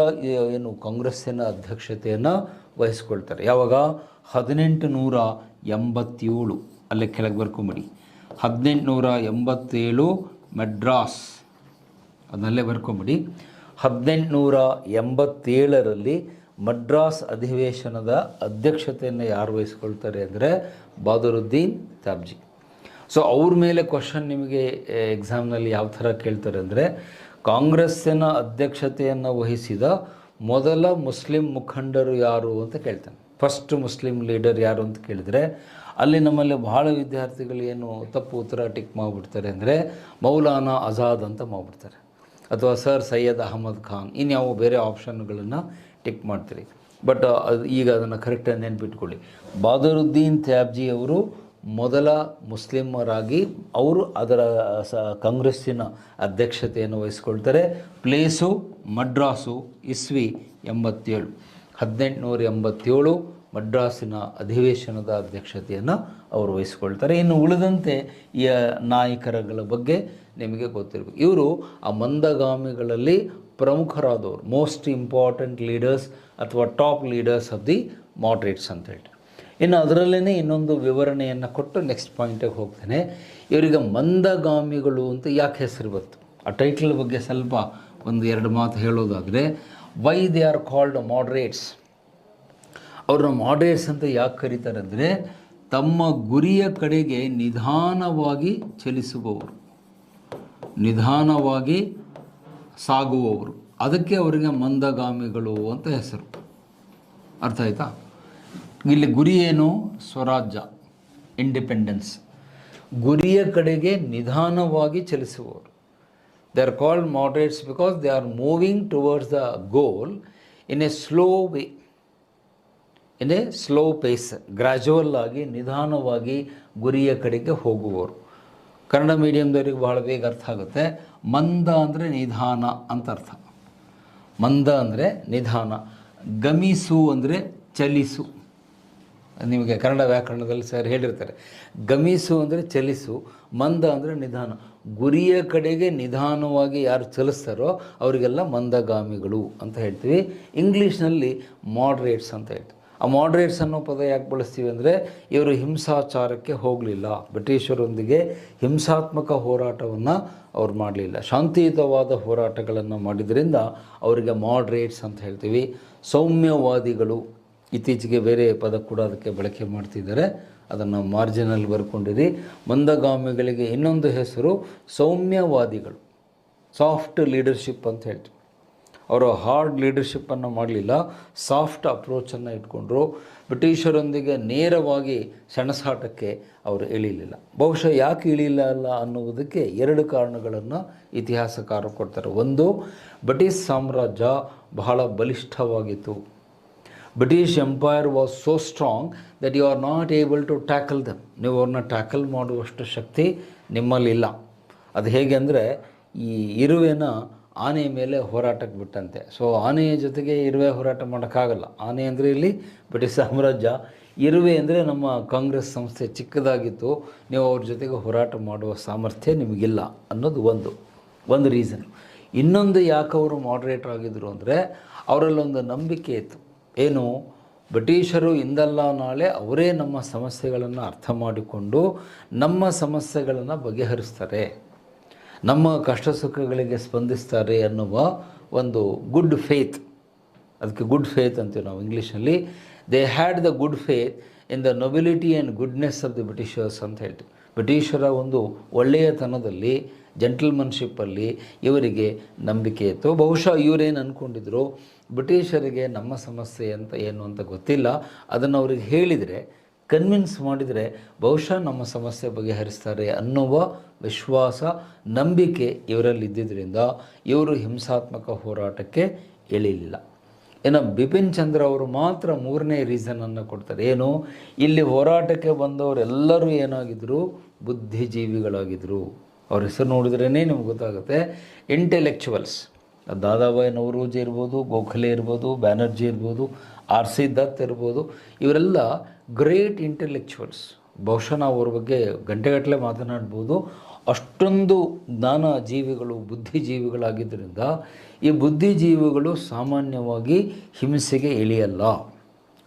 ಏನು ಕಾಂಗ್ರೆಸ್ಸಿನ ಅಧ್ಯಕ್ಷತೆಯನ್ನು ವಹಿಸ್ಕೊಳ್ತಾರೆ. ಯಾವಾಗ 1887, ಅಲ್ಲೇ ಕೆಳಗೆ ಬರ್ಕೊಂಬಿಡಿ, 1887 ಮೆಡ್ರಾಸ್, ಅದನ್ನಲ್ಲೇ ಬರ್ಕೊಂಬಿಡಿ. 1887ರಲ್ಲಿ ಮಡ್ರಾಸ್ ಅಧಿವೇಶನದ ಅಧ್ಯಕ್ಷತೆಯನ್ನು ಯಾರು ವಹಿಸ್ಕೊಳ್ತಾರೆ ಅಂದರೆ ಬಾದರುದ್ದೀನ್ ತ್ಯಾಬ್ಜಿ. ಸೊ ಅವ್ರ ಮೇಲೆ ಕ್ವಶನ್ ನಿಮಗೆ ಎಕ್ಸಾಮ್ನಲ್ಲಿ ಯಾವ ಥರ ಕೇಳ್ತಾರೆ ಅಂದರೆ, ಕಾಂಗ್ರೆಸ್ಸಿನ ಅಧ್ಯಕ್ಷತೆಯನ್ನು ವಹಿಸಿದ ಮೊದಲ ಮುಸ್ಲಿಂ ಮುಖಂಡರು ಯಾರು ಅಂತ ಕೇಳ್ತಾನೆ. ಫಸ್ಟ್ ಮುಸ್ಲಿಂ ಲೀಡರ್ ಯಾರು ಅಂತ ಕೇಳಿದರೆ ಅಲ್ಲಿ ನಮ್ಮಲ್ಲಿ ಬಹಳ ವಿದ್ಯಾರ್ಥಿಗಳು ಏನು ತಪ್ಪು ಉತ್ತರ ಟಿಕ್ ಮಾಡಿಬಿಡ್ತಾರೆ ಅಂದರೆ ಮೌಲಾನಾ ಆಜಾದ್ ಅಂತ ಮಾಡಿಬಿಡ್ತಾರೆ, ಅಥವಾ ಸರ್ ಸೈಯದ್ ಅಹಮದ್ ಖಾನ್, ಇನ್ಯಾವು ಬೇರೆ ಆಪ್ಷನ್ಗಳನ್ನು ಟಿಕ್ ಮಾಡ್ತೀರಿ. ಬಟ್ ಅದು ಈಗ ಅದನ್ನು ಕರೆಕ್ಟಾಗಿ ನೆನ್ಪಿಟ್ಕೊಳ್ಳಿ. ಬಾದರುದ್ದೀನ್ ತ್ಯಾಬ್ಜಿ ಅವರು ಮೊದಲ ಮುಸ್ಲಿಮರಾಗಿ ಅವರು ಅದರ ಕಾಂಗ್ರೆಸ್ಸಿನ ಅಧ್ಯಕ್ಷತೆಯನ್ನು ವಹಿಸ್ಕೊಳ್ತಾರೆ. ಪ್ಲೇಸು ಮಡ್ರಾಸು, ಇಸ್ವಿ 87, 1887 ಮಡ್ರಾಸಿನ ಅಧಿವೇಶನದ ಅಧ್ಯಕ್ಷತೆಯನ್ನು ಅವರು ವಹಿಸ್ಕೊಳ್ತಾರೆ. ಇನ್ನು ಉಳಿದಂತೆ ಈ ನಾಯಕರುಗಳ ಬಗ್ಗೆ ನಿಮಗೆ ಗೊತ್ತಿರಬೇಕು. ಇವರು ಆ ಮಂದಗಾಮಿಗಳಲ್ಲಿ ಪ್ರಮುಖರಾದವರು, ಮೋಸ್ಟ್ ಇಂಪಾರ್ಟೆಂಟ್ ಲೀಡರ್ಸ್ ಅಥವಾ top leaders of the moderates ಅಂತ ಹೇಳಿ. ಇನ್ನು ಅದರಲ್ಲೇ ಇನ್ನೊಂದು ವಿವರಣೆಯನ್ನು ಕೊಟ್ಟು ನೆಕ್ಸ್ಟ್ ಪಾಯಿಂಟಿಗೆ ಹೋಗ್ತೇನೆ. ಇವರಿಗೆ ಮಂದಗಾಮಿಗಳು ಅಂತ ಯಾಕೆ ಹೆಸರು ಬಂತು, ಆ ಟೈಟಲ್ ಬಗ್ಗೆ ಸ್ವಲ್ಪ ಒಂದು ಎರಡು ಮಾತು ಹೇಳೋದಾದರೆ, why they are called moderates. ಅವ್ರನ್ನ ಮಾಡ್ರೇಟ್ಸ್ ಅಂತ ಯಾಕೆ ಕರೀತಾರೆ ಅಂದರೆ, ತಮ್ಮ ಗುರಿಯ ಕಡೆಗೆ ನಿಧಾನವಾಗಿ ಚಲಿಸುವವರು, ನಿಧಾನವಾಗಿ ಸಾಗುವವರು, ಅದಕ್ಕೆ ಅವರಿಗೆ ಮಂದಗಾಮಿಗಳು ಅಂತ ಹೆಸರು. ಅರ್ಥ ಆಯ್ತಾ? ಇಲ್ಲಿ ಗುರಿ ಏನು? ಸ್ವರಾಜ್ಯ, ಇಂಡಿಪೆಂಡೆನ್ಸ್. ಗುರಿಯ ಕಡೆಗೆ ನಿಧಾನವಾಗಿ ಚಲಿಸುವವರು. They are called moderates because they are moving towards the goal in a slow way, in a slow pace. Gradual ಆಗಿ ನಿಧಾನವಾಗಿ ಗುರಿಯ ಕಡೆಗೆ ಹೋಗುವವರು. ಕನ್ನಡ ಮೀಡಿಯಮ್ದವ್ರಿಗೆ ಬಹಳ ಬೇಗ ಅರ್ಥ ಆಗುತ್ತೆ. ಮಂದ ಅಂದರೆ ನಿಧಾನ ಅಂತ ಅರ್ಥ. ಮಂದ ಅಂದರೆ ನಿಧಾನ. ಗಮಿಸು ಅಂದರೆ ಚಲಿಸು. ನಿಮಗೆ ಕನ್ನಡ ವ್ಯಾಕರಣದಲ್ಲಿ ಸರ್ ಹೇಳಿರ್ತಾರೆ, ಗಮಿಸು ಅಂದರೆ ಚಲಿಸು, ಮಂದ ಅಂದರೆ ನಿಧಾನ. ಗುರಿಯ ಕಡೆಗೆ ನಿಧಾನವಾಗಿ ಯಾರು ಚಲಿಸ್ತಾರೋ ಅವರಿಗೆಲ್ಲ ಮಂದಗಾಮಿಗಳು ಅಂತ ಹೇಳ್ತೀವಿ. ಇಂಗ್ಲೀಷ್ನಲ್ಲಿ ಮಾಡ್ರೇಟ್ಸ್ ಅಂತ ಹೇಳ್ತೀವಿ. ಆ ಮಾಡ್ರೇಟ್ಸ್ ಅನ್ನೋ ಪದ ಯಾಕೆ ಬಳಸ್ತೀವಿ ಅಂದರೆ, ಇವರು ಹಿಂಸಾಚಾರಕ್ಕೆ ಹೋಗಲಿಲ್ಲ, ಬ್ರಿಟಿಷರೊಂದಿಗೆ ಹಿಂಸಾತ್ಮಕ ಹೋರಾಟವನ್ನು ಅವ್ರು ಮಾಡಲಿಲ್ಲ, ಶಾಂತಿಯುತವಾದ ಹೋರಾಟಗಳನ್ನು ಮಾಡಿದ್ರಿಂದ ಅವರಿಗೆ ಮಾಡ್ರೇಟ್ಸ್ ಅಂತ ಹೇಳ್ತೀವಿ. ಸೌಮ್ಯವಾದಿಗಳು, ಇತ್ತೀಚೆಗೆ ಬೇರೆ ಪದ ಕೂಡ ಅದಕ್ಕೆ ಬಳಕೆ ಮಾಡ್ತಿದ್ದಾರೆ, ಅದನ್ನು ಮಾರ್ಜಿನಲ್ಲಿ ಬರ್ಕೊಂಡಿರಿ. ಮಂದಗಾಮಿಗಳಿಗೆ ಇನ್ನೊಂದು ಹೆಸರು ಸೌಮ್ಯವಾದಿಗಳು, ಸಾಫ್ಟ್ ಲೀಡರ್ಶಿಪ್ ಅಂತ ಹೇಳ್ತೀವಿ. ಅವರು ಹಾರ್ಡ್ ಲೀಡರ್ಶಿಪ್ಪನ್ನು ಮಾಡಲಿಲ್ಲ, ಸಾಫ್ಟ್ ಅಪ್ರೋಚನ್ನು ಇಟ್ಕೊಂಡ್ರು. ಬ್ರಿಟಿಷರೊಂದಿಗೆ ನೇರವಾಗಿ ಸೆಣಸಾಟಕ್ಕೆ ಅವರು ಇಳಿಲಿಲ್ಲ. ಬಹುಶಃ ಯಾಕೆ ಇಳಿಲಿಲ್ಲ ಅನ್ನುವುದಕ್ಕೆ ಎರಡು ಕಾರಣಗಳನ್ನು ಇತಿಹಾಸಕಾರರು ಕೊಡ್ತಾರೆ. ಒಂದು, ಬ್ರಿಟಿಷ್ ಸಾಮ್ರಾಜ್ಯ ಬಹಳ ಬಲಿಷ್ಠವಾಗಿತ್ತು. British empire was so strong that you are not able to tackle them. ನೀವು ಅವ್ರನ್ನ ಟ್ಯಾಕಲ್ ಮಾಡುವಷ್ಟು ಶಕ್ತಿ ನಿಮ್ಮಲ್ಲಿಲ್ಲ. ಅದು ಹೇಗೆ ಅಂದರೆ, ಈ ಇರುವೆನ ಆನೆ ಮೇಲೆ ಹೋರಾಟಕ್ಕೆ ಬಿಟ್ಟಂತೆ. ಸೊ ಆನೆಯ ಜೊತೆಗೆ ಇರುವೆ ಹೋರಾಟ ಮಾಡೋಕ್ಕಾಗಲ್ಲ. ಆನೆ ಅಂದರೆ ಇಲ್ಲಿ ಬ್ರಿಟಿಷ್ ಸಾಮ್ರಾಜ್ಯ, ಇರುವೆ ಅಂದರೆ ನಮ್ಮ ಕಾಂಗ್ರೆಸ್ ಸಂಸ್ಥೆ ಚಿಕ್ಕದಾಗಿತ್ತು, ನೀವು ಅವ್ರ ಜೊತೆಗೆ ಹೋರಾಟ ಮಾಡುವ ಸಾಮರ್ಥ್ಯ ನಿಮಗಿಲ್ಲ ಅನ್ನೋದು ಒಂದು ರೀಸನ್. ಇನ್ನೊಂದು ಯಾಕೆ ಅವರು ಮಾಡ್ರೇಟರ್ ಆಗಿದ್ದರು ಅಂದರೆ, ಅವರಲ್ಲೊಂದು ನಂಬಿಕೆ ಇತ್ತು. ಏನು? ಬ್ರಿಟಿಷರು ಇಂದಲ್ಲ ನಾಳೆ ಅವರೇ ನಮ್ಮ ಸಮಸ್ಯೆಗಳನ್ನು ಅರ್ಥ ಮಾಡಿಕೊಂಡು ನಮ್ಮ ಸಮಸ್ಯೆಗಳನ್ನು ಬಗೆಹರಿಸ್ತಾರೆ, ನಮ್ಮ ಕಷ್ಟ ಸುಖಗಳಿಗೆ ಸ್ಪಂದಿಸ್ತಾರೆ ಅನ್ನುವ ಒಂದು ಗುಡ್ ಫೇತ್. ಅದಕ್ಕೆ ಗುಡ್ ಫೇತ್ ಅಂತೀವಿ ನಾವು ಇಂಗ್ಲೀಷಲ್ಲಿ. They had the good faith in the nobility and goodness of the Britishers ಅಂತ ಹೇಳ್ತೀವಿ. ಬ್ರಿಟಿಷರ ಒಂದು ಒಳ್ಳೆಯತನದಲ್ಲಿ, ಜೆಂಟಲ್ಮನ್ಶಿಪ್ಪಲ್ಲಿ ಇವರಿಗೆ ನಂಬಿಕೆ ಇತ್ತು. ಬಹುಶಃ ಇವರೇನು ಅಂದ್ಕೊಂಡಿದ್ರು, ಬ್ರಿಟಿಷರಿಗೆ ನಮ್ಮ ಸಮಸ್ಯೆ ಅಂತ ಏನು ಅಂತ ಗೊತ್ತಿಲ್ಲ, ಅದನ್ನು ಅವ್ರಿಗೆ ಹೇಳಿದರೆ, ಕನ್ವಿನ್ಸ್ ಮಾಡಿದರೆ ಬಹುಶಃ ನಮ್ಮ ಸಮಸ್ಯೆ ಬಗೆಹರಿಸ್ತಾರೆ ಅನ್ನುವ ವಿಶ್ವಾಸ, ನಂಬಿಕೆ ಇವರಲ್ಲಿ ಇದ್ದಿದ್ದರಿಂದ ಇವರು ಹಿಂಸಾತ್ಮಕ ಹೋರಾಟಕ್ಕೆ ಇಳಿಲಿಲ್ಲ. ಇನ್ನು ಬಿಪಿನ್ ಚಂದ್ರ ಅವರು ಮಾತ್ರ ಮೂರನೇ ರೀಸನನ್ನು ಕೊಡ್ತಾರೆ. ಏನು, ಇಲ್ಲಿ ಹೋರಾಟಕ್ಕೆ ಬಂದವರೆಲ್ಲರೂ ಏನಾಗಿದ್ದರು, ಬುದ್ಧಿಜೀವಿಗಳಾಗಿದ್ದರು. ಅವ್ರ ಹೆಸರು ನೋಡಿದ್ರೇ ನಿಮ್ಗೆ ಗೊತ್ತಾಗುತ್ತೆ. ಇಂಟೆಲೆಕ್ಚುವಲ್ಸ್, ದಾದಾಬಾಯಿ ನವರೋಜಿ ಇರ್ಬೋದು, ಗೋಖಲೆ ಇರ್ಬೋದು, ಬ್ಯಾನರ್ಜಿ ಇರ್ಬೋದು, ಆರ್ ಸಿ ದತ್ ಇರ್ಬೋದು, ಇವರೆಲ್ಲ ಗ್ರೇಟ್ ಇಂಟೆಲೆಕ್ಚುವಲ್ಸ್. ಬಹುಶಃ ನಾವು ಅವ್ರ ಬಗ್ಗೆ ಗಂಟೆಗಟ್ಟಲೆ ಮಾತನಾಡ್ಬೋದು. ಅಷ್ಟೊಂದು ಜ್ಞಾನ ಜೀವಿಗಳು, ಬುದ್ಧಿಜೀವಿಗಳಾಗಿದ್ದರಿಂದ ಈ ಬುದ್ಧಿಜೀವಿಗಳು ಸಾಮಾನ್ಯವಾಗಿ ಹಿಂಸೆಗೆ ಇಳಿಯಲ್ಲ.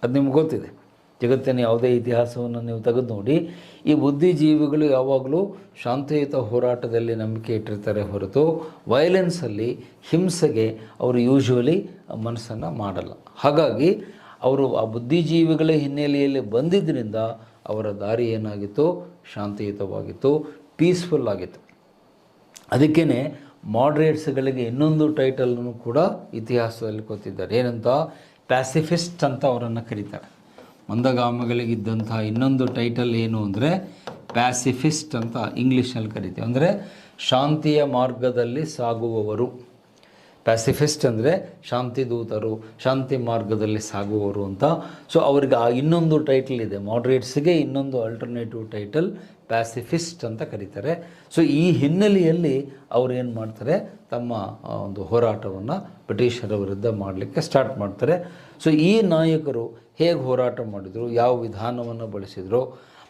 ಅದು ನಿಮ್ಗೆ ಗೊತ್ತಿದೆ. ಜಗತ್ತಿನ ಯಾವುದೇ ಇತಿಹಾಸವನ್ನು ನೀವು ತೆಗೆದು ನೋಡಿ, ಈ ಬುದ್ಧಿಜೀವಿಗಳು ಯಾವಾಗಲೂ ಶಾಂತಿಯುತ ಹೋರಾಟದಲ್ಲಿ ನಂಬಿಕೆ ಇಟ್ಟಿರ್ತಾರೆ ಹೊರತು ವೈಲೆನ್ಸಲ್ಲಿ, ಹಿಂಸೆಗೆ ಅವರು ಯೂಶ್ವಲಿ ಮನಸ್ಸನ್ನು ಮಾಡಲ್ಲ. ಹಾಗಾಗಿ ಅವರು ಆ ಬುದ್ಧಿಜೀವಿಗಳ ಹಿನ್ನೆಲೆಯಲ್ಲಿ ಬಂದಿದ್ದರಿಂದ ಅವರ ದಾರಿ ಏನಾಗಿತ್ತು, ಶಾಂತಿಯುತವಾಗಿತ್ತು, ಪೀಸ್ಫುಲ್ ಆಗಿತ್ತು. ಅದಕ್ಕೇ ಮಾಡ್ರೇಟ್ಸ್ಗಳಿಗೆ ಇನ್ನೊಂದು ಟೈಟಲನ್ನು ಕೂಡ ಇತಿಹಾಸದಲ್ಲಿ ಕೊಟ್ಟಿದ್ದಾರೆ. ಏನಂತ, ಪ್ಯಾಸಿಫಿಸ್ಟ್ ಅಂತ ಅವರನ್ನು ಕರೀತಾರೆ. ಮಂದಗಾಮಿಗಳಿಗಿದ್ದಂಥ ಇನ್ನೊಂದು ಟೈಟಲ್ ಏನು ಅಂದರೆ ಪ್ಯಾಸಿಫಿಸ್ಟ್ ಅಂತ ಇಂಗ್ಲೀಷಲ್ಲಿ ಕರಿತೀವಿ. ಅಂದರೆ ಶಾಂತಿಯ ಮಾರ್ಗದಲ್ಲಿ ಸಾಗುವವರು. ಪ್ಯಾಸಿಫಿಸ್ಟ್ ಅಂದರೆ ಶಾಂತಿ ದೂತರು, ಶಾಂತಿ ಮಾರ್ಗದಲ್ಲಿ ಸಾಗುವವರು ಅಂತ. ಸೊ ಅವ್ರಿಗೆ ಆ ಇನ್ನೊಂದು ಟೈಟಲ್ ಇದೆ. ಮಾಡ್ರೇಟ್ಸ್ಗೆ ಇನ್ನೊಂದು ಆಲ್ಟರ್ನೇಟಿವ್ ಟೈಟಲ್ ಪ್ಯಾಸಿಫಿಸ್ಟ್ ಅಂತ ಕರೀತಾರೆ. ಸೊ ಈ ಹಿನ್ನೆಲೆಯಲ್ಲಿ ಅವರು ಏನು ಮಾಡ್ತಾರೆ, ತಮ್ಮ ಒಂದು ಹೋರಾಟವನ್ನು ಬ್ರಿಟಿಷರ ವಿರುದ್ಧ ಮಾಡಲಿಕ್ಕೆ ಸ್ಟಾರ್ಟ್ ಮಾಡ್ತಾರೆ. ಸೊ ಈ ನಾಯಕರು ಹೇಗೆ ಹೋರಾಟ ಮಾಡಿದರು, ಯಾವ ವಿಧಾನವನ್ನು ಬಳಸಿದರು,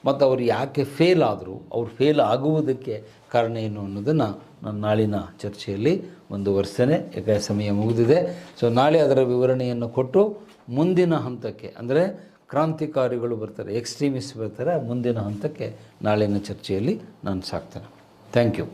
ಮತ್ತು ಅವರು ಯಾಕೆ ಫೇಲ್ ಆದರು, ಅವ್ರು ಫೇಲ್ ಆಗುವುದಕ್ಕೆ ಕಾರಣ ಏನು ಅನ್ನೋದನ್ನು ನಾನು ನಾಳಿನ ಚರ್ಚೆಯಲ್ಲಿ ಮುಂದುವರಿಸ್ತೇನೆ. ಯಾಕೆ ಸಮಯ ಮುಗಿದಿದೆ. ಸೊ ನಾಳೆ ಅದರ ವಿವರಣೆಯನ್ನು ಕೊಟ್ಟು ಮುಂದಿನ ಹಂತಕ್ಕೆ, ಅಂದರೆ ಕ್ರಾಂತಿಕಾರಿಗಳು ಬರ್ತಾರೆ, ಎಕ್ಸ್ಟ್ರೀಮಿಸ್ಟ್ ಬರ್ತಾರೆ, ಮುಂದಿನ ಹಂತಕ್ಕೆ ನಾಳಿನ ಚರ್ಚೆಯಲ್ಲಿ ನಾನು ಸಾಕ್ತೇನೆ. Thank you.